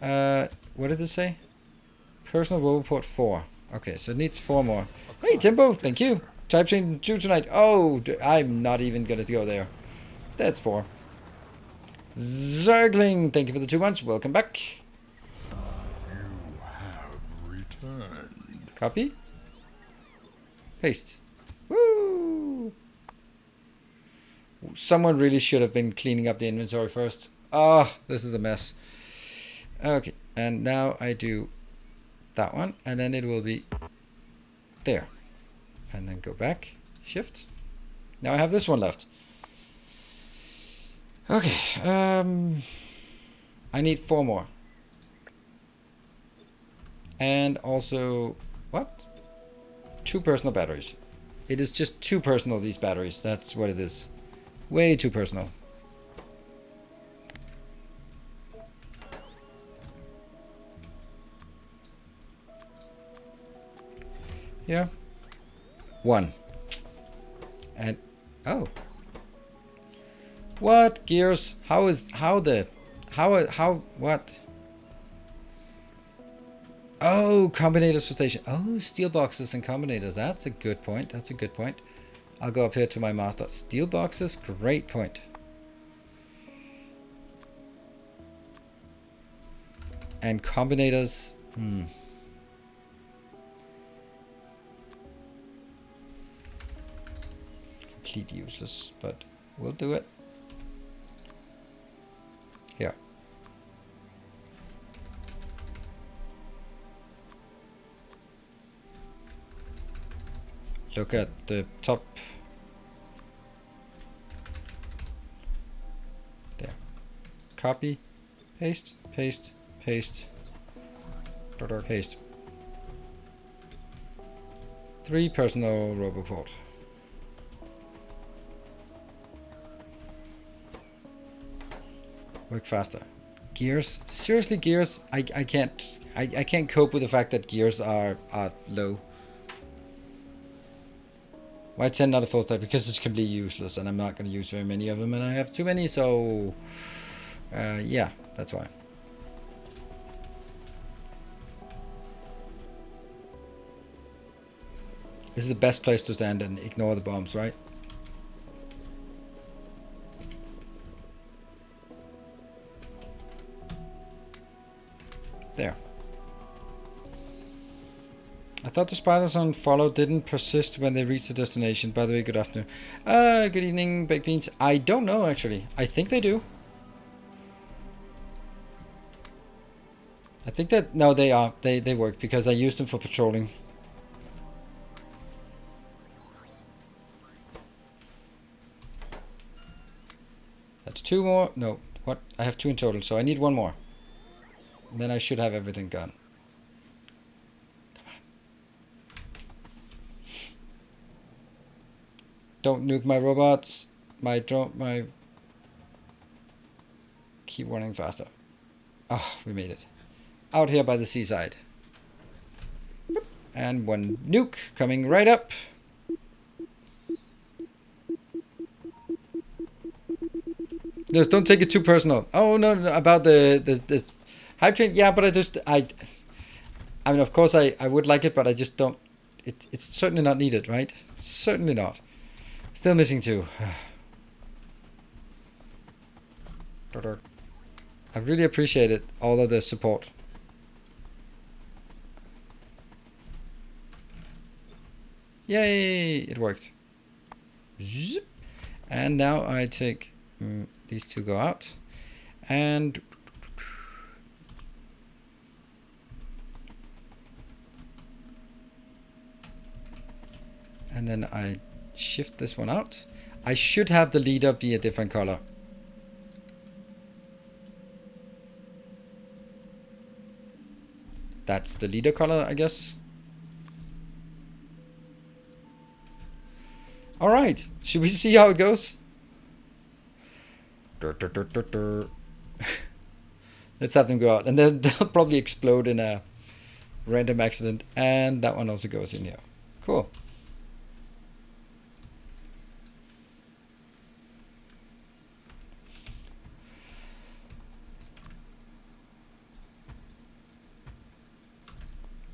What did it say? Personal roboport 4. Okay, so it needs 4 more. Hey, Timbo, thank you. Type chain 2 tonight. Oh, I'm not even going to go there. That's 4. Zergling, thank you for the 2 months. Welcome back. You have returned. Copy. Paste. Woo! Someone really should have been cleaning up the inventory first. Ah, this is a mess. Okay. And now I do that one, and then it will be there. And then go back, shift. Now I have this one left. Okay, I need 4 more. And also, what? 2 personal batteries. It is just too personal, these batteries. That's what it is. Way too personal. Yeah. 1. And, oh. What? Gears? How, what? Oh, combinators for station. Oh, steel boxes and combinators. That's a good point. That's a good point. I'll go up here to my master. Steel boxes, great point. And combinators, complete useless, but we'll do it. Here. Look at the top. There. Copy, paste, paste, paste, paste. 3 personal roboport. Work faster. Gears? Seriously, gears? I can't cope with the fact that gears are low. Why 10 not a full stack? Because it's completely useless and I'm not going to use very many of them and I have too many, so yeah, that's why. This is the best place to stand and ignore the bombs, right? There. I thought the spiders on follow didn't persist when they reached the destination. By the way, good afternoon. Good evening, baked beans. I don't know, actually. I think they do. I think that... No, they are. They work because I used them for patrolling. That's 2 more. No, what? I have 2 in total, so I need 1 more. Then I should have everything gone. Don't nuke my robots. My keep running faster. Ah, we made it. Out here by the seaside. And 1 nuke coming right up. Just don't take it too personal. Oh no, about the hype train. Yeah, but I mean, of course I would like it, but I just don't. It's certainly not needed, right? Certainly not. Still missing 2. I really appreciate it, all of the support. Yay! It worked. And now I take these 2 go out, and then I shift this one out. I should have the leader be a different color. That's the leader color, I guess. All right, should we see how it goes? Let's have them go out, and then they'll probably explode in a random accident. And that one also goes in here. Cool.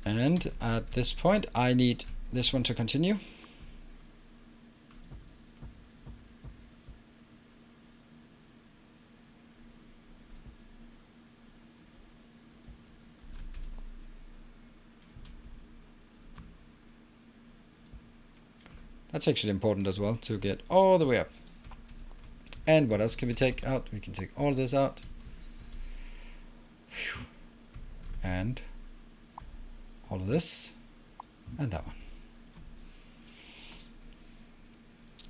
And at this point, I need this one to continue. That's actually important as well, to get all the way up. And what else can we take out? We can take all of this out. Whew. and all of this, and that one.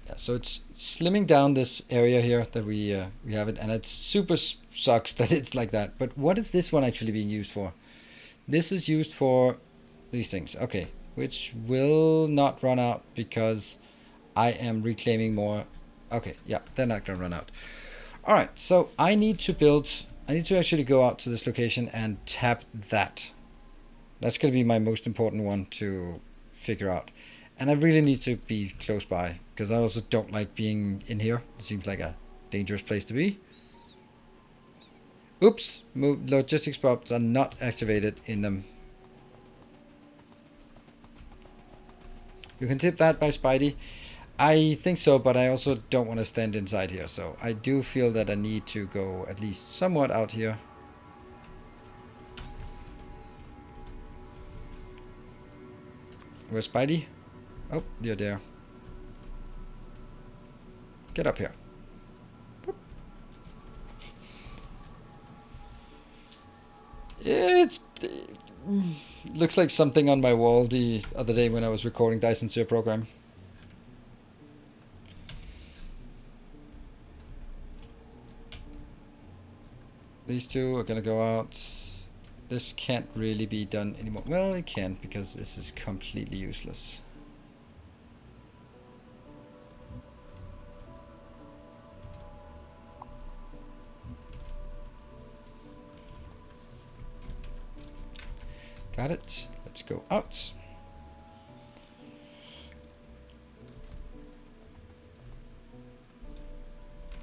Yeah, so it's slimming down this area here that we have it, and it super sucks that it's like that. But what is this one actually being used for? This is used for these things, okay, which will not run out because I am reclaiming more. Okay, yeah, they're not gonna run out. All right, so I need to actually go out to this location and tap that. That's gonna be my most important one to figure out. And I really need to be close by, because I also don't like being in here. It seems like a dangerous place to be. Oops, logistics props are not activated in them. You can tip that by Spidey. I think so, but I also don't want to stand inside here. So I do feel that I need to go at least somewhat out here. Where's Spidey? Oh, you're there. Get up here. Boop. It looks like something on my wall the other day when I was recording Dyson Sphere program. These two are gonna go out. This can't really be done anymore. Well, it can, because this is completely useless. Got it. Let's go out.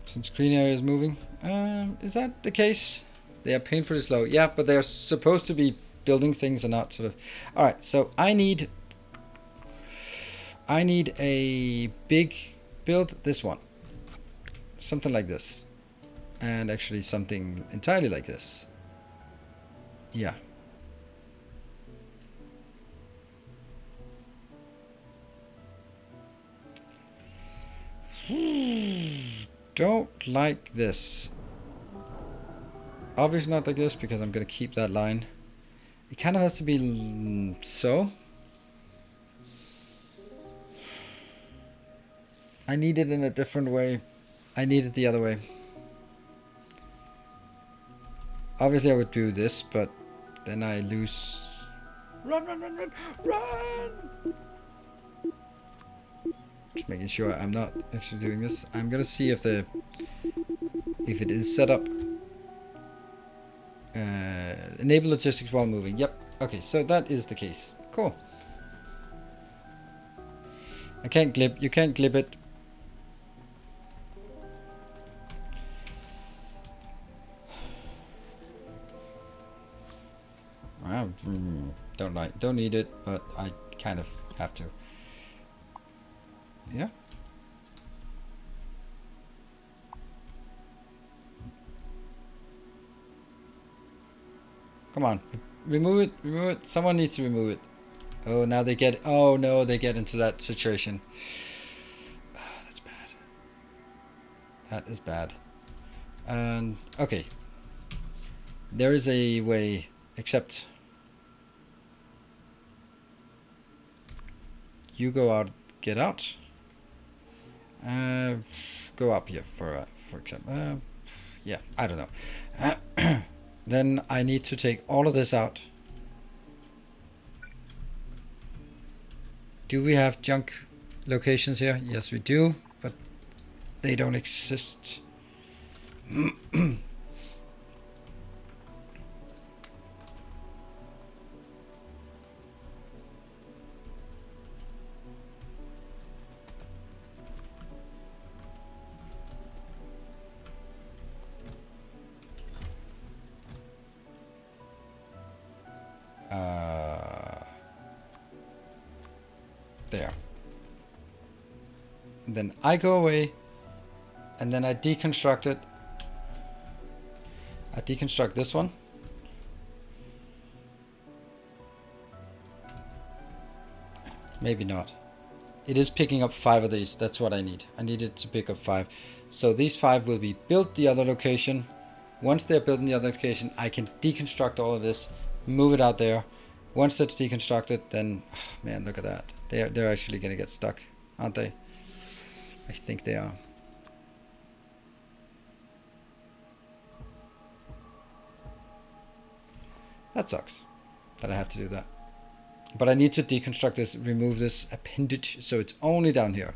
Since green area is moving. Is that the case? They are painfully slow. Yeah, but they're supposed to be building things and not sort of... Alright, so I need a big build, this one. Something like this. And actually something entirely like this. Yeah. Don't like this. Obviously not like this, because I'm gonna keep that line. It kind of has to be so. I need it in a different way. I need it the other way. Obviously I would do this, but then I lose. Run, run, run, run, run! Just making sure I'm not actually doing this. I'm gonna see if it is set up. Enable logistics while moving. Yep. Okay, so that is the case. Cool. I can't glib. You can't glib it. Don't need it, but I kind of have to. Yeah. Come on, remove it, remove it. Someone needs to remove it. Oh, now they get. Oh no, they get into that situation. That's bad. That is bad. And okay, there is a way, except you go out, get out. Go up here for example. Yeah, I don't know. Then I need to take all of this out. Do we have junk locations here? Yes, we do, but they don't exist. There. And then I go away, and then I deconstruct it. I deconstruct this one. Maybe not. It is picking up 5 of these. That's what I need. I need it to pick up 5. So these 5 will be built the other location. Once they're built in the other location, I can deconstruct all of this, move it out there. Once that's deconstructed, then man, look at that. They're actually gonna get stuck, aren't they? I think they are. That sucks that I have to do that. But I need to deconstruct this, remove this appendage, so it's only down here.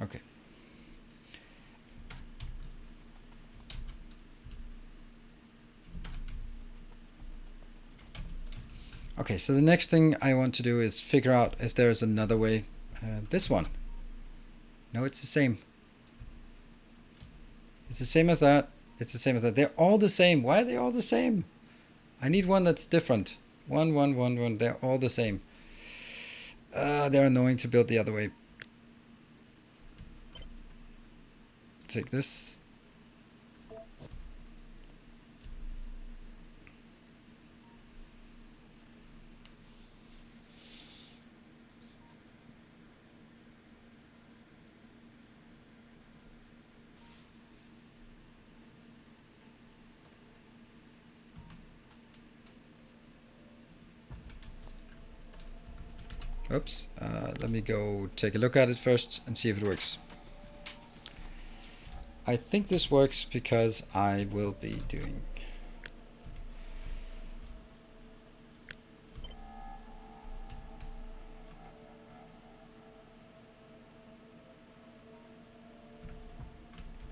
Okay. Okay, so the next thing I want to do is figure out if there's another way. This one. No, it's the same. It's the same as that. It's the same as that. They're all the same. Why are they all the same? I need one that's different. One. They're all the same. They're annoying to build the other way. Take this. Oops. Let me go take a look at it first and see if it works. I think this works because I will be doing...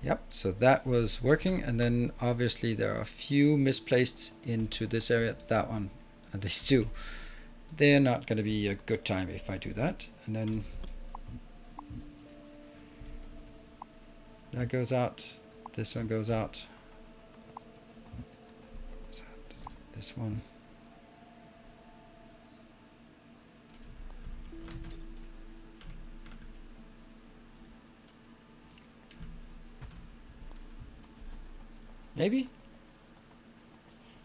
Yep, so that was working, and then obviously there are a few misplaced into this area. That one and these two. They're not going to be a good time if I do that. And then that goes out. This one goes out. This one. Maybe.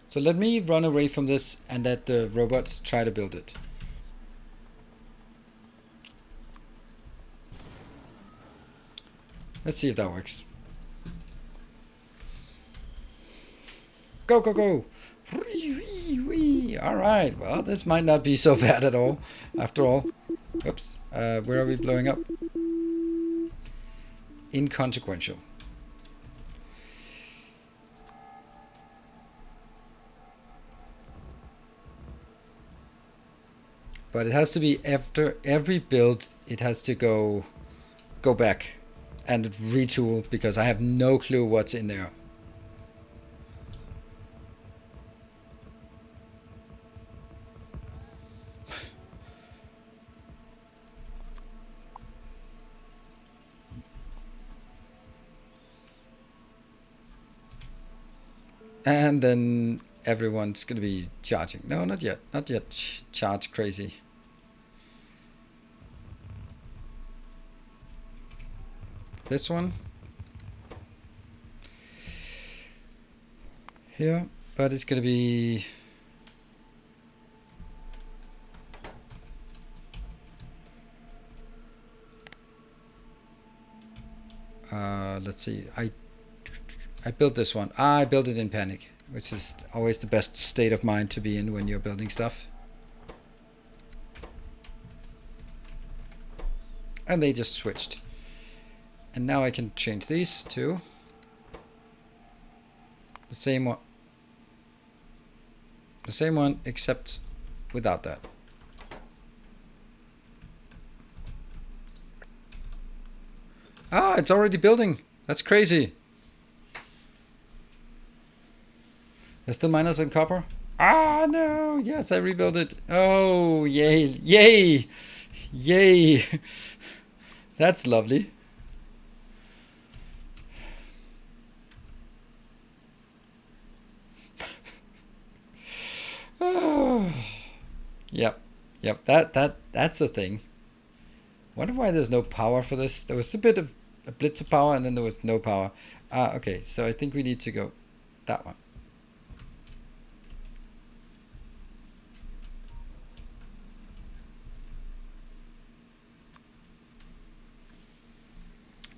So let me run away from this and let the robots try to build it. Let's see if that works. Go, go, go! Alright, well, this might not be so bad at all, after all. Oops, where are we blowing up? Inconsequential. But it has to be after every build, it has to go back and retool, because I have no clue what's in there. And then everyone's gonna be charging. No, not yet. Not yet. Charge crazy. This one. Here. But it's gonna be... let's see. I built this one. I built it in panic, which is always the best state of mind to be in when you're building stuff. And they just switched. And now I can change these to the same one. The same one, except without that. Ah, it's already building. That's crazy. There's still minus on copper. Ah, no. Yes, I rebuilt it. Oh, yay. Yay. Yay. That's lovely. Yep. Yep. That's the thing. Wonder why there's no power for this. There was a bit of a blitz of power, and then there was no power. Okay, so I think we need to go that one.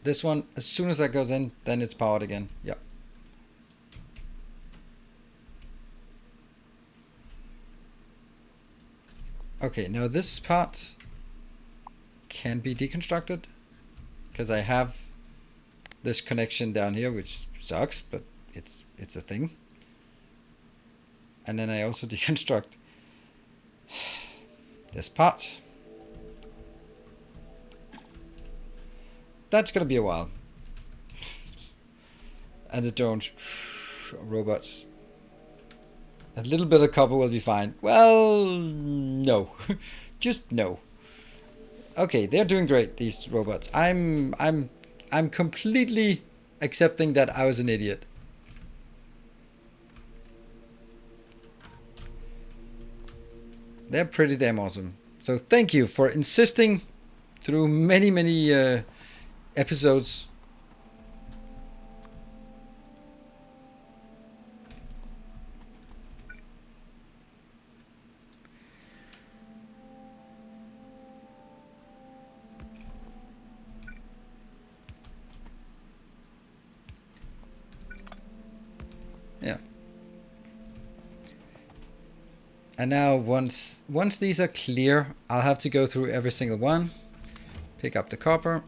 This one, as soon as that goes in, then it's powered again. Yep. Okay, now this part can be deconstructed because I have this connection down here, which sucks, but it's a thing. And then I also deconstruct this part. That's gonna be a while. And the drones, robots. A little bit of copper will be fine. Well, no. Just no. Okay, they're doing great, these robots. I'm completely accepting that I was an idiot. They're pretty damn awesome. So thank you for insisting through many episodes. Yeah. And now once these are clear, I'll have to go through every single one, pick up the copper,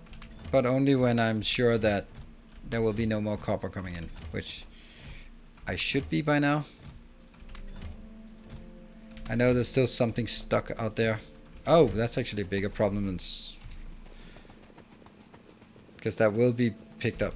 but only when I'm sure that there will be no more copper coming in, which I should be by now. I know there's still something stuck out there. Oh, that's actually a bigger problem than because that will be picked up.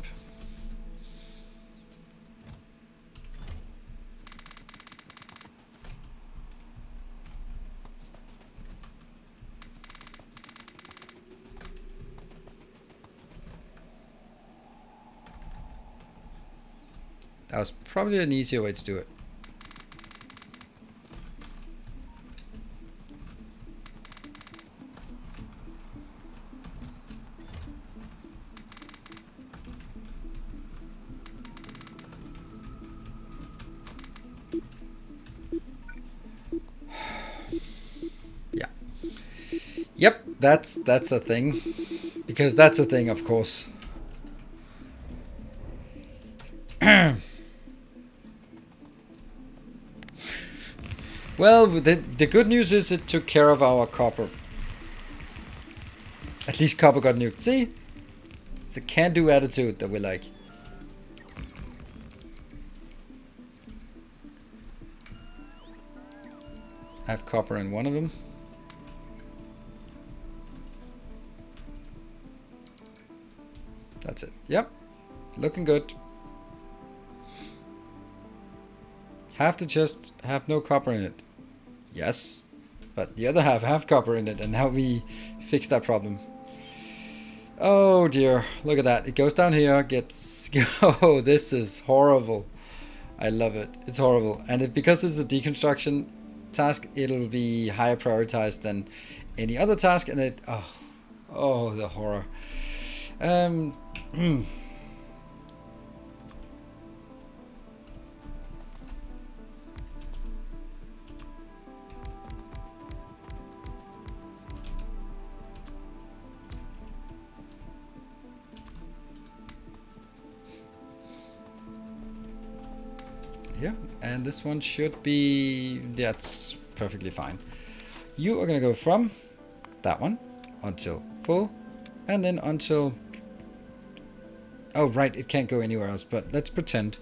That was probably an easier way to do it. Yeah. Yep, that's a thing. Because that's a thing, of course. Well, the good news is it took care of our copper. At least copper got nuked. See? It's a can-do attitude that we like. I have copper in one of them. That's it. Yep. Looking good. Half the chest have no copper in it. Yes. But the other half have copper in it, and now we fix that problem. Oh dear. Look at that. It goes down here, gets... Oh, this is horrible. I love it. It's horrible. And because it's a deconstruction task, it'll be higher prioritized than any other task, and it... Oh, the horror. Yeah, and this one should be... That's perfectly fine. You are gonna go from that one until full, and then until... Oh, right, it can't go anywhere else, but let's pretend.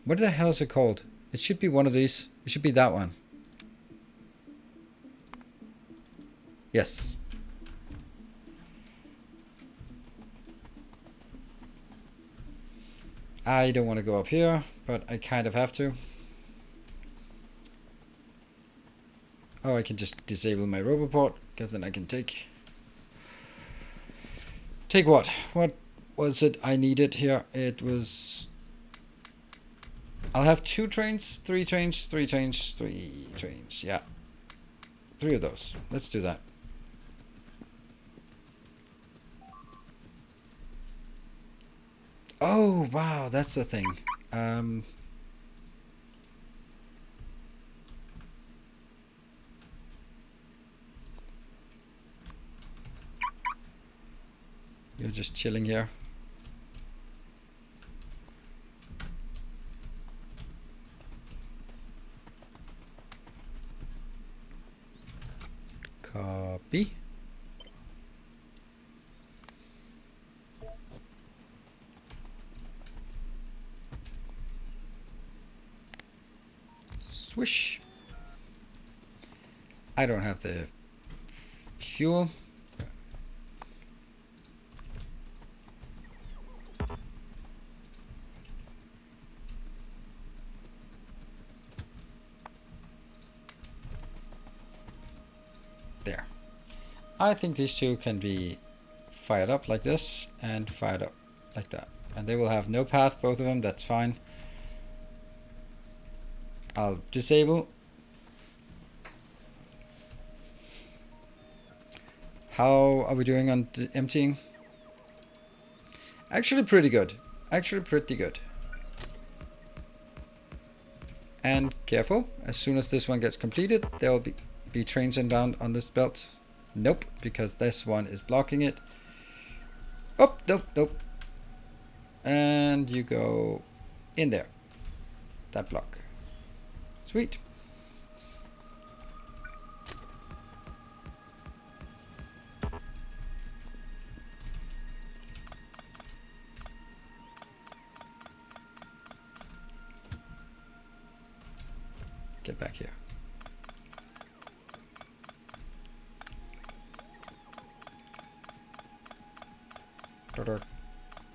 What the hell is it called? It should be one of these. It should be that one. Yes. I don't want to go up here, but I kind of have to. Oh, I can just disable my roboport, because then I can take... Take what? What was it I needed here? It was... I'll have 2 trains, 3 trains, 3 trains, 3 trains. Yeah. 3 of those. Let's do that. Oh, wow, that's the thing. You're just chilling here. Copy. Swish. I don't have the fuel. There. I think these two can be fired up like this and fired up like that. And they will have no path, both of them. That's fine. I'll disable. How are we doing on emptying? Actually pretty good. Actually pretty good. And careful, as soon as this one gets completed, there will be trains inbound on this belt. Nope, because this one is blocking it. Oh, nope, nope. And you go in there. That block. Sweet. Get back here.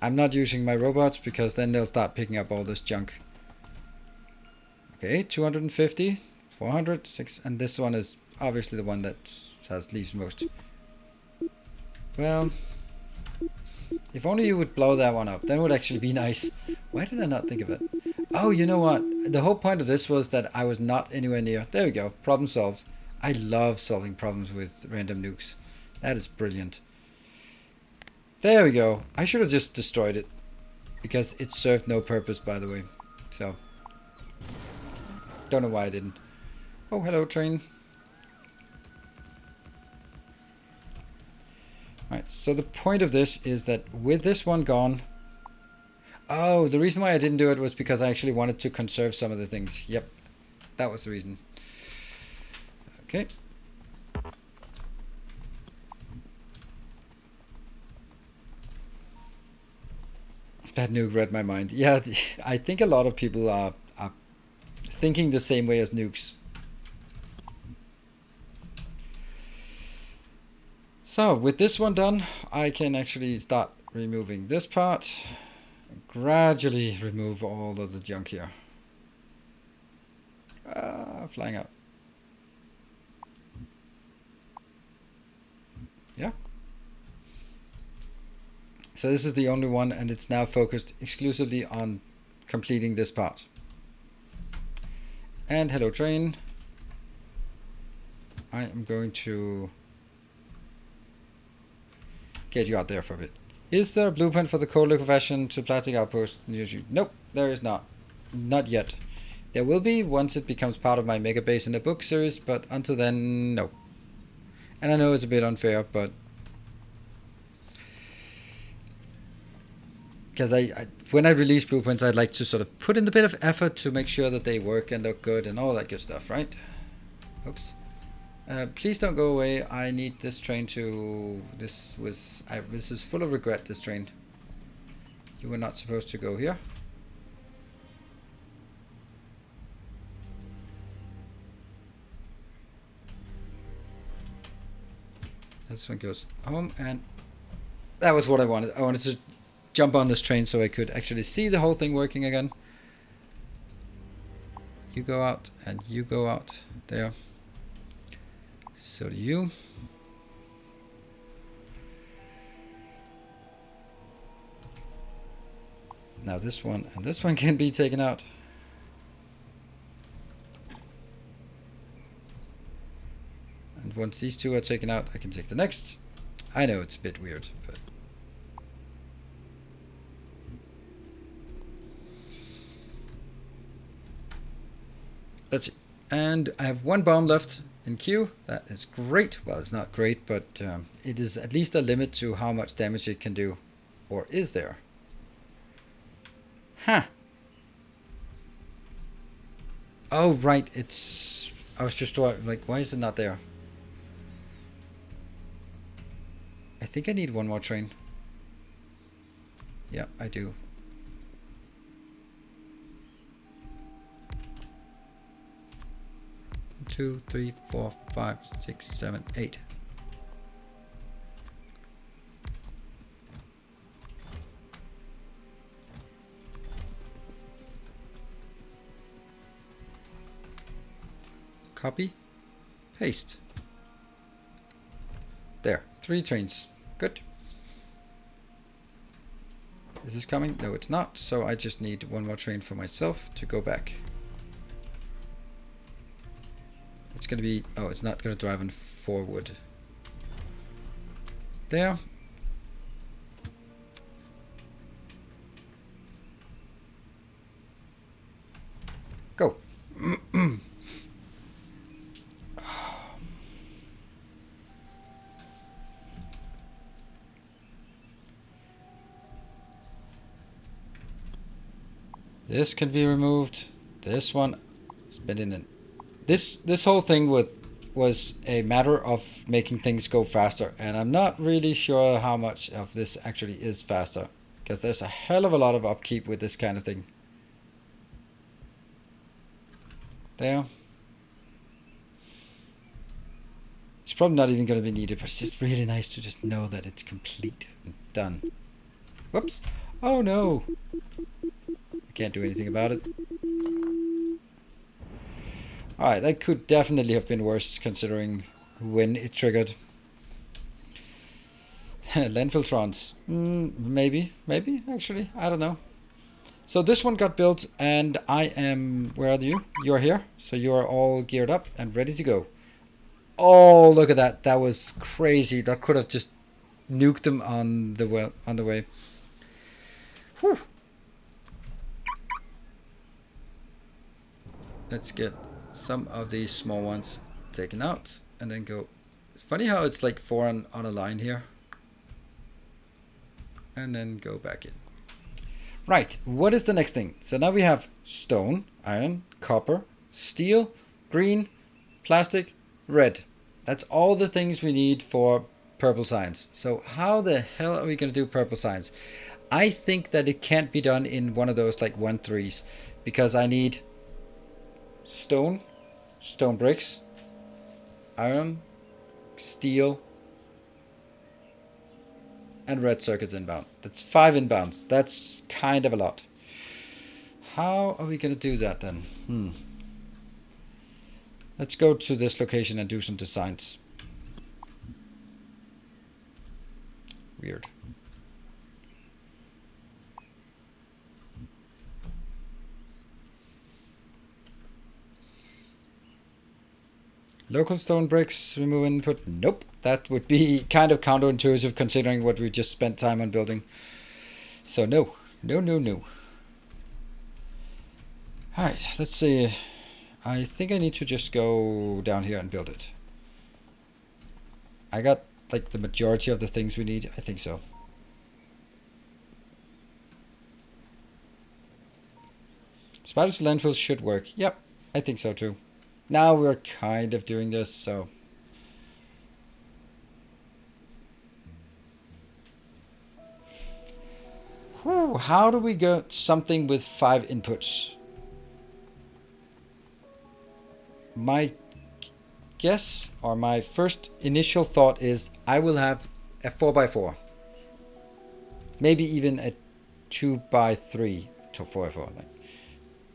I'm not using my robots because then they'll start picking up all this junk. Okay, 250, 400, 6, and this one is obviously the one that leaves most. Well, if only you would blow that one up, that would actually be nice. Why did I not think of it? Oh, you know what? The whole point of this was that I was not anywhere near. There we go, problem solved. I love solving problems with random nukes. That is brilliant. There we go. I should have just destroyed it. Because it served no purpose, by the way. So. Don't know why I didn't. Oh, hello, train. Alright, so the point of this is that with this one gone... Oh, the reason why I didn't do it was because I actually wanted to conserve some of the things. Yep, that was the reason. Okay. That nuke read my mind. Yeah, I think a lot of people are thinking the same way as nukes. So, with this one done, I can actually start removing this part. And gradually remove all of the junk here. Flying out. Yeah. So this is the only one, and it's now focused exclusively on completing this part. And hello train. I am going to get you out there for a bit. Is there a blueprint for the coal liquefaction to plastic outpost near you? Nope, there is not. Not yet. There will be once it becomes part of my mega base in the book series, but until then, no. And I know it's a bit unfair, but because when I release blueprints, I'd like to sort of put in a bit of effort to make sure that they work and look good and all that good stuff, right? Oops. Please don't go away. I need this train to... This is full of regret, this train. You were not supposed to go here. This one goes home, and that was what I wanted. I wanted to jump on this train so I could actually see the whole thing working again. You go out, and you go out. There. So do you. Now this one and this one can be taken out. And once these two are taken out, I can take the next. I know it's a bit weird, but... Let's see. And I have one bomb left in queue. That is great. Well, it's not great, but it is at least a limit to how much damage it can do. Or is there? Huh. Oh, right. It's... I was just like, why is it not there? I think I need one more train. Yeah, I do. Two, three, four, 5, 6, 7, 8. Copy, paste. There, 3 trains. Good. Is this coming? No, it's not. So I just need one more train for myself to go back. It's going to be... Oh, it's not going to drive on forward. There. Go. This can be removed. This one has been in it. This whole thing was a matter of making things go faster, and I'm not really sure how much of this actually is faster, because there's a hell of a lot of upkeep with this kind of thing. There. It's probably not even going to be needed, but it's just really nice to just know that it's complete and done. Whoops. Oh no. I can't do anything about it. Alright, that could definitely have been worse considering when it triggered. Landfilltrons. Maybe, actually. I don't know. So this one got built and I am... Where are you? You're here. So you're all geared up and ready to go. Oh, look at that. That was crazy. That could have just nuked them on the way. Whew. Let's get some of these small ones taken out and then go. It's funny how it's like 4 on a line here. And then go back in. Right, what is the next thing? So now we have stone, iron, copper, steel, green, plastic, red. That's all the things we need for purple science. So how the hell are we going to do purple science? I think that it can't be done in one of those like 1-3s because I need stone bricks, iron, steel, and red circuits inbound. That's 5 inbounds. That's kind of a lot. How are we going to do that then? Let's go to this location and do some designs. Weird. Local stone bricks, remove input. Nope. That would be kind of counterintuitive considering what we just spent time on building. So no. Alright, let's see. I think I need to just go down here and build it. I got like the majority of the things we need. I think so. Spiders for landfills should work. Yep, I think so too. Now we're kind of doing this, so. Whew, how do we get something with 5 inputs? My guess, or my first initial thought is I will have a 4x4. Maybe even a 2x3 to 4x4. Like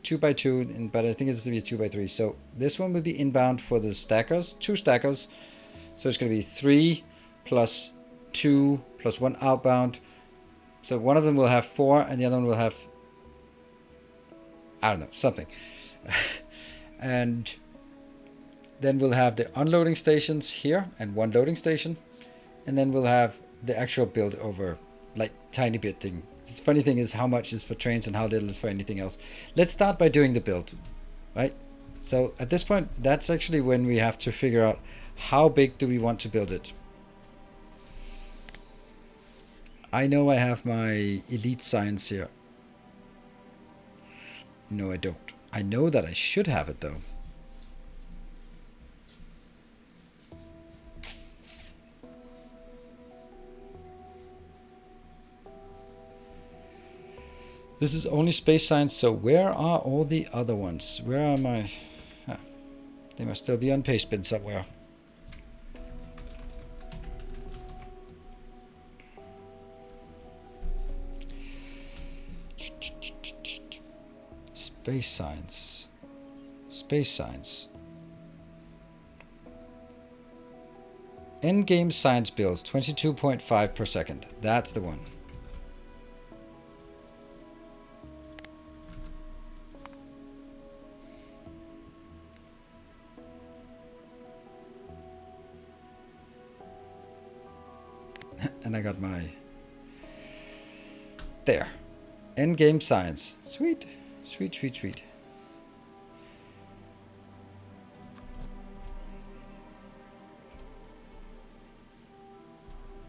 2x2, but I think it's going to be a 2x3. So this one will be inbound for the stackers, 2 stackers. So it's going to be 3 plus 2 plus 1 outbound. So one of them will have 4 and the other one will have, I don't know, something. And then we'll have the unloading stations here and 1 loading station. And then we'll have the actual build over like tiny bit thing. The funny thing is how much is for trains and how little is for anything else. Let's start by doing the build, right? So at this point, that's actually when we have to figure out how big do we want to build it. I know I have my elite science here. No, I don't. I know that I should have it though. This is only space science, so where are all the other ones? Where are my... Ah, they must still be on paste bin somewhere. Space science. Space science. Endgame science builds, 22.5 per second. That's the one. And I got my... There. Endgame science. Sweet. Sweet, sweet, sweet.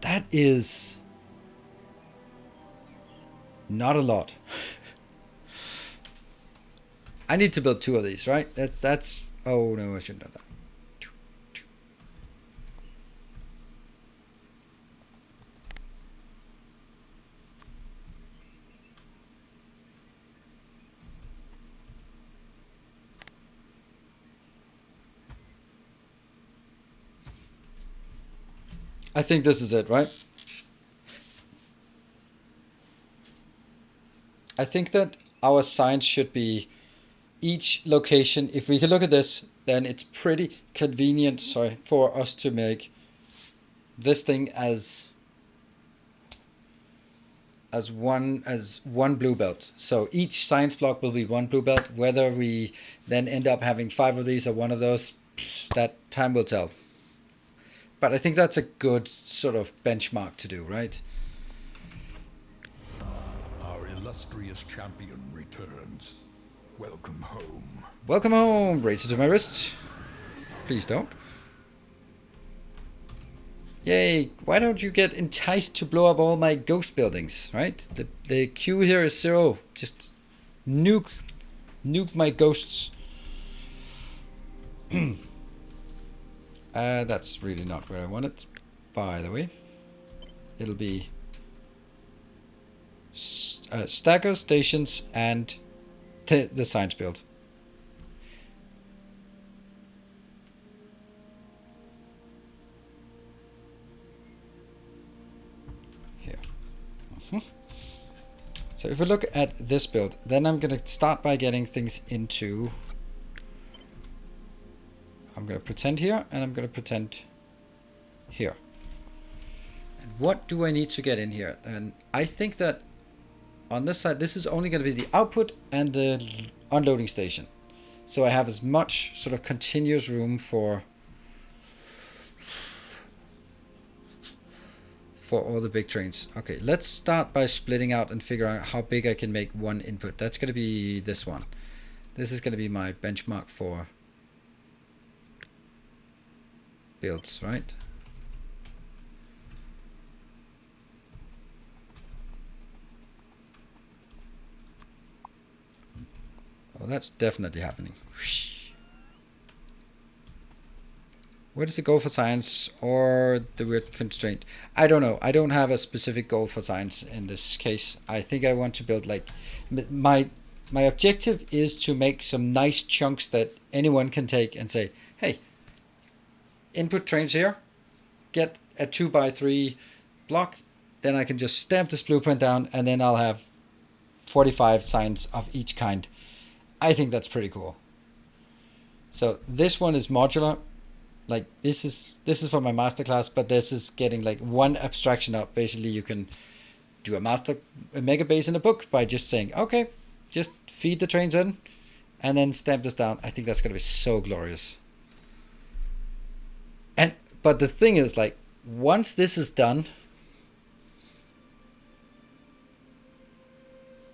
That is... not a lot. I need to build 2 of these, right? That's... Oh, no, I shouldn't have that. I think this is it, right? I think that our science should be each location. If we can look at this, then it's pretty convenient, sorry, for us to make this thing as one blue belt. So each science block will be one blue belt. Whether we then end up having 5 of these or 1 of those, that time will tell. But I think that's a good sort of benchmark to do, right? Our illustrious champion returns. Welcome home. Welcome home, razor to my wrist. Please don't. Yay, why don't you get enticed to blow up all my ghost buildings, right? The queue here is 0. Just nuke my ghosts. That's really not where I want it, by the way. It'll be stackers, stations, and the science build. Here. So if we look at this build, then I'm going to start by getting things into... I'm going to pretend here, and I'm going to pretend here. And what do I need to get in here? And I think that on this side, this is only going to be the output and the unloading station. So I have as much sort of continuous room for all the big trains. Okay, let's start by splitting out and figure out how big I can make one input. That's going to be this one. This is going to be my benchmark for builds, right? Oh, that's definitely happening. Where does it go for science or the weird constraint? I don't know. I don't have a specific goal for science in this case. I think I want to build like my objective is to make some nice chunks that anyone can take and say, hey, input trains here, get a 2x3 block, then I can just stamp this blueprint down, and then I'll have 45 signs of each kind. I think that's pretty cool. So this one is modular. Like this is for my masterclass, but this is getting like one abstraction up. Basically, you can do a mega base in a book by just saying, okay, just feed the trains in, and then stamp this down. I think that's gonna be so glorious. But the thing is, like, once this is done,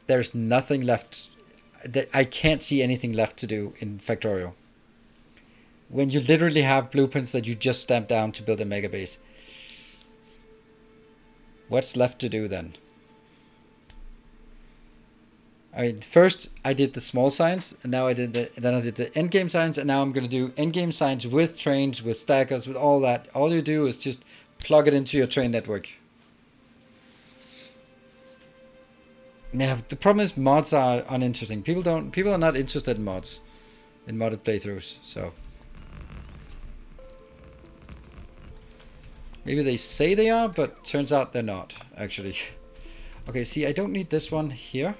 there's nothing left. I can't see anything left to do in Factorio. when you literally have blueprints that you just stamped down to build a mega base. What's left to do then? I mean, first I did the small science, and now then I did the end game science, and now I'm gonna do end game science with trains, with stackers, with all that. All you do is just plug it into your train network. Yeah, the problem is mods are uninteresting. People are not interested in mods, in modded playthroughs. So maybe they say they are, but turns out they're not actually. Okay, see, I don't need this one here.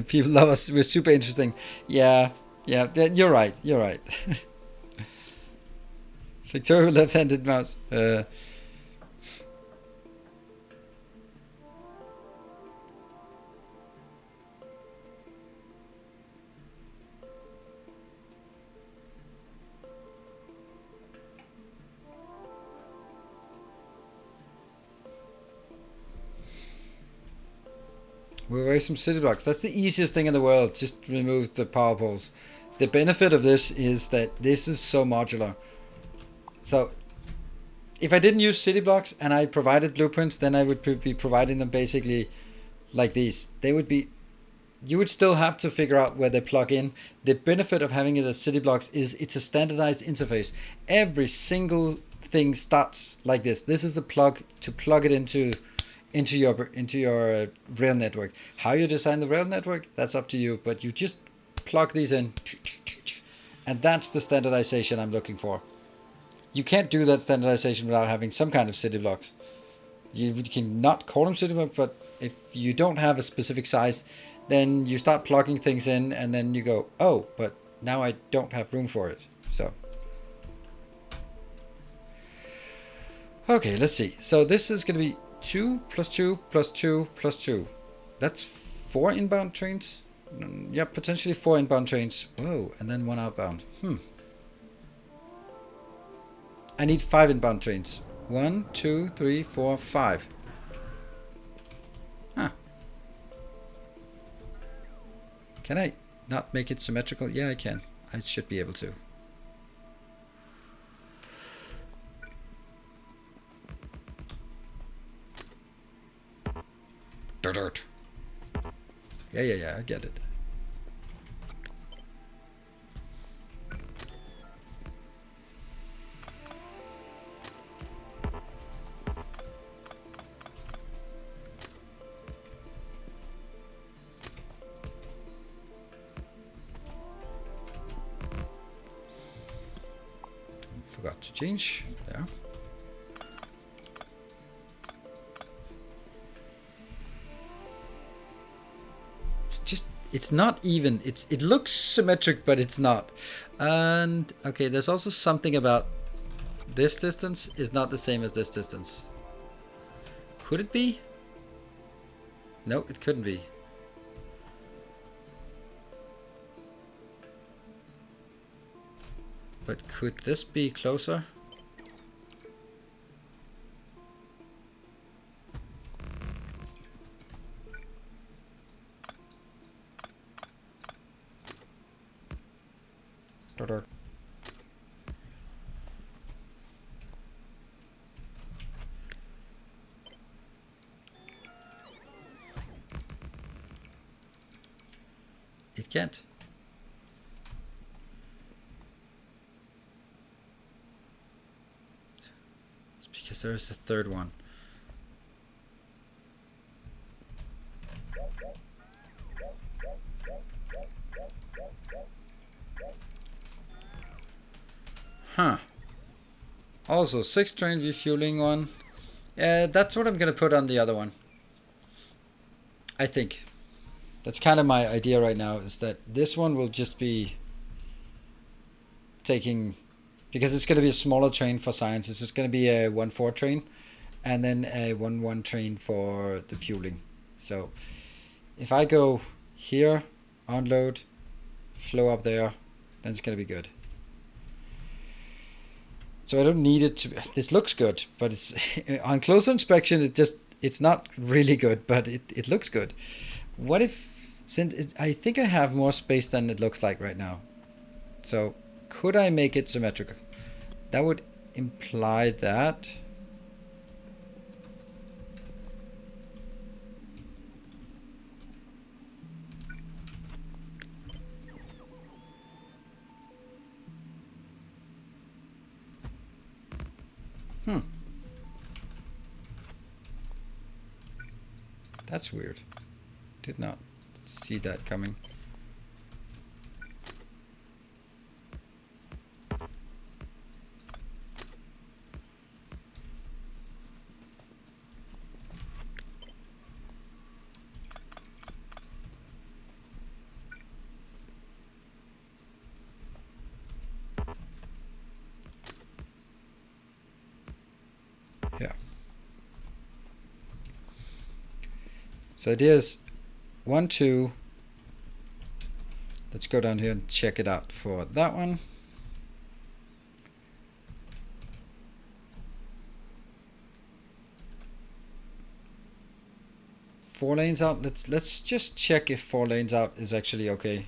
People love us. We're super interesting. Yeah, you're right. You're right. Factorio left-handed mouse. We'll erase some city blocks. That's the easiest thing in the world. Just remove the power poles. The benefit of this is that this is so modular. So if I didn't use city blocks and I provided blueprints, then I would be providing them basically like these. They would be, you would still have to figure out where they plug in. The benefit of having it as city blocks is it's a standardized interface. Every single thing starts like this. This is a plug to plug it into your rail network. How you design the rail network, that's up to you, but you just plug these in, and that's the standardization I'm looking for. You can't do that standardization without having some kind of city blocks. You can not call them city blocks, but if you don't have a specific size, then you start plugging things in, and then you go, oh, but now I don't have room for it. So okay, let's see. So this is going to be 2 plus 2 plus 2 plus 2. That's 4 inbound trains. Yeah, potentially 4 inbound trains. Whoa, and then 1 outbound. I need 5 inbound trains. 1, 2, 3, 4, 5. Huh. Can I not make it symmetrical? Yeah, I can. I should be able to. Dirt. Yeah, I get it. Forgot to change there. It's not even. It looks symmetric, but it's not. And okay, there's also something about this distance is not the same as this distance. Could it be? No, it couldn't be. But could this be closer? It can't. It's because there is a third one. Huh. Also, 6 train refueling one. That's what I'm gonna put on the other one. I think. That's kind of my idea right now, is that this one will just be taking, because it's going to be a smaller train for science. It's just going to be a 1-4 train, and then a 1-1 train for the fueling. So if I go here, unload, flow up there, then it's going to be good. So I don't need it to. This looks good, but it's on closer inspection. It's not really good, but it looks good. What if, since I think I have more space than it looks like right now, so could I make it symmetrical? That would imply that. Hmm. That's weird. Did not see that coming. Yeah. So it is 1, 2. Let's go down here and check it out for that one. Four lanes out. Let's just check if 4 lanes out is actually okay.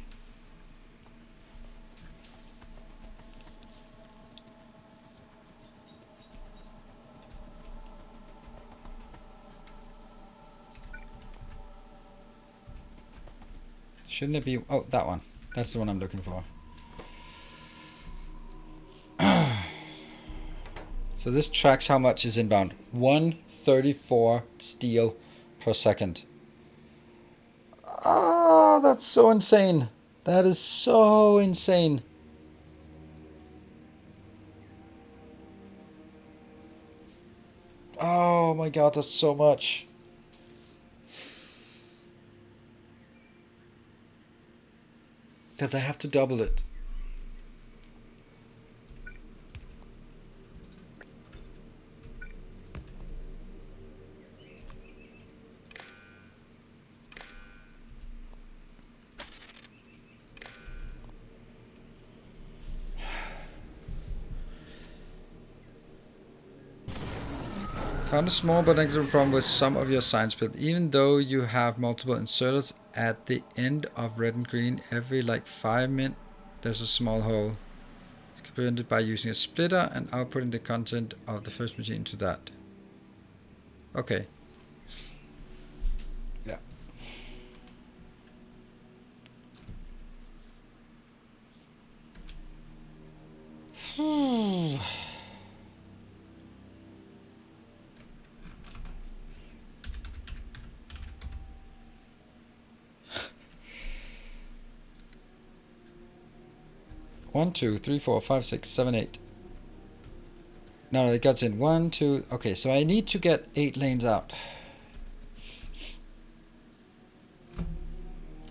Shouldn't it be? Oh, that one. That's the one I'm looking for. So this tracks how much is inbound. 134 steel per second. Oh, that's so insane. That is so insane. Oh my god, that's so much. Because I have to double it. Found a small but negligible problem with some of your science build. Even though you have multiple inserters at the end of red and green, every like 5 min, there's a small hole. It's prevented by using a splitter and outputting the content of the first machine into that. Okay. Yeah. One, two, three, four, five, six, seven, 8. No, it gets in 1, 2. Okay, so I need to get 8 lanes out.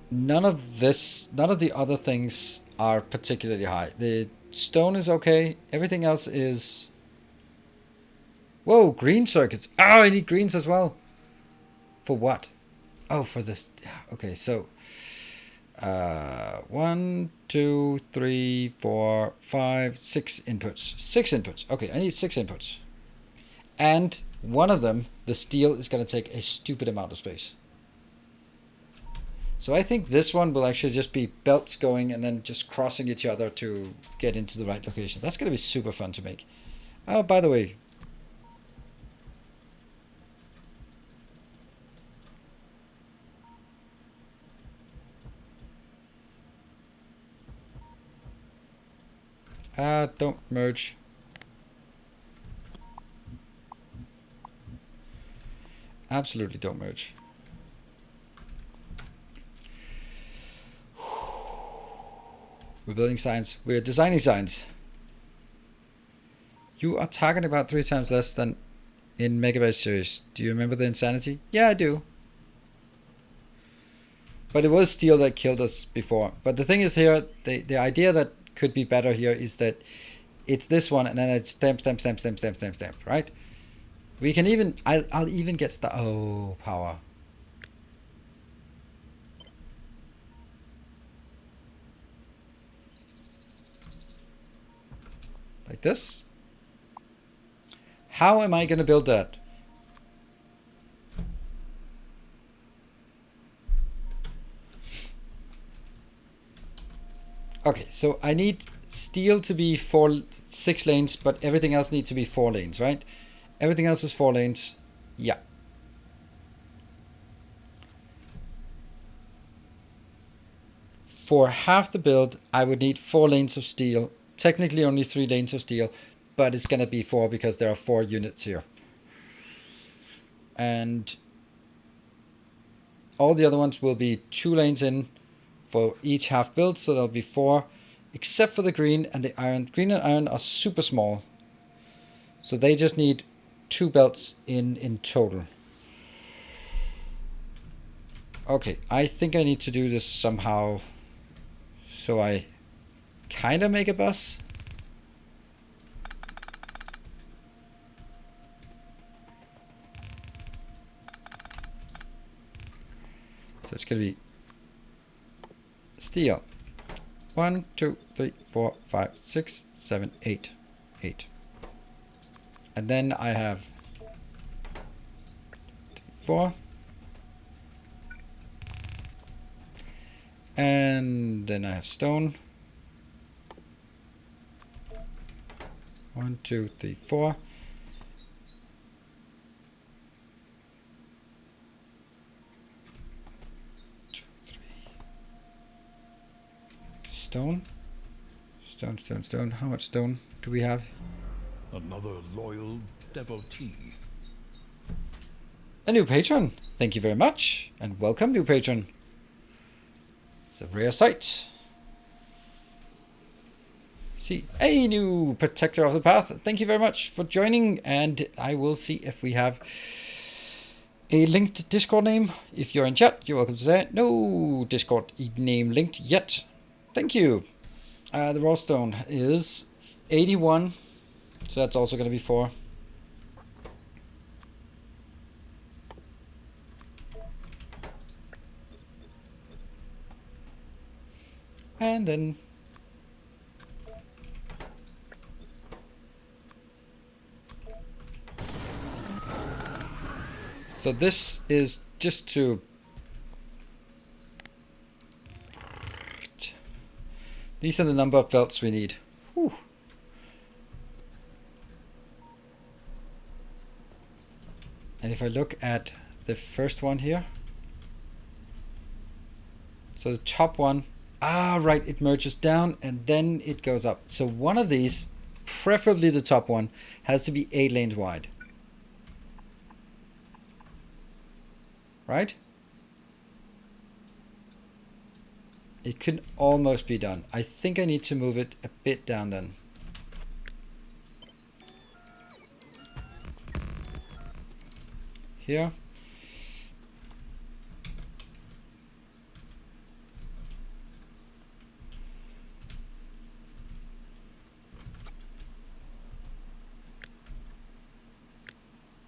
None of the other things are particularly high. The stone is okay. Everything else is. Whoa, green circuits. Oh, I need greens as well. For what? Oh, for this. Yeah, okay, so 1, 2, 3, 4, 5, 6 inputs. 6 inputs. Okay, I need 6 inputs. And one of them, the steel, is going to take a stupid amount of space. So I think this one will actually just be belts going and then just crossing each other to get into the right location. That's going to be super fun to make. Oh, by the way. Don't merge. Absolutely don't merge. We're building science. We're designing science. You are targeting about 3 times less than in Megabyte series. Do you remember the insanity? Yeah, I do. But it was steel that killed us before. But the thing is here, the idea that could be better here is that it's this one and then it's stamp, stamp, stamp, stamp, stamp, stamp, stamp, right? We can even, I'll even get power. Like this. How am I going to build that? Okay, so I need steel to be 6 lanes, but everything else needs to be 4 lanes, right? Everything else is 4 lanes. Yeah. For half the build, I would need 4 lanes of steel. Technically only 3 lanes of steel, but it's going to be 4 because there are 4 units here. And all the other ones will be 2 lanes in for each half build, so there'll be 4, except for the green and the iron. Green and iron are super small, so they just need 2 belts in total. Okay, I think I need to do this somehow so I kind of make a bus. So it's going to be steel. 1, 2, 3, 4, 5, 6, 7, 8. 8. And then I have 4. And then I have stone. 1, 2, 3, 4. Stone. Stone, stone, stone. How much stone do we have? Another loyal devotee. A new patron. Thank you very much. And welcome, new patron. It's a rare sight. See, a new protector of the path. Thank you very much for joining. And I will see if we have a linked Discord name. If you're in chat, you're welcome to say it. No Discord name linked yet. Thank you. The raw stone is 81. So that's also going to be 4. And then so this is just to these are the number of belts we need. Whew. And if I look at the first one here, so the top one, right, it merges down and then it goes up. So one of these, preferably the top one, has to be 8 lanes wide. Right? It can almost be done. I think I need to move it a bit down then. Here.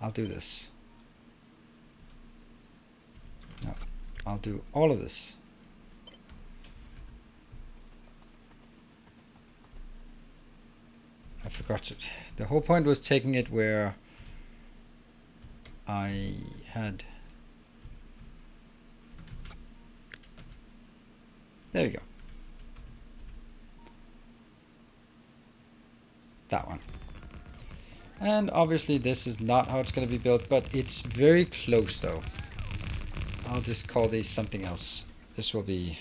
I'll do this. No, I'll do all of this. I forgot to. The whole point was taking it where I had. There we go. That one. And obviously this is not how it's going to be built, but it's very close though. I'll just call these something else. This will be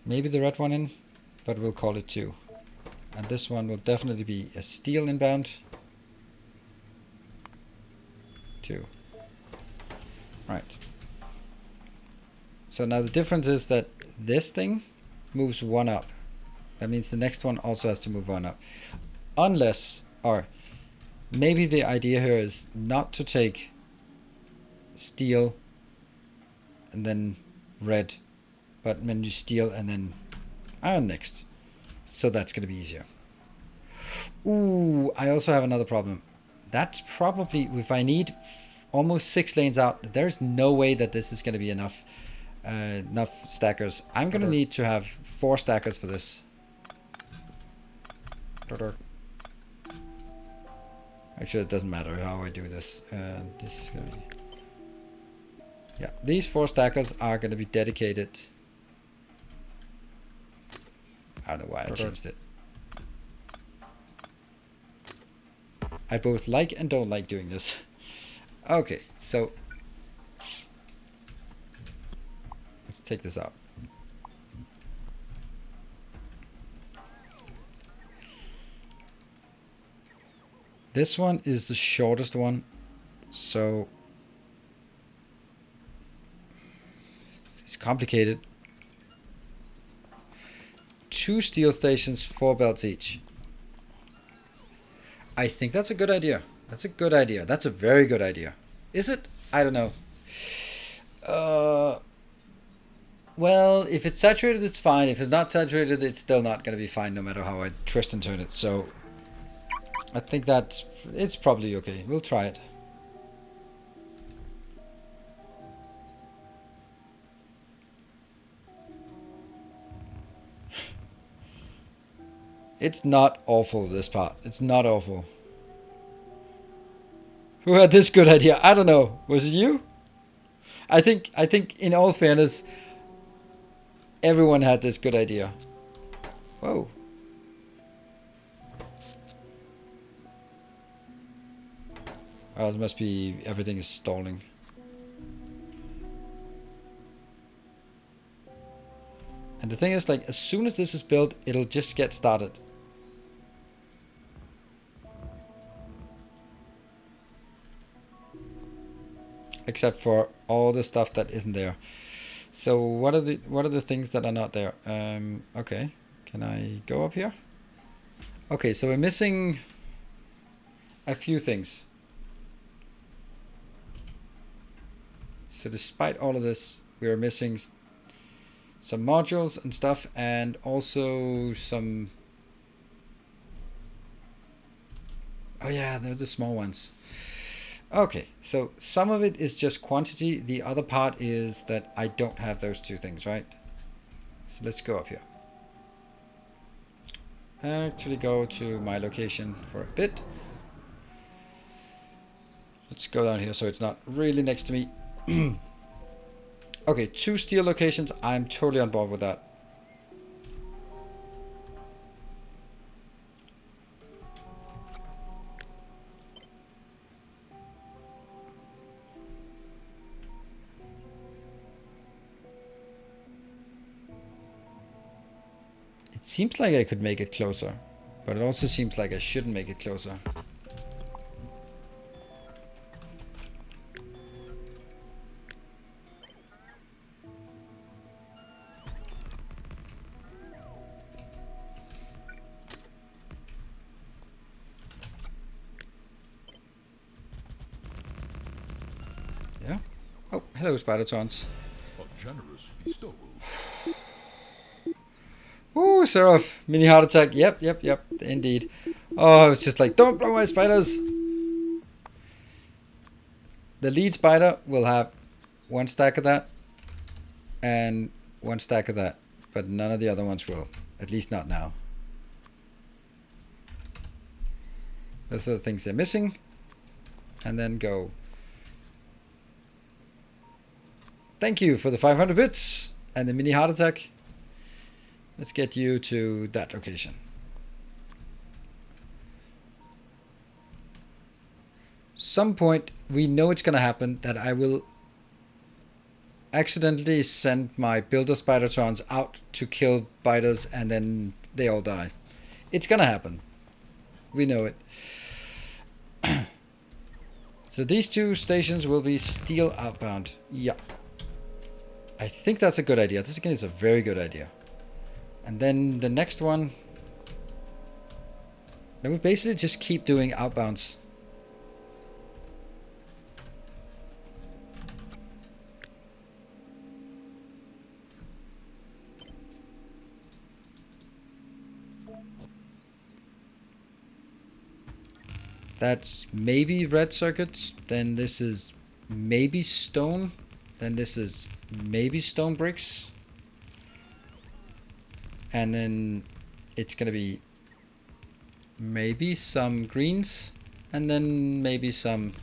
maybe the red one in, but we'll call it 2. And this one will definitely be a steel inbound. 2. Right. So now the difference is that this thing moves 1 up. That means the next one also has to move 1 up. Unless, or maybe the idea here is not to take steel and then red, but when you steel and then iron next. So that's going to be easier. Ooh, I also have another problem. That's probably, if I need almost 6 lanes out, there's no way that this is going to be enough stackers. I'm going to need to have 4 stackers for this. Actually, it doesn't matter how I do this. This is gonna be... Yeah, these 4 stackers are gonna be dedicated. I don't know why I changed it. I both like and don't like doing this. Okay, so let's take this out. This one is the shortest one, so it's complicated. 2 steel stations, 4 belts each. I think that's a good idea. That's a good idea. That's a very good idea. Is it? I don't know. Well, if it's saturated, it's fine. If it's not saturated, it's still not going to be fine no matter how I twist and turn it. So I think that it's probably okay. We'll try it. It's not awful, this part. It's not awful. Who had this good idea? I don't know. Was it you? I think in all fairness, everyone had this good idea. Whoa. Oh, it must be everything is stalling. And the thing is, like, as soon as this is built, it'll just get started. Except for all the stuff that isn't there. So what are the things that are not there? Okay, can I go up here? Okay, so we're missing a few things. So despite all of this, we are missing some modules and stuff, and also some... Oh yeah, they're the small ones. Okay, so some of it is just quantity. The other part is that I don't have those 2 things, right? So let's go up here. Actually go to my location for a bit. Let's go down here so it's not really next to me. Okay, 2 steel locations. I'm totally on board with that. It seems like I could make it closer, but it also seems like I shouldn't make it closer. Yeah. Oh, hello, Spider-Trons. A generous bestowal. Ooh, Seraph, mini heart attack. Yep, indeed. Oh, it's just like, don't blow my spiders. The lead spider will have 1 stack of that and 1 stack of that, but none of the other ones will. At least not now. Those are the things they're missing. And then go. Thank you for the 500 bits and the mini heart attack. Let's get you to that location. Some point we know it's gonna happen that I will accidentally send my builder Spider-Trons out to kill biters and then they all die. It's gonna happen. We know it. So these 2 stations will be steel outbound. Yeah. I think that's a good idea. This again is a very good idea. And then the next one, then we basically just keep doing outbounds. That's maybe red circuits. Then this is maybe stone. Then this is maybe stone bricks. And then it's going to be maybe some greens, and then maybe something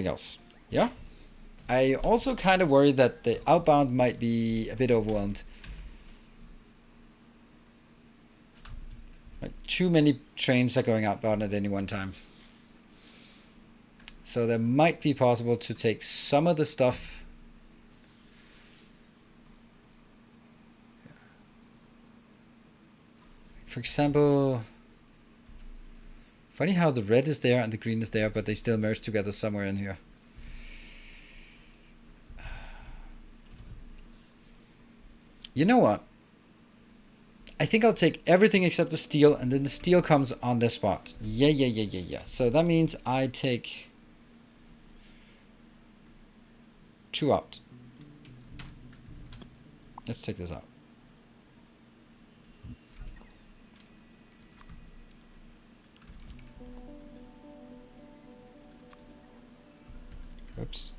else. Yeah. I also kind of worry that the outbound might be a bit overwhelmed. Like too many trains are going outbound at any one time. So there might be possible to take some of the stuff. For example, funny how the red is there and the green is there, but they still merge together somewhere in here. You know what? I think I'll take everything except the steel, and then the steel comes on this spot. Yeah. So that means I take 2 out. Let's take this out. Oops.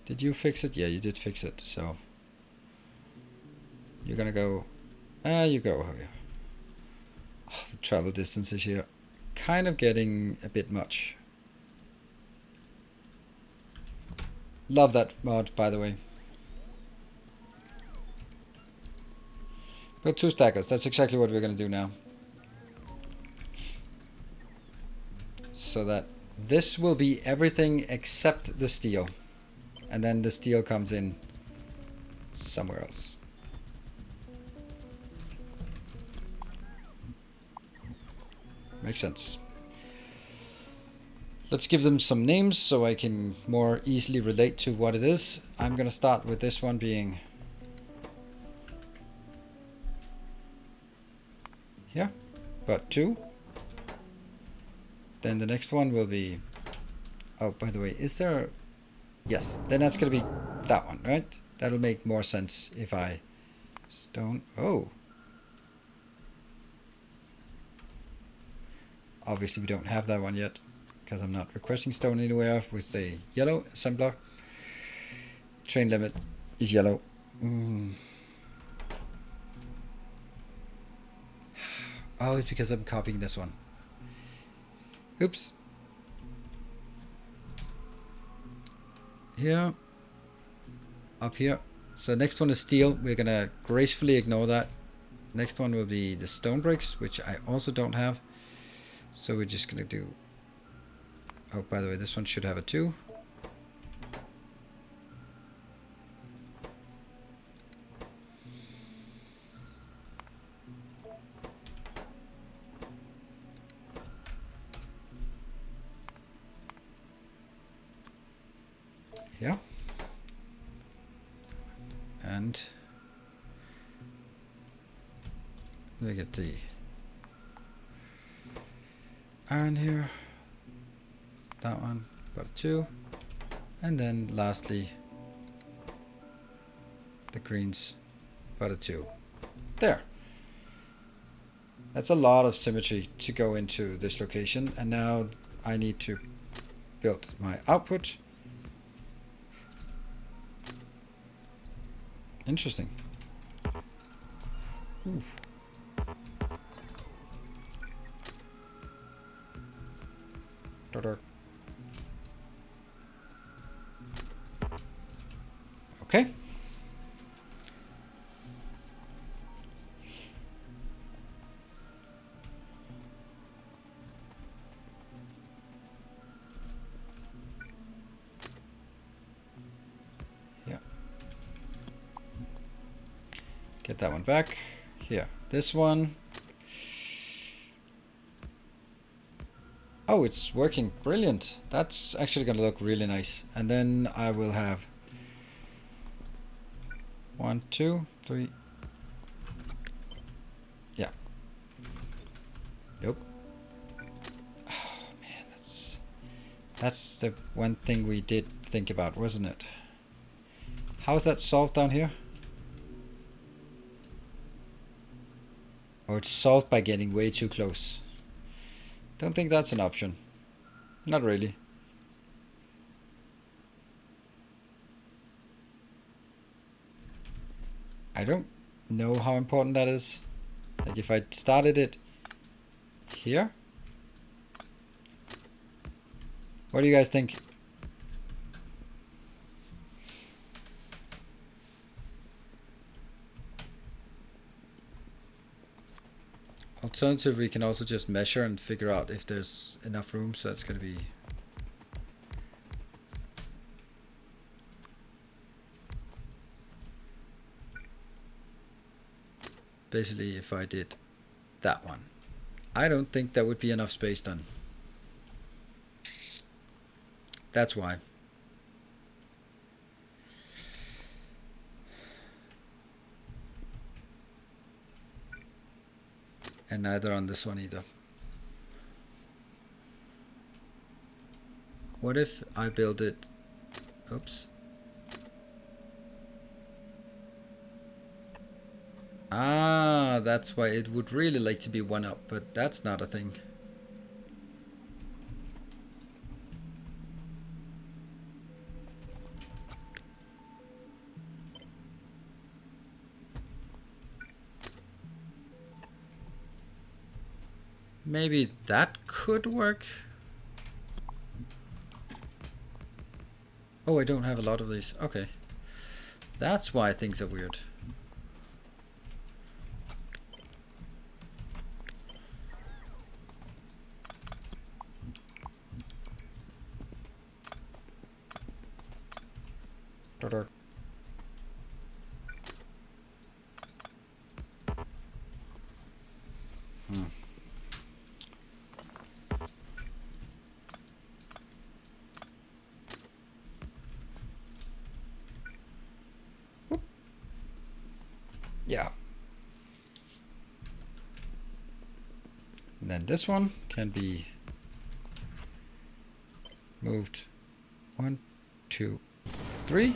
Did you fix it? Yeah, you did fix it. So you're gonna go. You go here. Oh, the travel distances here, kind of getting a bit much. Love that mod, by the way. Got 2 stackers. That's exactly what we're gonna do now. So that this will be everything except the steel. And then the steel comes in somewhere else. Makes sense. Let's give them some names so I can more easily relate to what it is. I'm gonna start with this one being here, but 2. Then the next one will be, oh, by the way, is there, yes, then that's gonna be that one, right? That'll make more sense if I stone, oh. Obviously we don't have that one yet, because I'm not requesting stone anywhere with a yellow assembler. Train limit is yellow. Oh, it's because I'm copying this one. Oops. Here. Up here. So next one is steel. We're gonna gracefully ignore that. Next one will be the stone bricks, which I also don't have. So we're just gonna do, oh, by the way, this one should have a 2. Yeah. And look at the iron here. That one, but a 2. And then lastly, the greens, but a 2. There. That's a lot of symmetry to go into this location. And now I need to build my output. Interesting. Ooh. Okay. Yeah. Get that one back. Here. This one. Oh, it's working brilliant. That's actually going to look really nice. And then I will have 1, 2, 3. Yeah. Nope. Oh man, that's the one thing we did think about, wasn't it? How is that solved down here? Or it's solved by getting way too close. Don't think that's an option. Not really. I don't know how important that is. Like if I started it here. What do you guys think? Alternatively, we can also just measure and figure out if there's enough room, so that's going to be... Basically, if I did that one. I don't think that would be enough space then. That's why. And neither on this one either. What if I build it... Oops. Ah, that's why it would really like to be one up, but that's not a thing. Maybe that could work. Oh, I don't have a lot of these. Okay. That's why things are weird. Yeah. And then this one can be moved 1, 2, 3.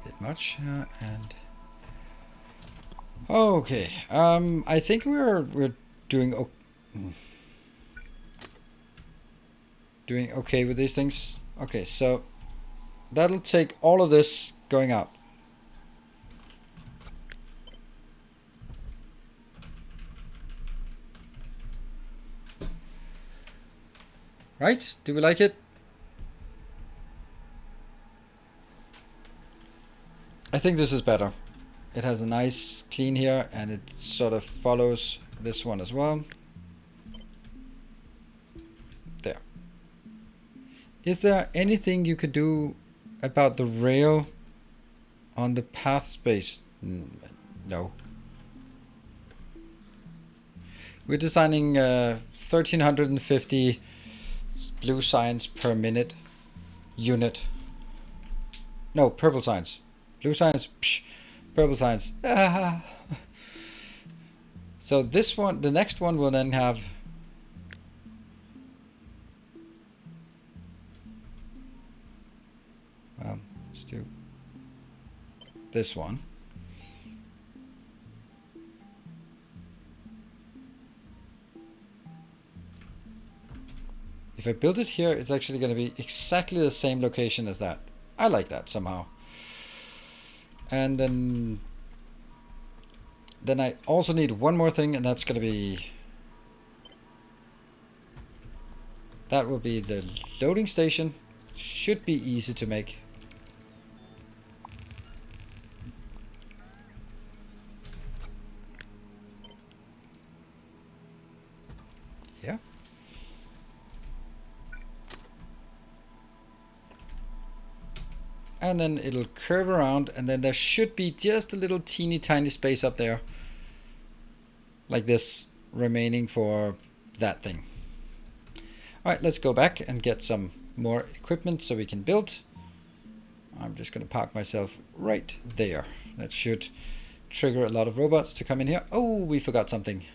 Bit much, and okay. I think we're doing doing okay with these things. Okay, so that'll take all of this going out. Right? Do we like it? I think this is better. It has a nice clean here, and it sort of follows this one as well. There. Is there anything you could do about the rail on the path space? No. We're designing 1350 blue signs per minute unit. No, purple signs. Blue signs, psh, purple signs. Ah. So this one, the next one will then have let's do this one. If I build it here, it's actually going to be exactly the same location as that. I like that somehow. And then I also need one more thing, and that's going to be... That will be the loading station. Should be easy to make. Yeah. And then it'll curve around, and then there should be just a little teeny tiny space up there. Like this, remaining for that thing. Alright, let's go back and get some more equipment so we can build. I'm just going to park myself right there. That should trigger a lot of robots to come in here. Oh, we forgot something.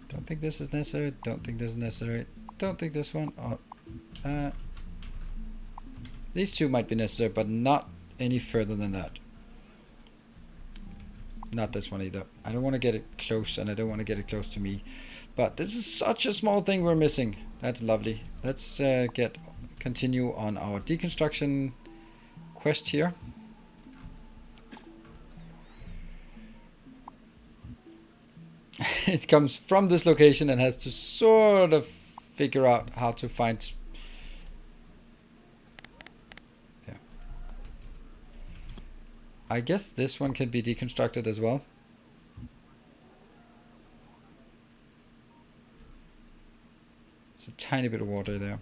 Don't think this is necessary. Don't think this is necessary. Don't think this one. Oh, these two might be necessary, but not any further than that. Not this one either. I don't want to get it close, and I don't want to get it close to me. But this is such a small thing we're missing. That's lovely. Let's continue on our deconstruction quest here. It comes from this location and has to sort of figure out how to find. Yeah. I guess this one can be deconstructed as well. There's a tiny bit of water there.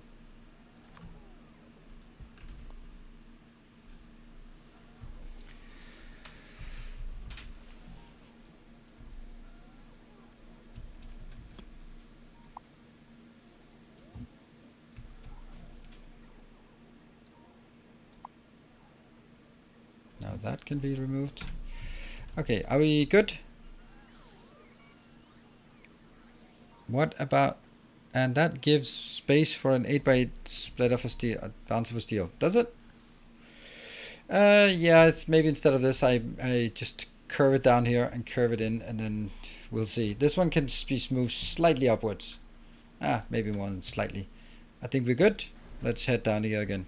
Now that can be removed. Okay, are we good? What about... And that gives space for an 8x8 splitter for steel, bouncer for steel. Does it? Yeah, it's maybe instead of this, I just curve it down here and curve it in, and then we'll see. This one can be moved slightly upwards. Maybe more than slightly. I think we're good. Let's head down here again.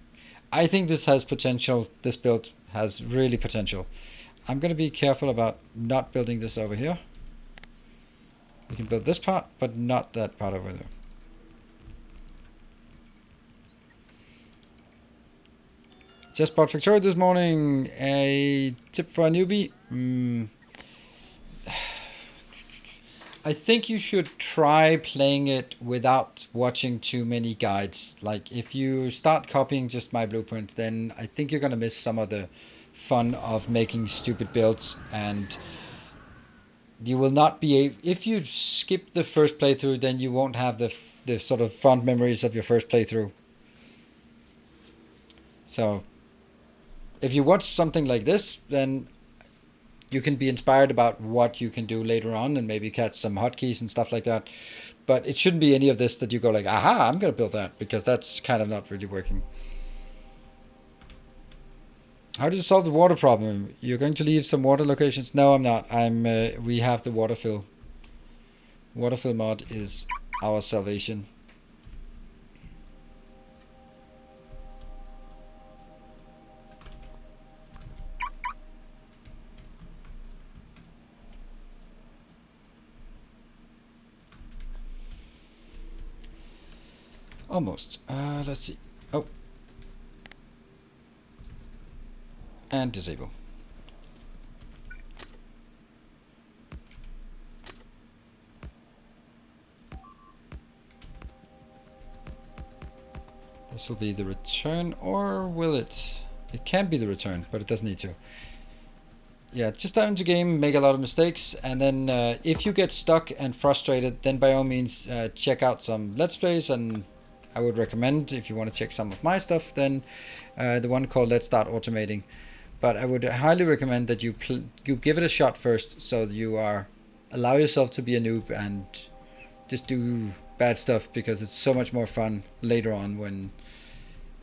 I think this has potential. This build has really potential. I'm going to be careful about not building this over here. We can build this part, but not that part over there. Just bought Factorio this morning. A tip for a newbie. I think you should try playing it without watching too many guides. Like if you start copying just my blueprints, then I think you're going to miss some of the fun of making stupid builds, and you will not be if you skip the first playthrough, then you won't have the sort of fond memories of your first playthrough. So if you watch something like this, then you can be inspired about what you can do later on and maybe catch some hotkeys and stuff like that. But it shouldn't be any of this that you go like, aha, I'm going to build that, because that's kind of not really working. How do you solve the water problem? You're going to leave some water locations? No, I'm not. We have the water fill. Water fill mod is our salvation. Almost. Let's see. Oh. And disable. This will be the return, or will it? It can be the return, but it doesn't need to. Yeah, just dive into game, make a lot of mistakes, and then if you get stuck and frustrated, then by all means check out some Let's Plays, and I would recommend, if you want to check some of my stuff, then the one called Let's Start Automating. But I would highly recommend that you give it a shot first, so you allow yourself to be a noob and just do bad stuff, because it's so much more fun later on when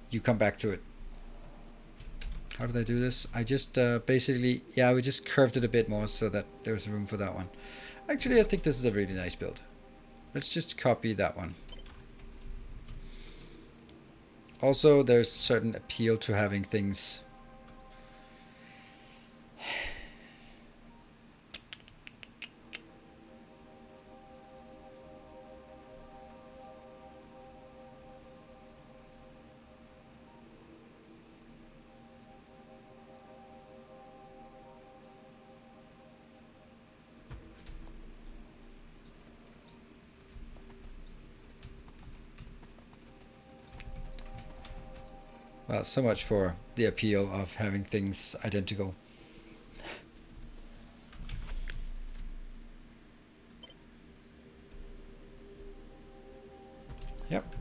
you come back to it. How did I do this? I just basically, yeah, we just curved it a bit more so that there was room for that one. Actually, I think this is a really nice build. Let's just copy that one. Also, there's certain appeal to having things. Well, so much for the appeal of having things identical. Yep.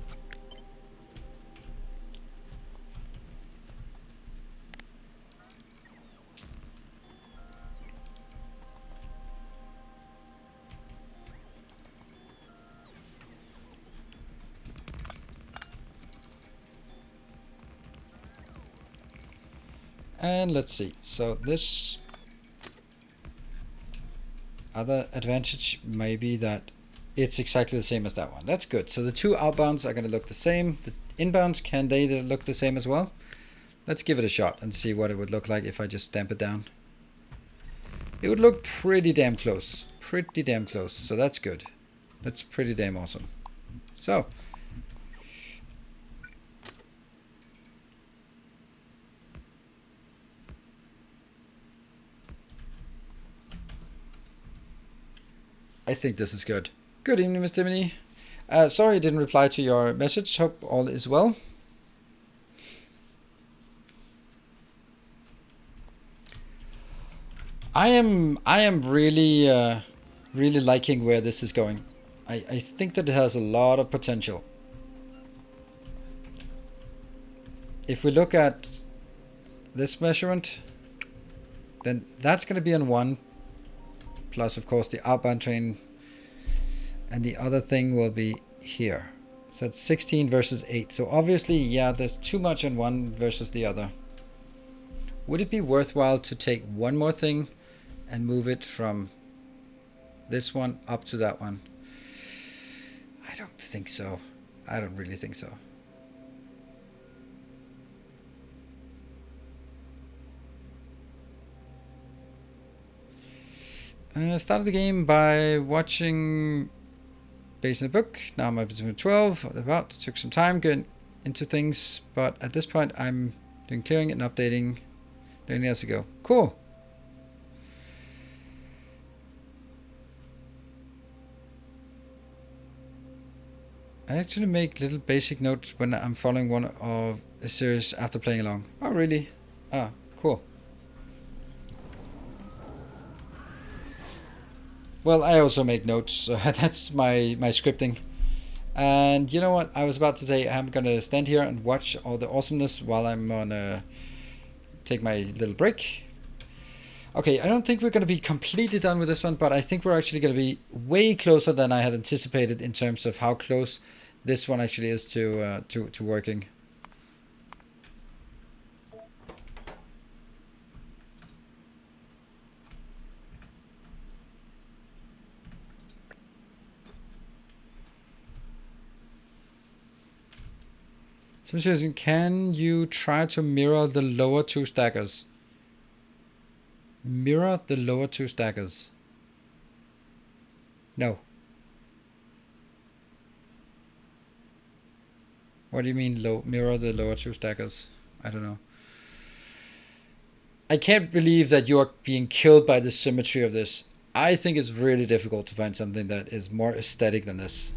And let's see. So this other advantage may be that it's exactly the same as that one. That's good. So the two outbounds are going to look the same. The inbounds, can they look the same as well? Let's give it a shot and see what it would look like if I just stamp it down. It would look pretty damn close. Pretty damn close. So that's good. That's pretty damn awesome. So I think this is good. Good evening, Miss Timony. Sorry I didn't reply to your message. Hope all is well. I am really really liking where this is going. I think that it has a lot of potential. If we look at this measurement, then that's going to be on 1, plus of course the outbound train, and the other thing will be here. So it's 16 versus 8. So obviously, yeah, there's too much on one versus the other. Would it be worthwhile to take one more thing and move it from this one up to that one? I don't think so. I don't really think so. Started the game by watching based in the book. Now I'm up to 12. About took some time getting into things, but at this point I'm doing clearing and updating. Doing years ago. Cool. I actually make little basic notes when I'm following one of a series after playing along. Oh, really? Ah, cool. Well, I also make notes. So that's my scripting. And you know what? I was about to say I'm gonna stand here and watch all the awesomeness while I'm on take my little break. Okay, I don't think we're gonna be completely done with this one, but I think we're actually gonna be way closer than I had anticipated in terms of how close this one actually is to working. So says, can you try to mirror the lower two stackers? Mirror the lower two stackers. No. What do you mean mirror the lower two stackers? I don't know. I can't believe that you are being killed by the symmetry of this. I think it's really difficult to find something that is more aesthetic than this.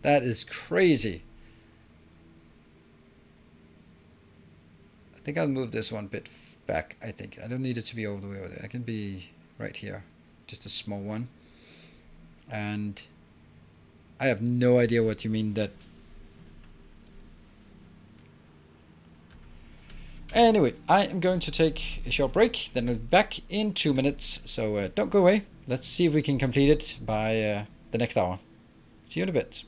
That is crazy. I think I'll move this one bit back, I think. I don't need it to be all the way over there. I can be right here. Just a small one. And I have no idea what you mean that. Anyway, I am going to take a short break. Then I'll be back in 2 minutes. So don't go away. Let's see if we can complete it by the next hour. See you in a bit.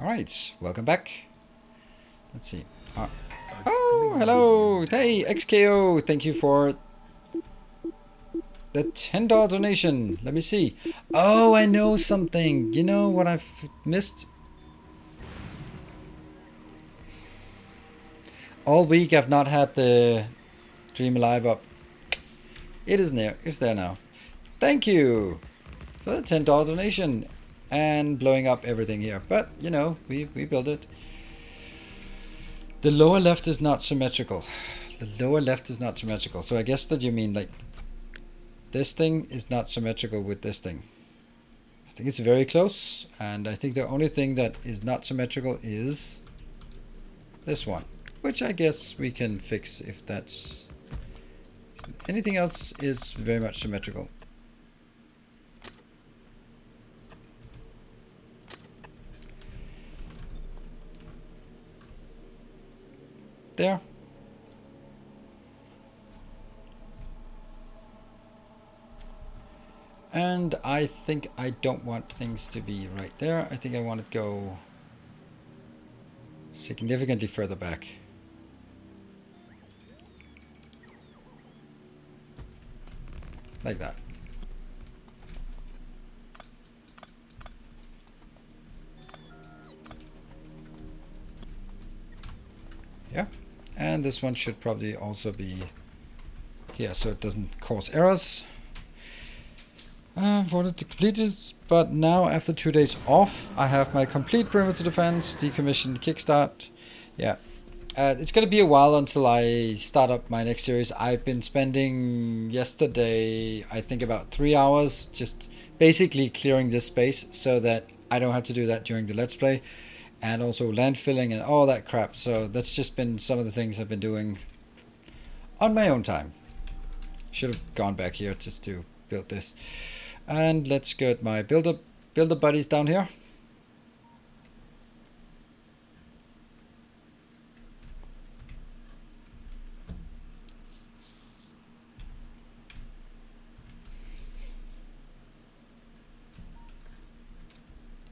Alright, welcome back. Let's see. Oh, hello! Hey, XKO! Thank you for the $10 donation. Let me see. Oh, I know something. You know what I've missed? All week I've not had the Dream Alive up. It is there. It's there now. Thank you for the $10 donation and blowing up everything here. But, you know, we built it. The lower left is not symmetrical. The lower left is not symmetrical. So I guess that you mean like this thing is not symmetrical with this thing. I think it's very close. And I think the only thing that is not symmetrical is this one. Which I guess we can fix if that's... Anything else is very much symmetrical. There. And I think I don't want things to be right there. I think I want to go significantly further back. Like that. Yeah. And this one should probably also be here so it doesn't cause errors. Wanted to complete this, but now after 2 days off, I have my complete perimeter defense, decommissioned kickstart. Yeah. It's going to be a while until I start up my next series. I've been spending yesterday, I think about 3 hours just basically clearing this space so that I don't have to do that during the Let's Play. And also landfilling and all that crap. So that's just been some of the things I've been doing on my own time. Should have gone back here just to build this. And let's get my builder buddies down here.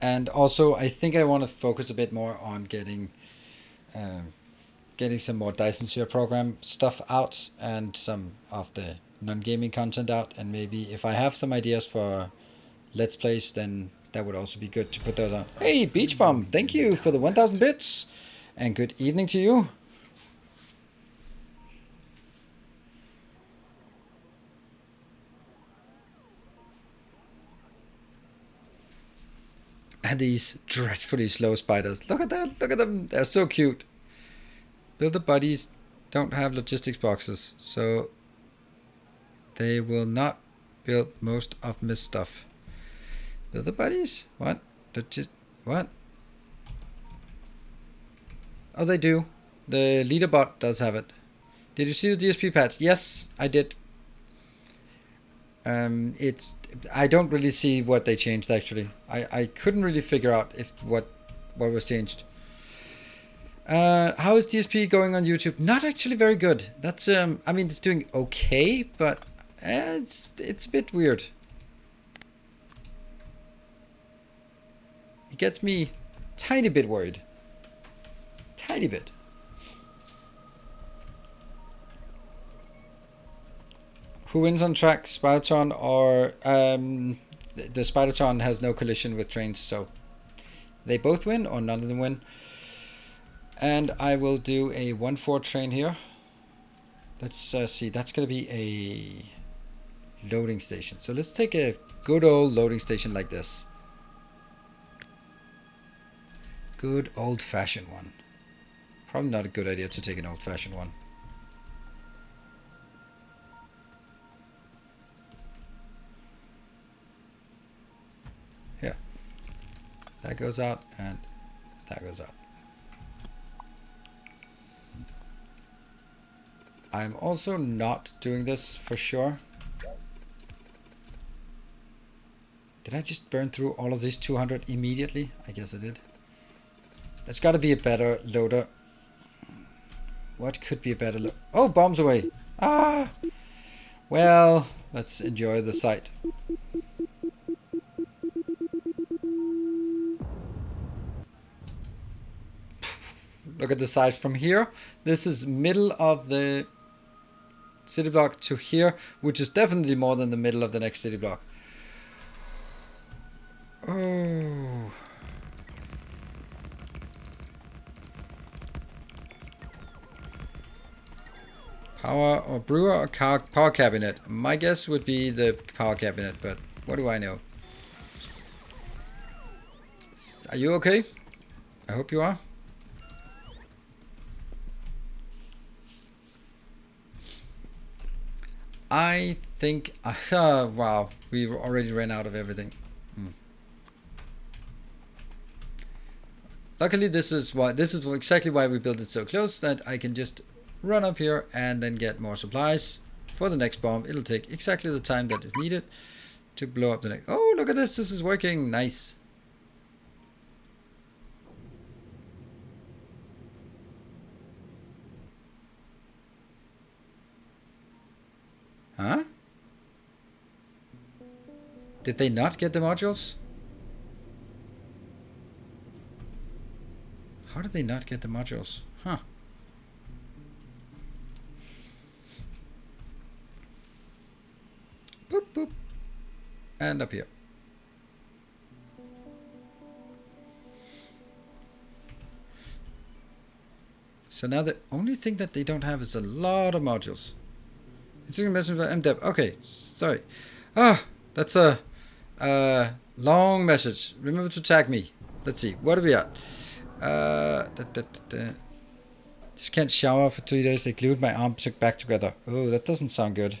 And also, I think I want to focus a bit more on getting some more Dyson Sphere program stuff out and some of the non-gaming content out. And maybe if I have some ideas for Let's Plays, then that would also be good to put those out. Hey, Beach Bomb, thank you for the 1,000 bits. And good evening to you. And these dreadfully slow spiders. Look at that. Look at them. They're so cute. Builder buddies don't have logistics boxes, so they will not build most of Miss stuff. Builder buddies? What? What? Oh, they do. The leader bot does have it. Did you see the DSP patch? Yes, I did. I don't really see what they changed actually. I couldn't really figure out if what was changed. How is DSP going on YouTube? Not actually very good. That's I mean it's doing okay, but it's a bit weird. It gets me tiny bit worried. Tiny bit. Who wins on track, Spidertron or the Spidertron has no collision with trains, so they both win or none of them win. And I will do a 1-4 train here. Let's see, that's going to be a loading station. So let's take a good old loading station like this. Good old-fashioned one. Probably not a good idea to take an old-fashioned one. Here. That goes out and that goes out. I'm also not doing this for sure. Did I just burn through all of these 200 immediately? I guess I did. There's got to be a better loader. What could be a better loader? Oh, bombs away. Ah! Well, let's enjoy the sight. Look at the size from here. This is middle of the city block to here, which is definitely more than the middle of the next city block. Oh. Power or brewer or power cabinet? My guess would be the power cabinet, but what do I know? Are you okay? I hope you are. I think, wow, we already ran out of everything. Luckily, this is exactly why we built it so close, that I can just run up here and then get more supplies for the next bomb. It'll take exactly the time that is needed to blow up the next. Oh, look at this! This is working. Nice. Huh? Did they not get the modules? How did they not get the modules? Huh. Boop, boop. And up here. So now the only thing that they don't have is a lot of modules. It's a message for MDEP. Okay, sorry. That's a long message. Remember to tag me. Let's see. What are we at? Just can't shower for 3 days. They glued my arms back together. Oh, that doesn't sound good.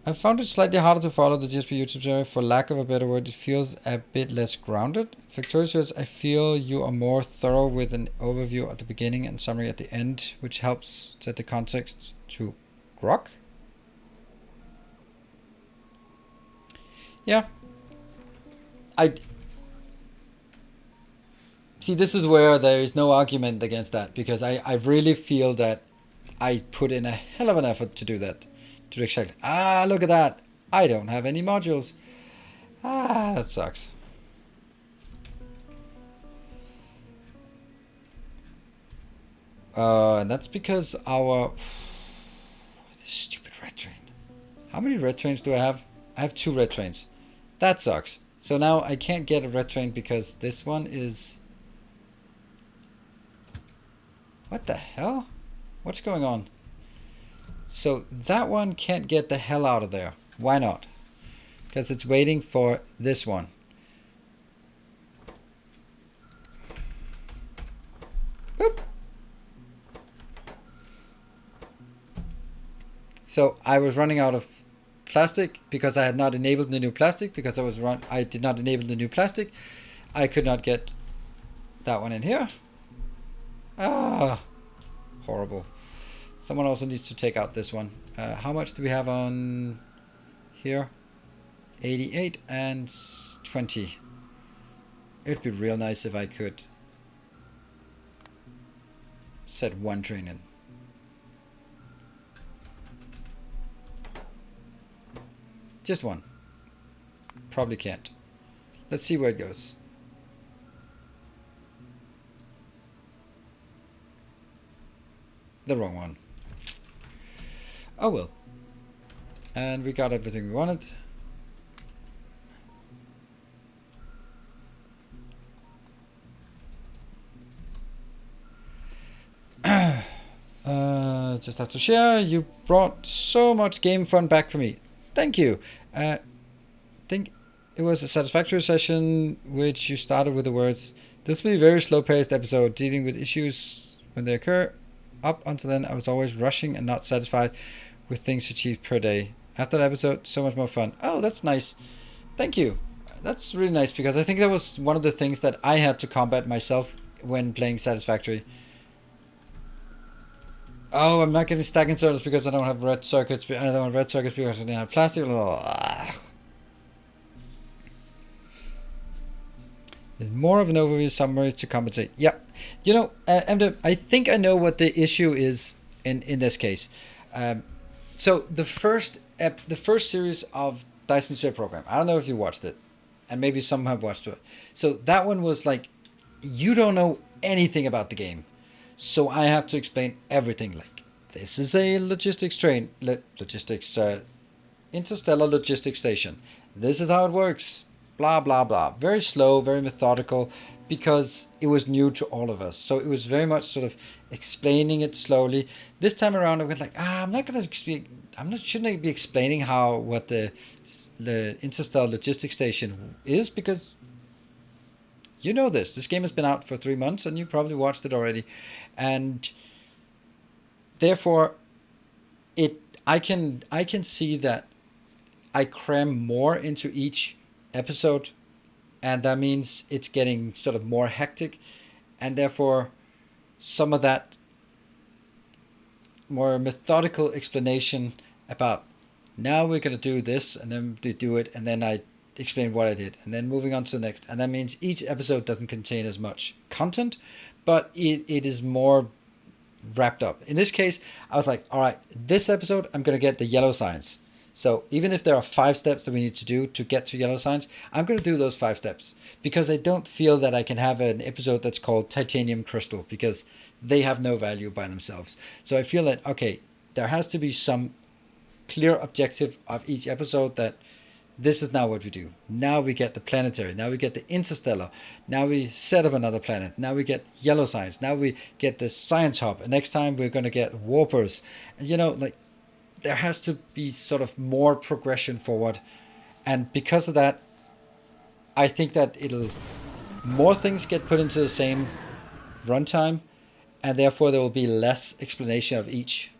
I found it slightly harder to follow the GSP YouTube channel. For lack of a better word, it feels a bit less grounded. Factorio says, I feel you are more thorough with an overview at the beginning and summary at the end, which helps set the context to grok. Yeah. See, this is where there is no argument against that, because I really feel that I put in a hell of an effort to do that. To exactly. Look at that. I don't have any modules. That sucks. And that's because our this stupid red train. How many red trains do I have? I have 2 red trains. That sucks. So now I can't get a red train because this one is. What the hell? What's going on? So that one can't get the hell out of there. Why not? Because it's waiting for this one. Boop. So I was running out of plastic because I had not enabled the new plastic, because I did not enable the new plastic. I could not get that one in here. Horrible. Someone also needs to take out this one. How much do we have on here? 88 and 20. It'd be real nice if I could set 1 train in. Just 1. Probably can't. Let's see where it goes. The wrong one. Oh well. And we got everything we wanted. Just have to share. You brought so much game fun back for me. Thank you. I think it was a satisfactory session which you started with the words, this will be a very slow-paced episode dealing with issues when they occur. Up until then, I was always rushing and not satisfied with things achieved per day. After that episode, so much more fun. Oh, that's nice. Thank you. That's really nice, because I think that was one of the things that I had to combat myself when playing Satisfactory. Oh, I'm not getting stack inserters because I don't have red circuits. I don't have red circuits because I didn't have plastic. There's more of an overview summary to compensate. Yeah. You know, I think I know what the issue is in this case. So the first series of Dyson Sphere program, I don't know if you watched it, and maybe some have watched it. So that one was like, you don't know anything about the game. So I have to explain everything. Like, this is a logistics train, interstellar logistics station. This is how it works. Blah, blah, blah. Very slow, very methodical, because it was new to all of us. So it was very much sort of explaining it slowly. This time around, I went like, I'm not going to explain. Shouldn't I be explaining what the interstellar logistics station is? Because you know this. This game has been out for 3 months, and you probably watched it already, and therefore, I can see that I cram more into each episode, and that means it's getting sort of more hectic, and therefore some of that more methodical explanation about now we're going to do this, and then we do it, and then I explain what I did, and then moving on to the next, and that means each episode doesn't contain as much content, but it is more wrapped up. In this case, I was like, all right, this episode I'm going to get the yellow signs. So even if there are 5 steps that we need to do to get to yellow signs, I'm going to do those 5 steps, because I don't feel that I can have an episode that's called titanium crystal, because they have no value by themselves. So I feel that, okay, there has to be some clear objective of each episode, that this is now what we do. Now we get the planetary. Now we get the interstellar. Now we set up another planet. Now we get yellow signs. Now we get the science hub. And next time we're going to get warpers. And like, there has to be sort of more progression forward. And because of that, I think that more things get put into the same runtime, and therefore there will be less explanation of each.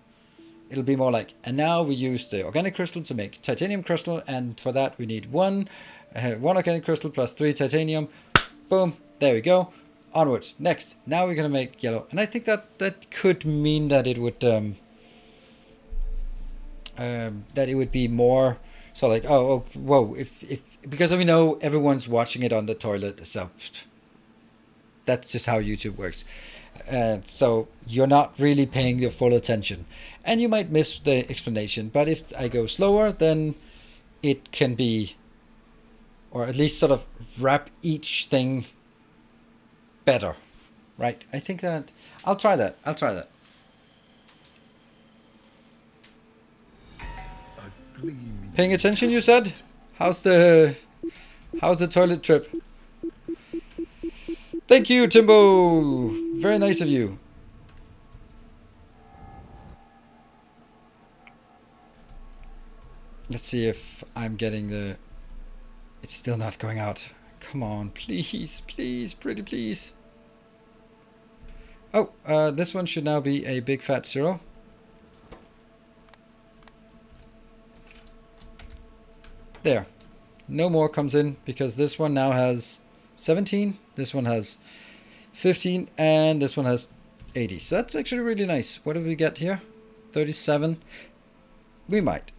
It'll be more like, and now we use the organic crystal to make titanium crystal, and for that we need one organic crystal plus 3 titanium. Boom, there we go. Onwards. Next, now we're gonna make yellow, and I think that could mean that it would be more so like, whoa, if because we know everyone's watching it on the toilet, so that's just how YouTube works. So you're not really paying your full attention, and you might miss the explanation. But if I go slower, then it can be, or at least sort of wrap each thing better, right? I think that I'll try that. Paying attention, you said? How's the toilet trip? Thank you, Timbo. Very nice of you. Let's see if I'm getting the... It's still not going out. Come on, please, pretty please. Oh, this one should now be a big fat 0. There. No more comes in, because this one now has 17, this one has 15, and this one has 80. So that's actually really nice. What do we get here? 37. We might.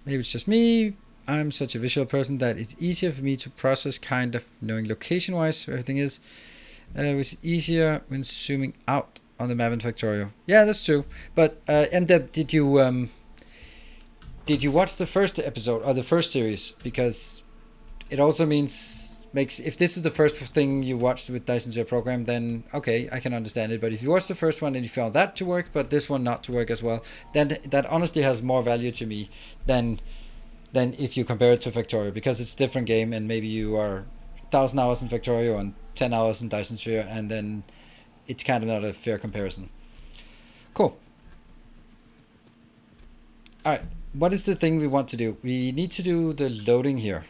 Maybe it's just me. I'm such a visual person that it's easier for me to process, kind of knowing location-wise where everything is. It's easier when zooming out on the map in Factorio. Yeah, that's true. But MDeb, did you watch the first episode or the first series? Because it also makes if this is the first thing you watched with Dyson's program, then okay, I can understand it. But if you watched the first one and you found that to work, but this one not to work as well, then that honestly has more value to me than if you compare it to Factorio, because it's a different game, and maybe you are 1,000 hours in Factorio and 10 hours in Dyson Sphere, and then it's kind of not a fair comparison. Cool. All right. What is the thing we want to do? We need to do the loading here.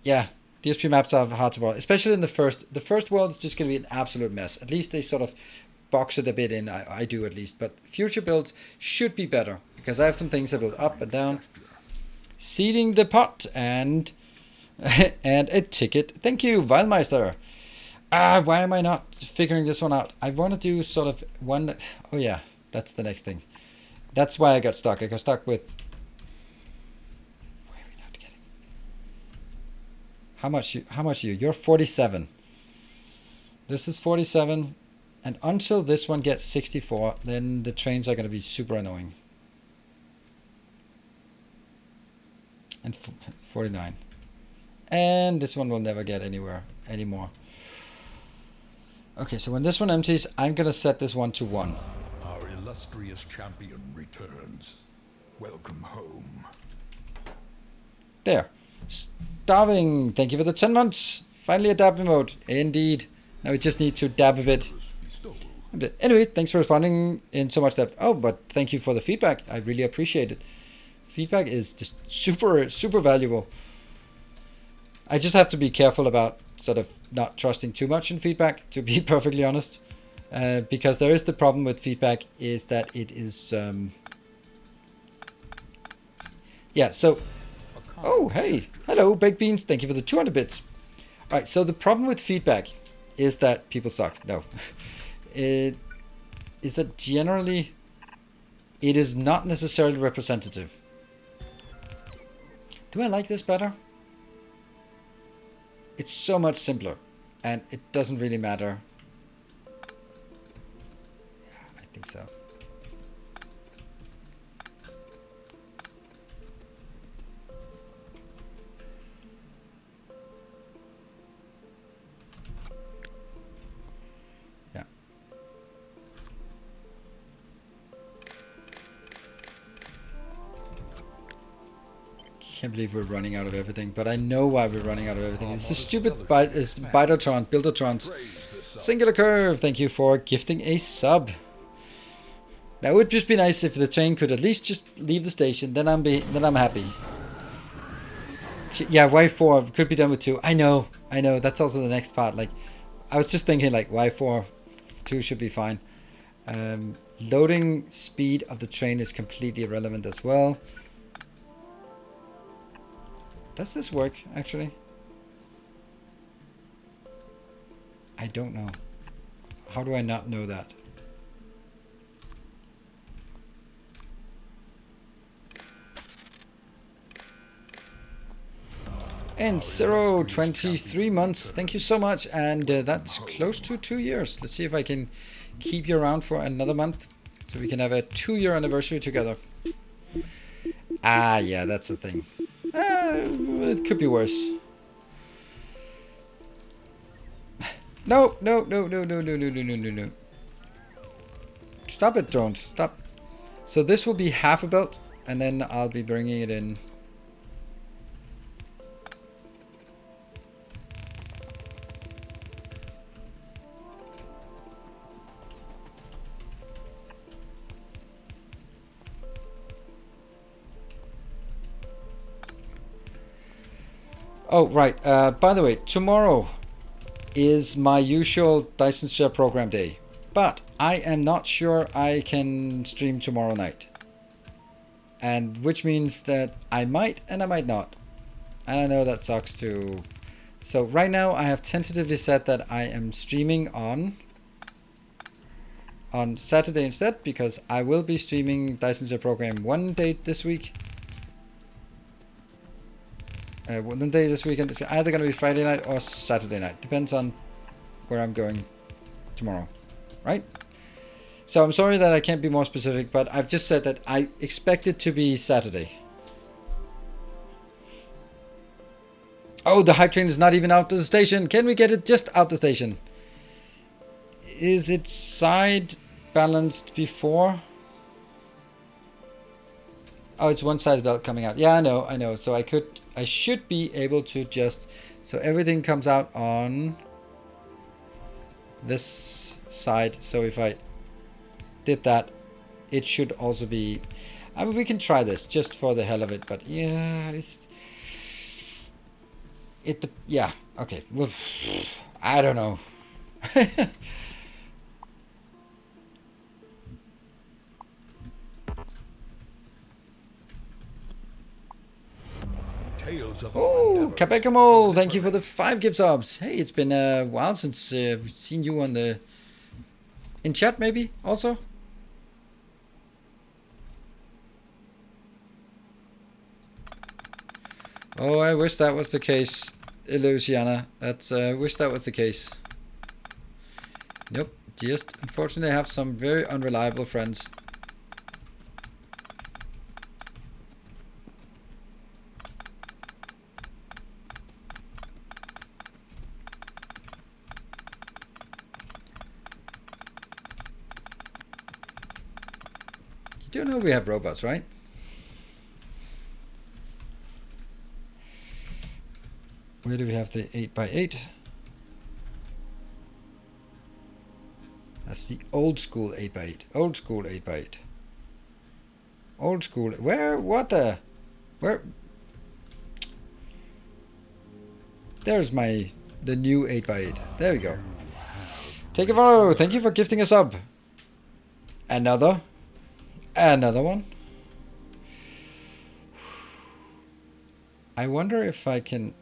Yeah, DSP maps are hard to follow, especially in the first. The first world is just going to be an absolute mess. At least they sort of box it a bit in. I do at least. But future builds should be better, because I have some things that build up and down. Seeding the pot and a ticket. Thank you, Weilmeister. Why am I not figuring this one out? I want to do sort of one. Oh yeah, that's the next thing. That's why I got stuck. I got stuck with... Why are we not getting... How much you? You're 47. This is 47. And until this one gets 64, then the trains are going to be super annoying. and 49. And this one will never get anywhere anymore. Okay, so when this one empties, I'm gonna set this one to 1. Our illustrious champion returns. Welcome home. There. Starving, thank you for the 10 months. Finally a dab mode. Indeed. Now we just need to dab a bit. Anyway, thanks for responding in so much depth. Oh, but thank you for the feedback. I really appreciate it. Feedback is just super, super valuable. I just have to be careful about sort of not trusting too much in feedback, to be perfectly honest. Because there is the problem with feedback is that it is... yeah, so... Oh, hey. Hello, Baked Beans. Thank you for the 200 bits. All right, so the problem with feedback is that people suck. No. It is that generally it is not necessarily representative. Do I like this better? It's so much simpler and it doesn't really matter. Yeah, I think so. I can't believe we're running out of everything, but I know why we're running out of everything. It's the stupid Bidertron, Buildertrons. Singular Curve, thank you for gifting a sub. That would just be nice if the train could at least just leave the station. Then I'm happy. Yeah, Y4 could be done with 2. I know. That's also the next part. Like, I was just thinking like Y4, 2 should be fine. Loading speed of the train is completely irrelevant as well. Does this work, actually? I don't know. How do I not know that? And 23 months. Thank you so much. And that's close to 2 years. Let's see if I can keep you around for another month. So we can have a 2-year anniversary together. Ah, yeah, that's the thing. It could be worse. No. Stop it, drones. Stop. So this will be half a belt, and then I'll be bringing it in. Oh, right. By the way, tomorrow is my usual Dyson Sphere program day. But I am not sure I can stream tomorrow night. And which means that I might and I might not. And I know that sucks too. So right now I have tentatively said that I am streaming on Saturday instead. Because I will be streaming Dyson Sphere program one day this week. One day this weekend. It's either going to be Friday night or Saturday night. Depends on where I'm going tomorrow. Right? So I'm sorry that I can't be more specific, but I've just said that I expect it to be Saturday. Oh, the hype train is not even out of the station. Can we get it just out the station? Is it side balanced before? Oh, it's one side belt coming out. Yeah, I know. So I should be able to just, so everything comes out on this side. So if I did that, it should also be, I mean, we can try this just for the hell of it, but yeah, yeah, okay. Well, I don't know. Oh, Capecamol, thank you for the 5 gift subs. Hey, it's been a while since we've seen you on the in chat, maybe also. Oh, I wish that was the case, Luciana. That's wish that was the case. Nope, just unfortunately I have some very unreliable friends. you know we have robots, right? Where do we have the 8x8? That's the old school 8x8. Old school 8x8. Old school. Where? What the? Where? There's the new 8x8. There we go. Take a follow. Thank you for gifting us up. Another one. I wonder if I can.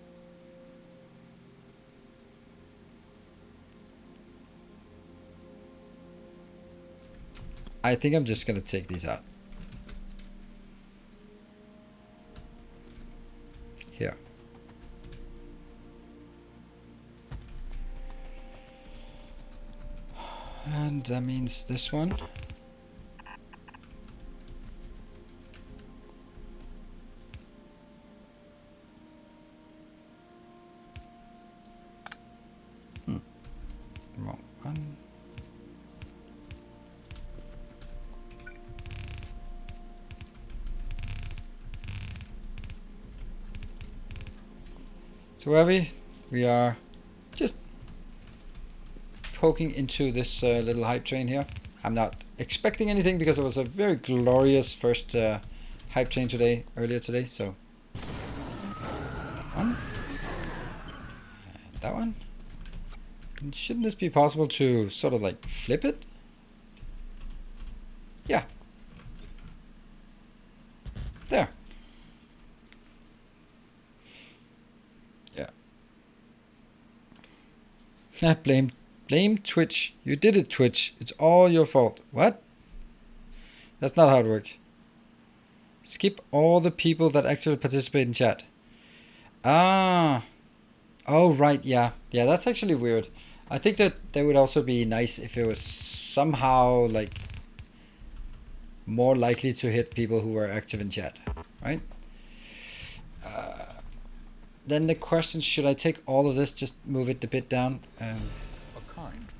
I think I'm just gonna take these out. Here. And that means this one. Wrong one. So we are just poking into this little hype train here. I'm not expecting anything because it was a very glorious first hype train earlier today. So that one, and that one. And shouldn't this be possible to sort of like flip it? Yeah. There. Yeah. Blame Twitch. You did it, Twitch. It's all your fault. What? That's not how it works. Skip all the people that actually participate in chat. Ah. Oh, right. Yeah. Yeah, that's actually weird. I think that would also be nice if it was somehow like more likely to hit people who are active in chat, right? Then the question, should I take all of this, just move it a bit down?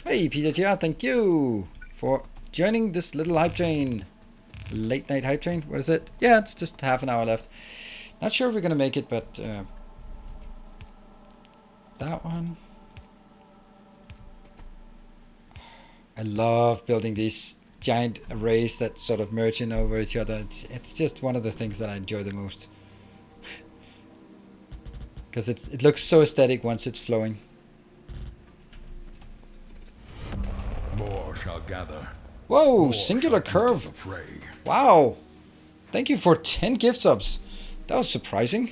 Hey, Peter Tia, thank you for joining this little hype train. Late night hype train, what is it? Yeah, it's just half an hour left. Not sure if we're gonna make it, but that one. I love building these giant arrays that sort of merge in over each other. It's just one of the things that I enjoy the most. Because it looks so aesthetic once it's flowing. More shall gather. Whoa, More singular curve. fray. Wow. Thank you for 10 gift subs. That was surprising.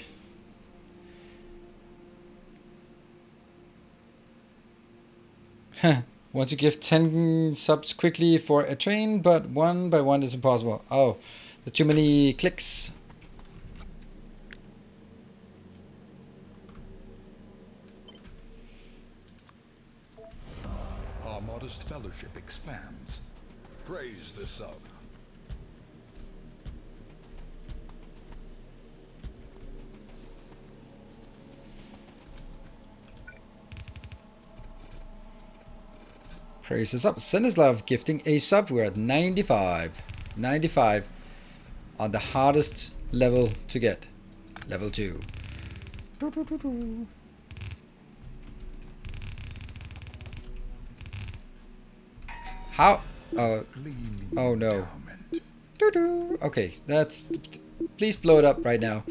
Want to give 10 subs quickly for a train, but one by one is impossible. Oh, there's too many clicks. Our modest fellowship expands. Praise the sub. Praise is up. Sinislav gifting a sub. We're at 95. 95 on the hardest level to get. Level 2. How? Oh no. Okay, that's... Please blow it up right now.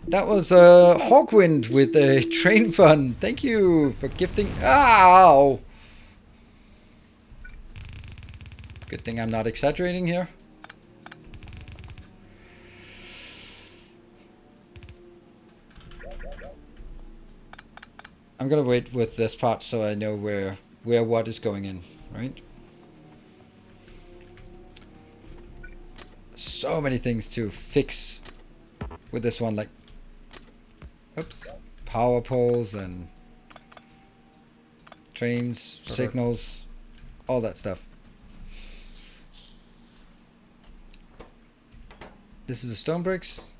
That was Hawkwind with a train fun. Thank you for gifting... Ow! Good thing I'm not exaggerating here. I'm gonna wait with this part so I know where what is going in, right? So many things to fix with this one, like, oops, power poles and trains, signals, all that stuff. This is the stone bricks,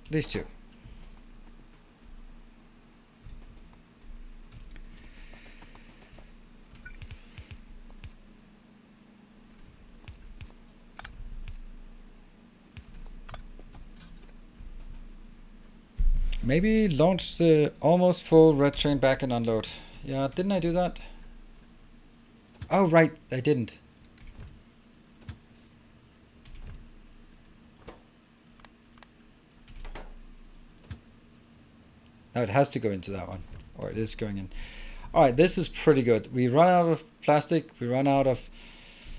these two. Maybe launch the almost full red train back and unload. Yeah, didn't I do that? Oh, right, I didn't. No, it has to go into that one. Or it is going in. Alright, this is pretty good. We run out of plastic. We run out of...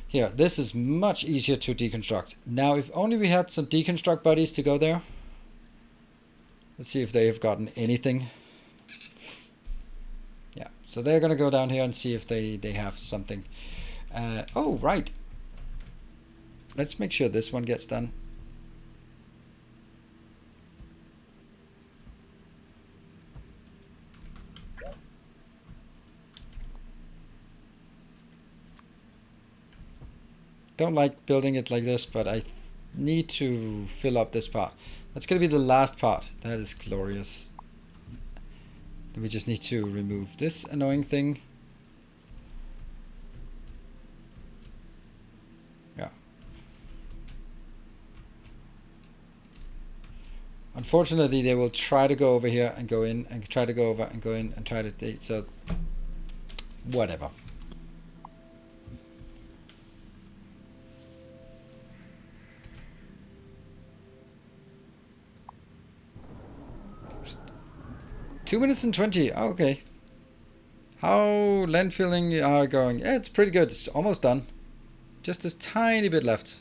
Here, this is much easier to deconstruct. Now, if only we had some deconstruct buddies to go there. Let's see if they have gotten anything. Yeah, so they're going to go down here and see if they have something. Oh, right. Let's make sure this one gets done. Don't like building it like this, but I need to fill up this part. That's going to be the last part. That is glorious. Then we just need to remove this annoying thing. Yeah. Unfortunately, they will try to go over here and go in, and try to go over and go in and try to... So, whatever. Two minutes and 20. Oh, okay. How landfilling are going? Yeah, it's pretty good. It's almost done. Just this tiny bit left.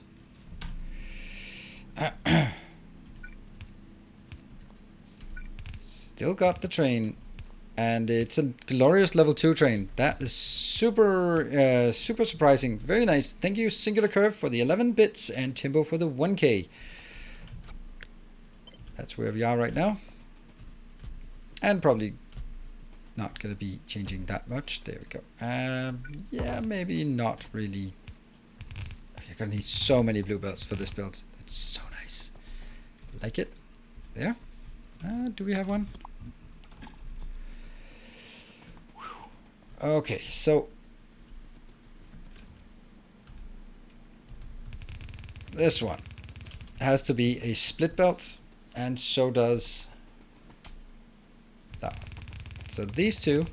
Still got the train. And it's a glorious level 2 train. That is super, super surprising. Very nice. Thank you, Singular Curve, for the 11 bits and Timbo for the 1K. That's where we are right now. And probably not going to be changing that much. There we go. Yeah, maybe not really. You're going to need so many bluebells for this build. It's so nice. Like it. There. Do we have one? Okay, so this one has to be a split belt, and so does that one. So these two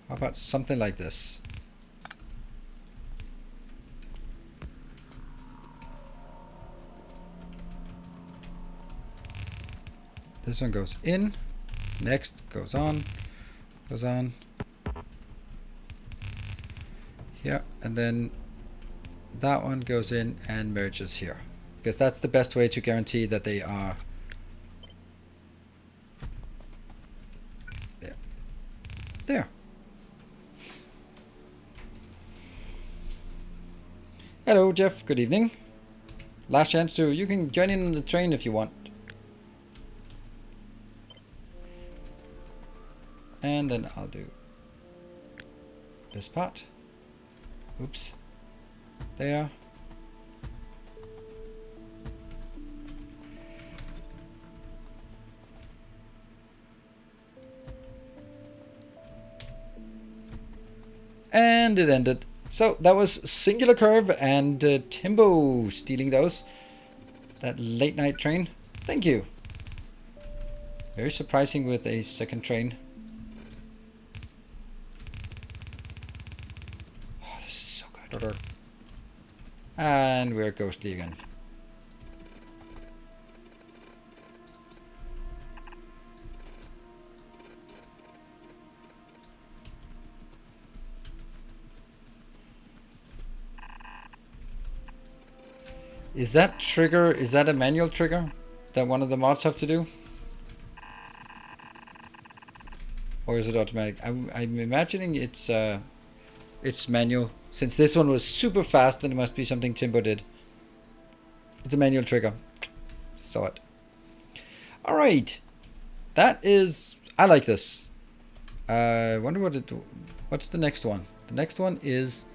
how about something like this? This one goes in, next goes on, here, and then that one goes in and merges here. Because that's the best way to guarantee that they are there. There. Hello, Jeff. Good evening. Last chance to... You can join in on the train if you want. And then I'll do this part. Oops. There. And it ended. So that was Singular Curve and Timbo stealing those. That late night train. Thank you. Very surprising with a second train. Oh, this is so good. And we're ghostly again. Is that trigger, is that a manual trigger that one of the mods have to do? Or is it automatic? I'm imagining it's manual. Since this one was super fast, then it must be something Timbo did. It's a manual trigger. Saw it. Alright. That is... I like this. I wonder what's the next one? The next one is...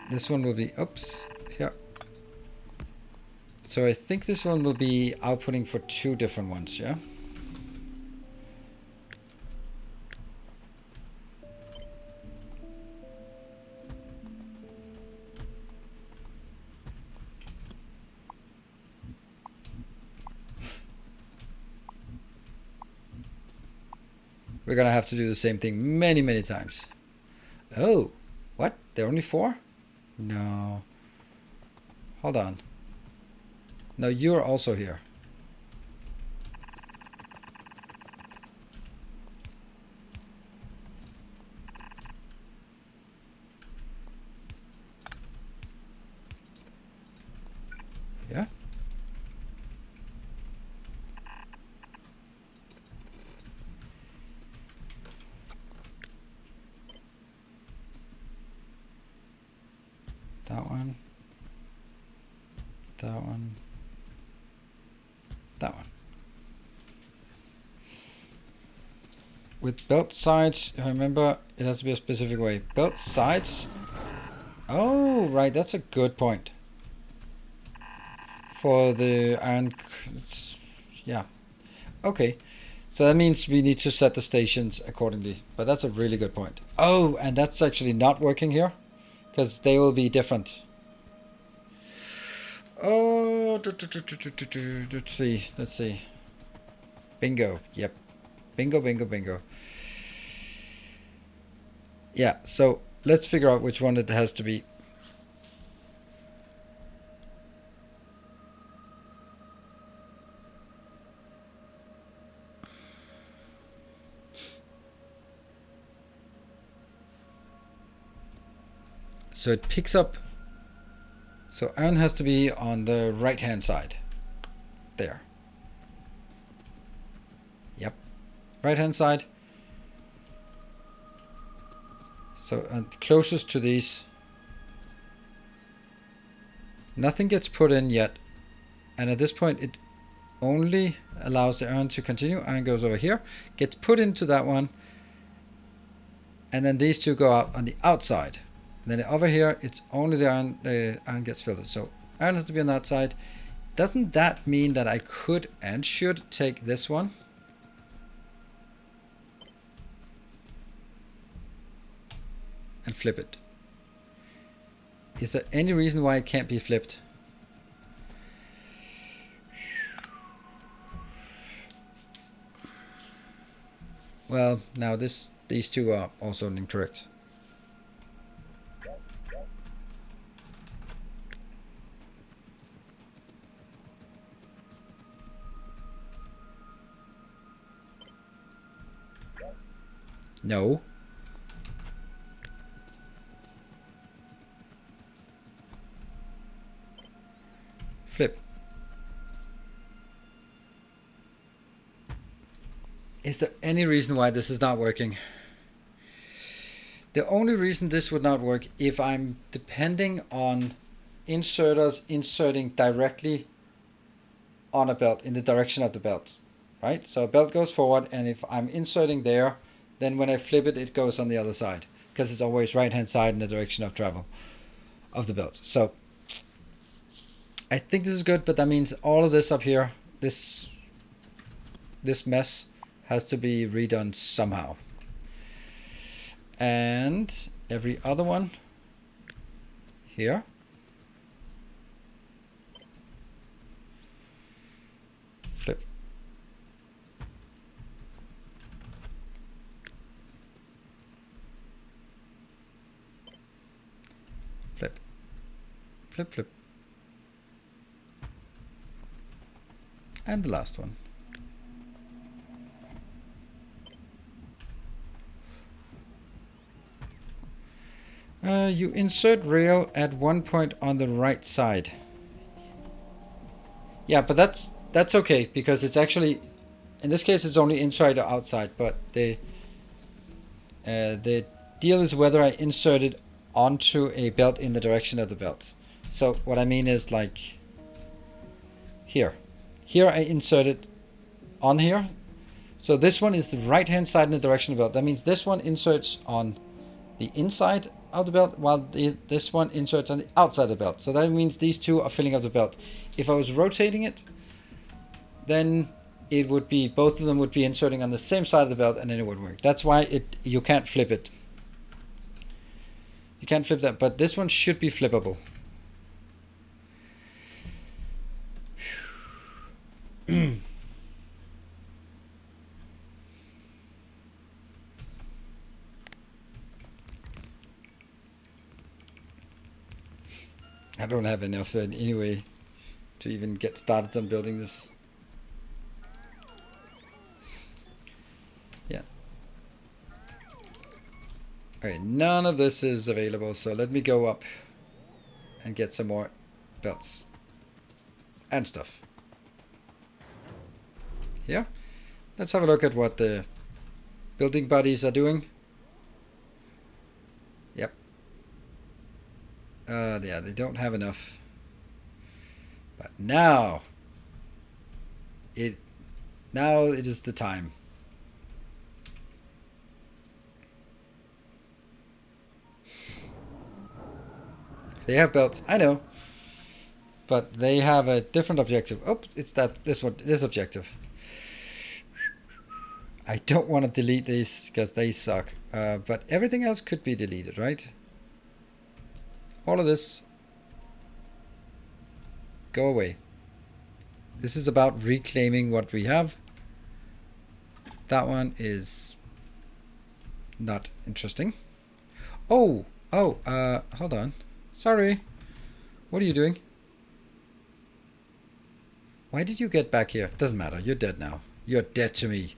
This one will be, oops, here. So I think this one will be outputting for 2 different ones, yeah? We're gonna have to do the same thing many, many times. Oh, what? There are only 4? No. Hold on. No, you're also here. Yeah? That one. That one. That one. With belt sides, if I remember, it has to be a specific way. Belt sides. Oh, right, that's a good point. For the iron. Yeah. Okay. So that means we need to set the stations accordingly. But that's a really good point. Oh, and that's actually not working here. Because they will be different. Oh, let's see. Let's see. Bingo. Yep. Bingo, bingo, bingo. Yeah, so let's figure out which one it has to be. So it picks up. So iron has to be on the right hand side. There. Yep. Right hand side. So closest to these. Nothing gets put in yet. And at this point it only allows the iron to continue. Iron goes over here. Gets put into that one. And then these 2 go out on the outside. Then over here, it's only the iron gets filtered. So iron has to be on that side. Doesn't that mean that I could and should take this one? And flip it. Is there any reason why it can't be flipped? Well, now these 2 are also incorrect. No. Flip. Is there any reason why this is not working? The only reason this would not work if I'm depending on inserters inserting directly on a belt in the direction of the belt, right? So a belt goes forward, and if I'm inserting there, then when I flip it, it goes on the other side because it's always right hand side in the direction of travel of the belt. So I think this is good, but that means all of this up here, this mess has to be redone somehow. And every other one here. Flip. Flip. Flip, flip. And the last one. You insert rail at one point on the right side. Yeah, but that's okay because it's actually, in this case, it's only inside or outside. But the deal is whether I insert it onto a belt in the direction of the belt. So what I mean is like here. Here I insert it on here. So this one is the right hand side in the direction of the belt. That means this one inserts on the inside of the belt, while this one inserts on the outside of the belt. So that means these two are filling up the belt. If I was rotating it, then it would be, both of them would be inserting on the same side of the belt, and then it would work. That's why you can't flip it. You can't flip that, but this one should be flippable. I don't have enough anyway to even get started on building this. Yeah. Alright, none of this is available, so let me go up and get some more belts and stuff. Here. Let's have a look at what the building buddies are doing. Yep. Yeah, they don't have enough. But now it is the time. They have belts, I know, but they have a different objective. Oh, it's this objective. I don't want to delete these because they suck, but everything else could be deleted, right? All of this, go away. This is about reclaiming what we have. That one is not interesting. Oh, hold on. Sorry. What are you doing? Why did you get back here? Doesn't matter. You're dead now. You're dead to me.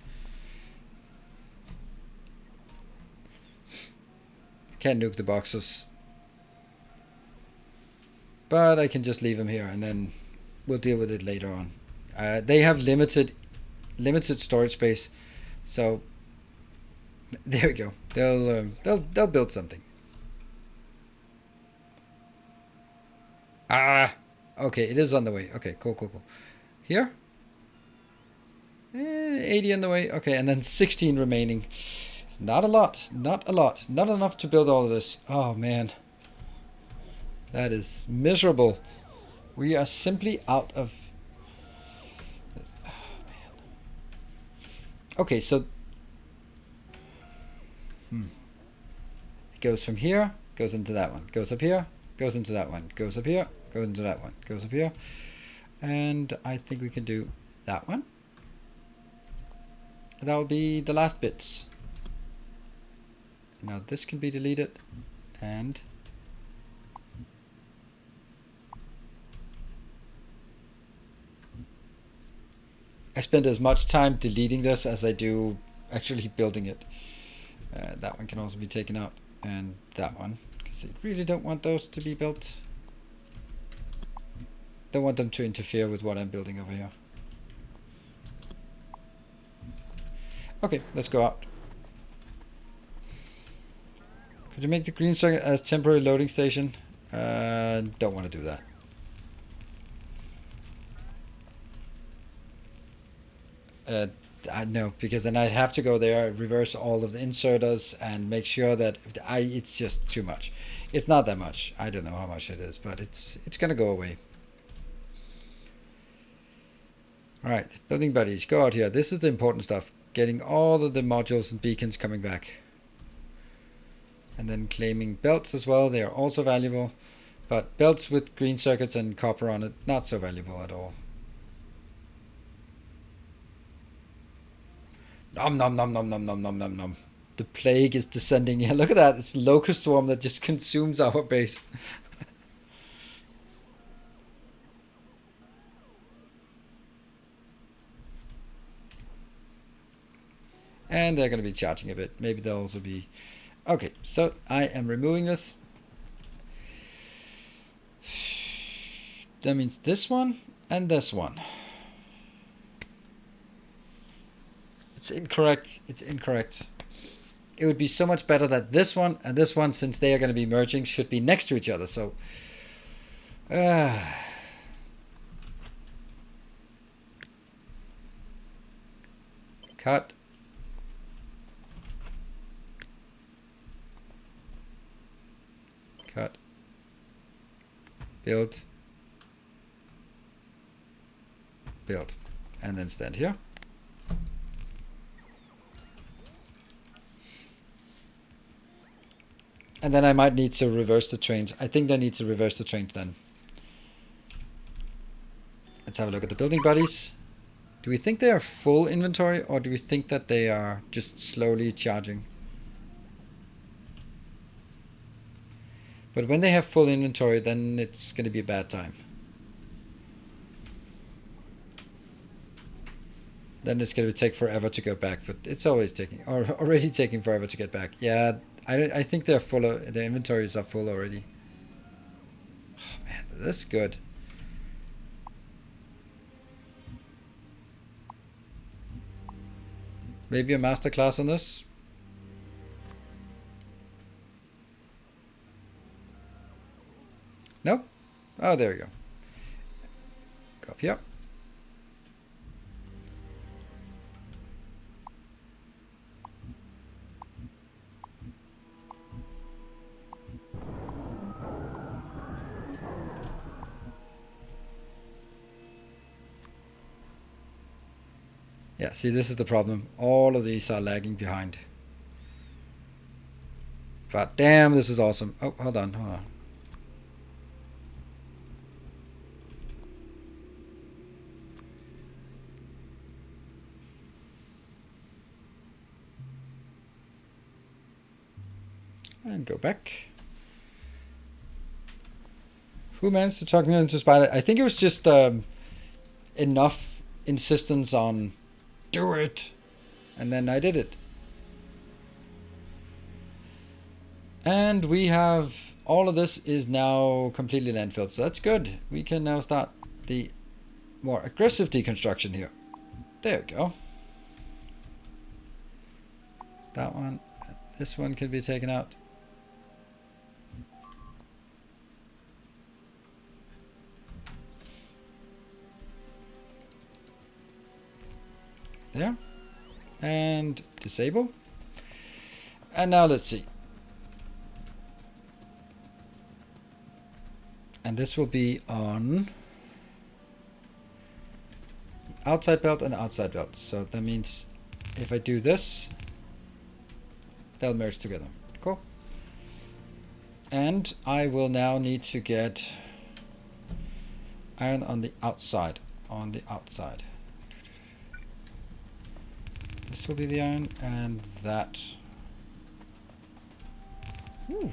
Can't nuke the boxes. But I can just leave them here and then we'll deal with it later on. They have limited storage space, so there we go. They'll build something. Okay, it is on the way. Okay, cool. Here? 80 on the way. Okay, and then 16 remaining. It's not a lot. Not enough to build all of this. Oh, man. That is miserable. We are simply out of... Oh, man. Okay, so... It goes from here, goes into that one. Goes up here, goes into that one. Goes up here, goes into that one. Goes up here. And I think we can do that one. That will be the last bits. Now this can be deleted. And... I spend as much time deleting this as I do actually building it. That one can also be taken out. And that one. Because I really don't want those to be built. Don't want them to interfere with what I'm building over here. Okay, let's go out. Could you make the green circuit as temporary loading station? Don't want to do that. No, because then I'd have to go there, reverse all of the inserters, and make sure that it's just too much. It's not that much. I don't know how much it is, but it's gonna go away. All right, building buddies, go out here. This is the important stuff. Getting all of the modules and beacons coming back. And then claiming belts as well. They are also valuable. But belts with green circuits and copper on it, not so valuable at all. Nom nom nom nom nom nom nom nom nom. The plague is descending. Yeah, look at that. It's a locust swarm that just consumes our base. And they're going to be charging a bit. Maybe they'll also be... Okay, so I am removing this. That means this one and this one. It's incorrect. It's incorrect. It would be so much better that this one and this one, since they are going to be merging, should be next to each other. So... Cut. build, build, and then stand here. And then I might need to reverse the trains. I think I need to reverse the trains then. Let's have a look at the building bodies. Do we think they are full inventory, or do we think that they are just slowly charging? But when they have full inventory, then it's going to be a bad time. Then it's going to take forever to go back, but it's always taking, or already taking forever to get back. Yeah, I think they're full. The inventories are full already. Oh man, that's good. Maybe a masterclass on this. Nope. Oh, there we go. Go up here. Yeah, see, this is the problem. All of these are lagging behind. But damn, this is awesome. Oh, hold on, hold on. And go back. Who managed to talk me into Spider? I think it was just enough insistence on do it, and then I did it. And we have all of this is now completely landfilled, so that's good. We can now start the more aggressive deconstruction here. There we go. That one, this one can be taken out. There. And disable. And now let's see. And this will be on outside belt and outside belt. So that means if I do this, they'll merge together. Cool. And I will now need to get iron on the outside. On the outside. This will be the iron, and that. Ooh.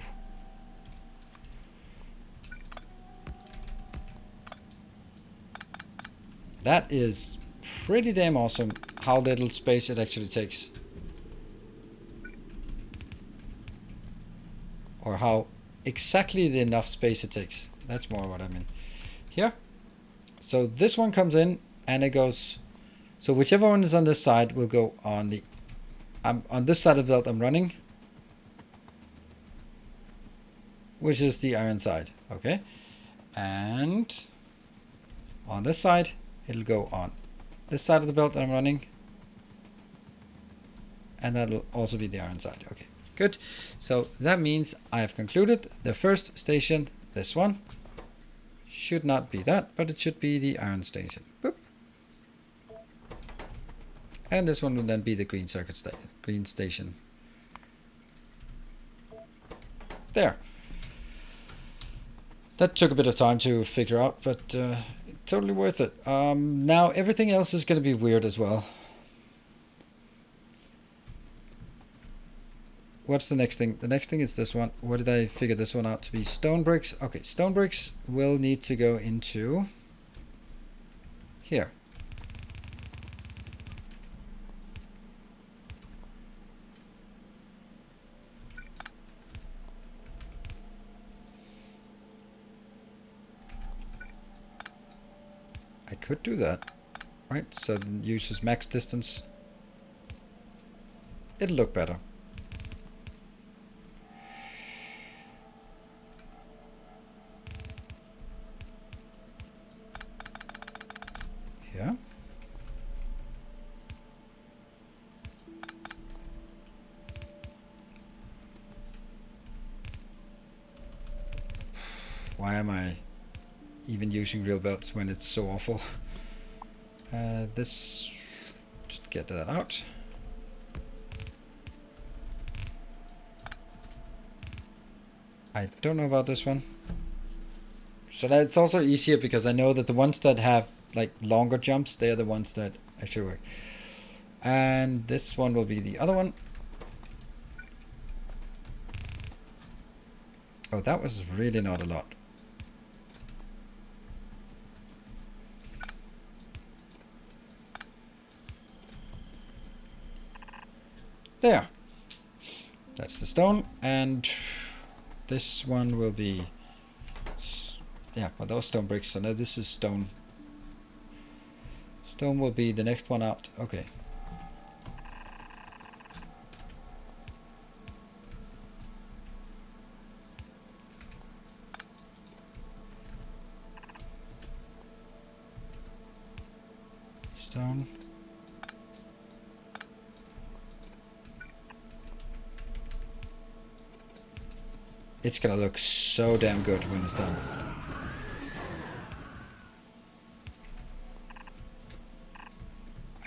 That is pretty damn awesome how little space it actually takes. Or how exactly the enough space it takes. That's more what I mean. Here. So this one comes in and it goes. So whichever one is on this side will go on the. I'm on this side of the belt I'm running. Which is the iron side. Okay. And on this side it'll go on this side of the belt that I'm running. And that'll also be the iron side. Okay, good. So that means I have concluded the first station, this one, should not be that, but it should be the iron station. Boop. And this one will then be the green circuit green station. There. That took a bit of time to figure out, but totally worth it. Now everything else is going to be weird as well. What's the next thing? The next thing is this one. What did I figure this one out to be? Stone bricks. Okay, stone bricks will need to go into here. I could do that, right? So it uses max distance. It'll look better. Yeah. Why am I even using real belts when it's so awful. This, just get that out. I don't know about this one. So that's also easier because I know that the ones that have like longer jumps, they are the ones that actually work. And this one will be the other one. Oh, that was really not a lot. There. That's the stone. And this one will be... Yeah, well, those stone bricks. So now this is stone. Stone will be the next one out. Okay. Stone. It's gonna look so damn good when it's done.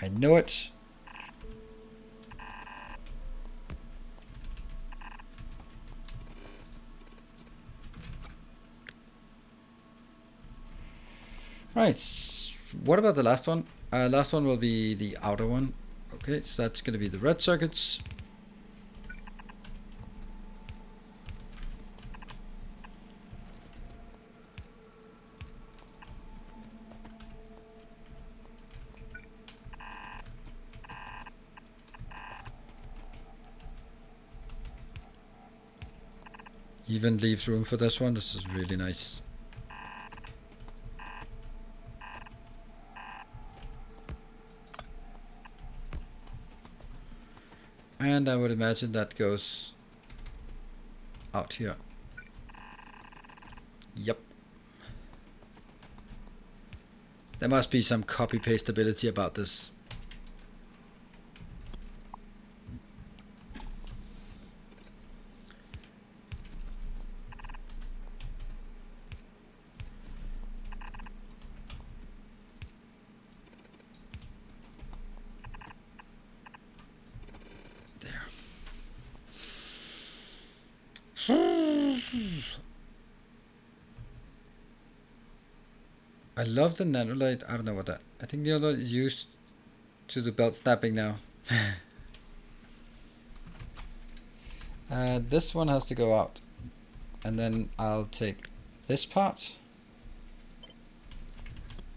I know it. Right. What about the last one? Last one will be the outer one. Okay, so that's gonna be the red circuits. Even leaves room for this one. This is really nice. And I would imagine that goes out here. Yep. There must be some copy-paste ability about this. I love the nanolite. I don't know what that. I think the other is used to the belt snapping now. This one has to go out. And then I'll take this part.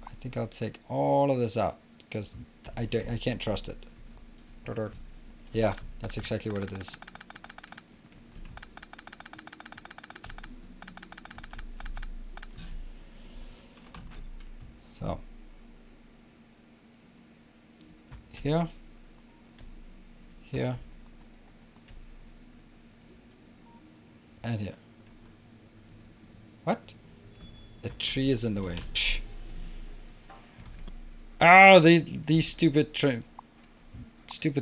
I think I'll take all of this out because I can't trust it. Yeah, that's exactly what it is. So here, here, and here. What? The tree is in the way. Psh. Oh, these stupid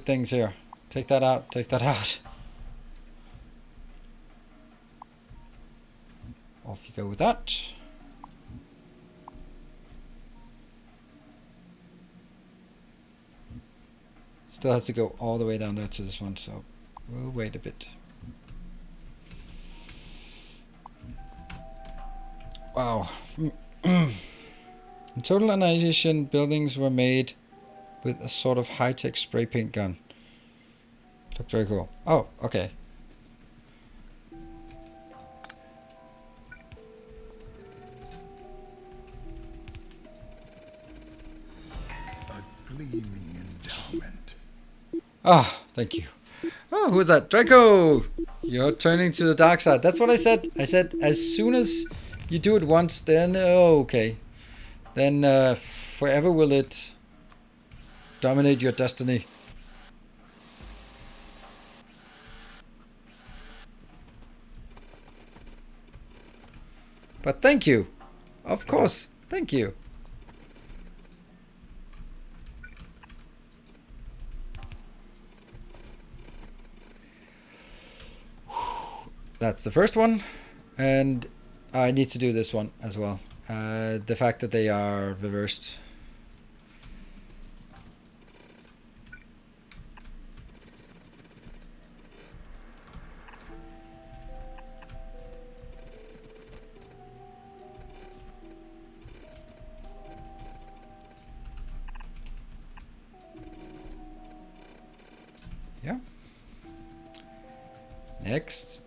things here. Take that out. Take that out. Off you go with that. Still has to go all the way down there to this one, so we'll wait a bit. Wow. In total annihilation, buildings were made with a sort of high-tech spray paint gun. Looked very cool. Oh, okay. A gleaming endowment. Ah, thank you. Oh, who is that? Draco! You're turning to the dark side. That's what I said. I said as soon as you do it once, then okay. Then forever will it dominate your destiny. But thank you. Of course. Thank you. That's the first one. And I need to do this one as well. The fact that they are reversed. Yeah. Next.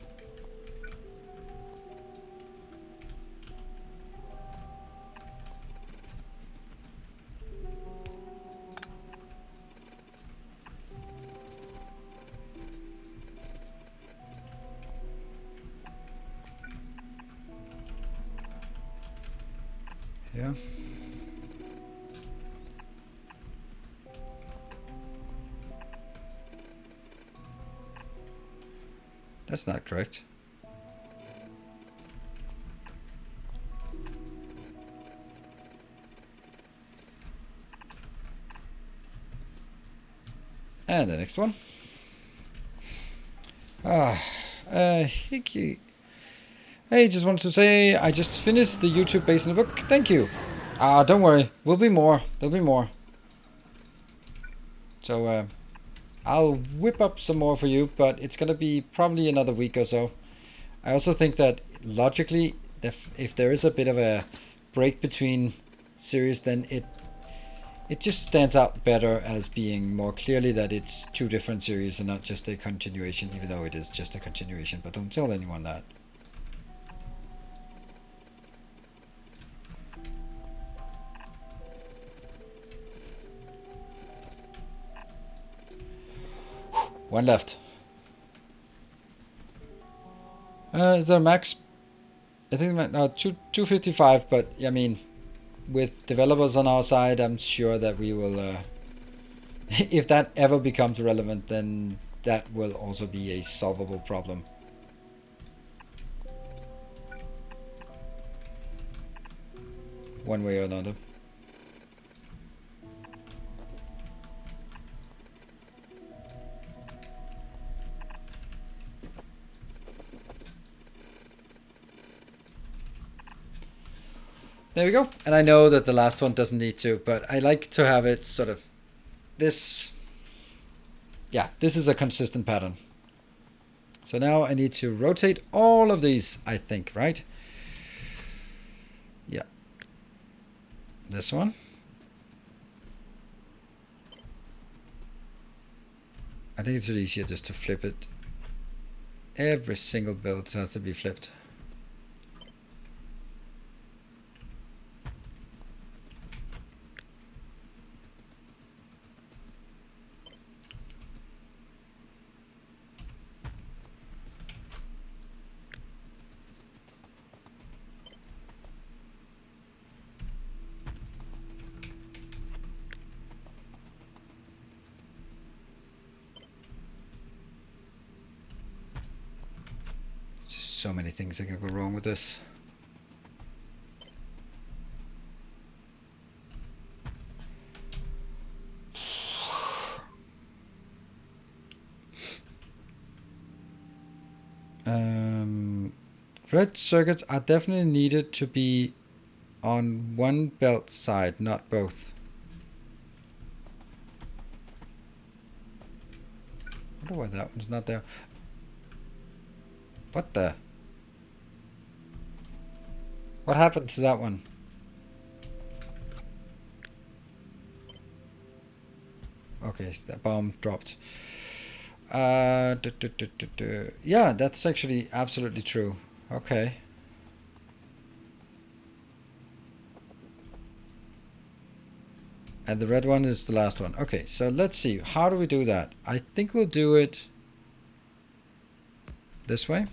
Yeah. That's not correct. And the next one. Hickey. Hey, just wanted to say I just finished the YouTube based on the book. Thank you. Don't worry. Will be more. There'll be more. So I'll whip up some more for you, but it's gonna be probably another week or so. I also think that logically, if there is a bit of a break between series, then it just stands out better as being more clearly that it's two different series and not just a continuation, even though it is just a continuation. But don't tell anyone that. One left. Is there a max? I think 255, but I mean, with developers on our side, I'm sure that we will, if that ever becomes relevant, then that will also be a solvable problem. One way or another. There we go. And I know that the last one doesn't need to, but I like to have it sort of this. Yeah, this is a consistent pattern. So now I need to rotate all of these, I think, right? Yeah. This one. I think it's easier just to flip it. Every single build has to be flipped. So many things that can go wrong with this. Red circuits are definitely needed to be on one belt side, not both. I wonder why that one's not there. What the? What happened to that one? Okay, that bomb dropped. Yeah, that's actually absolutely true. Okay. And the red one is the last one. Okay, so let's see. How do we do that? I think we'll do it this way.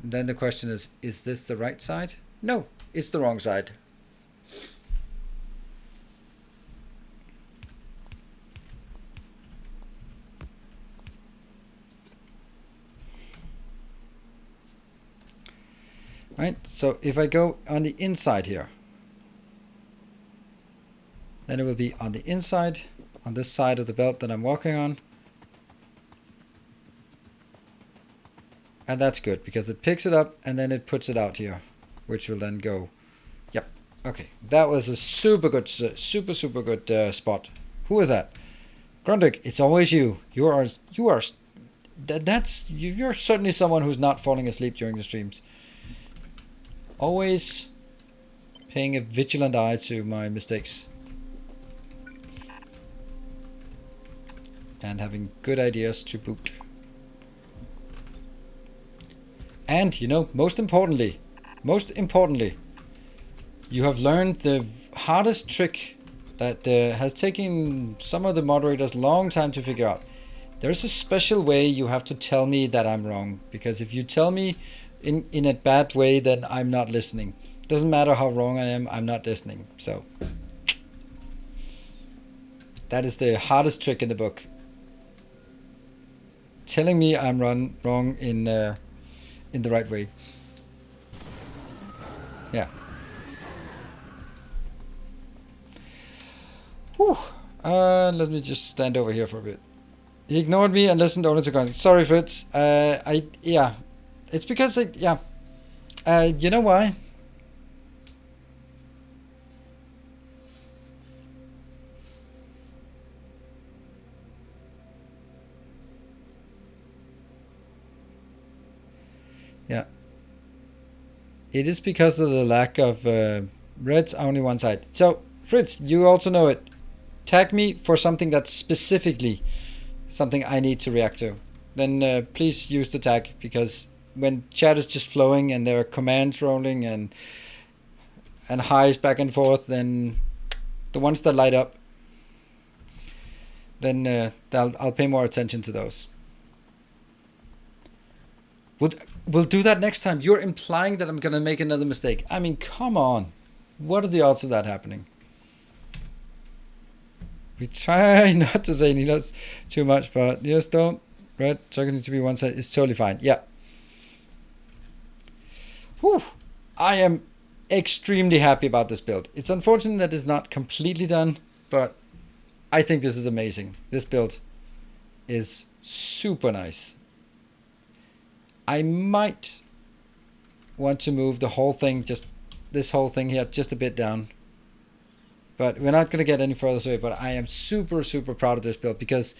Then the question is this the right side? No, it's the wrong side. right? So if I go on the inside here, then it will be on the inside, on this side of the belt that I'm walking on. And that's good because it picks it up and then it puts it out here, which will then go. Yep. Okay. That was a super good, super good spot. Who was that? Grundig, it's always you. You're certainly someone who's not falling asleep during the streams. Always paying a vigilant eye to my mistakes. And having good ideas to boot. And, you know, most importantly, you have learned the hardest trick that has taken some of the moderators a long time to figure out. There's a special way you have to tell me that I'm wrong. Because if you tell me in a bad way, then I'm not listening. Doesn't matter how wrong I am, I'm not listening. So that is the hardest trick in the book. Telling me I'm wrong in the right way. Yeah. Whew. Let me just stand over here for a bit. He ignored me and listened only to content. Sorry, Fritz. Yeah. It's because, yeah. You know why? Yeah. It is because of the lack of reds only one side. So, Fritz, you also know it. Tag me for something that's specifically something I need to react to. Then please use the tag, because when chat is just flowing and there are commands rolling and highs back and forth, then the ones that light up, then I'll pay more attention to those. We'll do that next time. You're implying that I'm going to make another mistake. I mean, come on. What are the odds of that happening? We try not to say needles too much, but just don't. Red circle needs to be one side. It's totally fine. Yeah. Whew. I am extremely happy about this build. It's unfortunate that it's not completely done, but I think this is amazing. This build is super nice. I might want to move the whole thing, just this whole thing here, just a bit down. But we're not going to get any further to it. But I am super proud of this build, because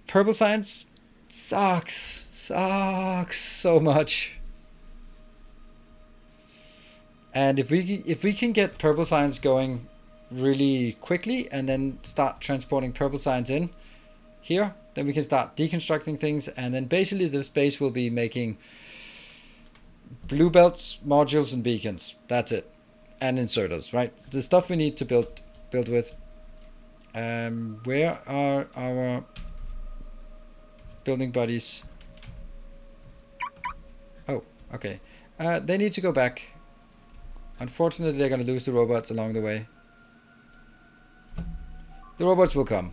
purple science sucks so much. And if we can get purple science going really quickly and then start transporting purple science in here, then we can start deconstructing things, and then basically the space will be making blue belts, modules, and beacons. That's it. And inserters, right? The stuff we need to build with. Where are our building buddies? Oh, okay. They need to go back. Unfortunately, they're going to lose the robots along the way. The robots will come.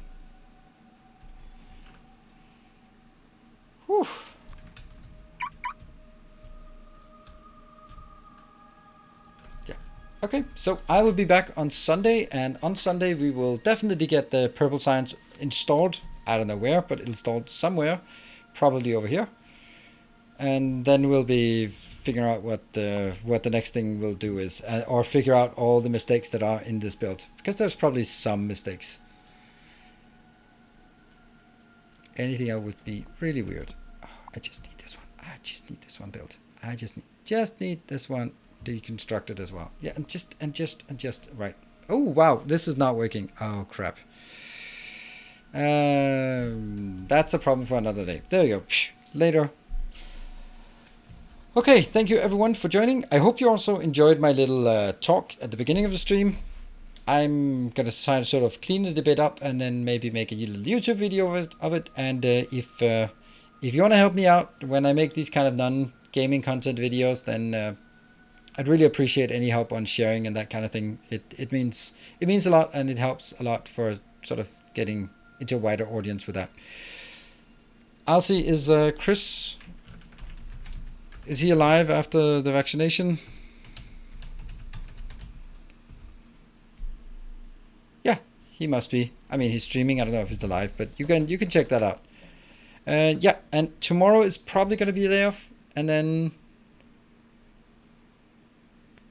Whew. Yeah. Okay, so I will be back on Sunday, and on Sunday we will definitely get the purple science installed. I don't know where, but installed somewhere, probably over here. And then we'll be figuring out what the next thing we'll do is, or figure out all the mistakes that are in this build, because there's probably some mistakes. Anything else would be really weird. Oh, I just need this one. I just need this one built. I just need this one deconstructed as well. Yeah, and just right. Oh wow, this is not working. Oh crap. That's a problem for another day. There you go. Later. Okay, thank you everyone for joining. I hope you also enjoyed my little talk at the beginning of the stream. I'm gonna try to sort of clean it a bit up, and then maybe make a little YouTube video of it. And if you want to help me out when I make these kind of non-gaming content videos, then I'd really appreciate any help on sharing and that kind of thing. It means a lot, and it helps a lot for sort of getting into a wider audience with that. I'll see, is Chris Is he alive after the vaccination? Yeah, he must be. I mean, he's streaming. I don't know if he's alive, but you can check that out. Yeah, and tomorrow is probably going to be a day off, and then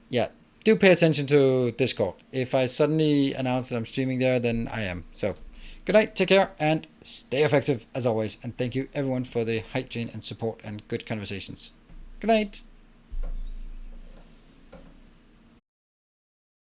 yeah, do pay attention to Discord. If I suddenly announce that I'm streaming there, then I am. So, good night, take care, and stay effective as always. And thank you everyone for the hygiene and support and good conversations. Good night.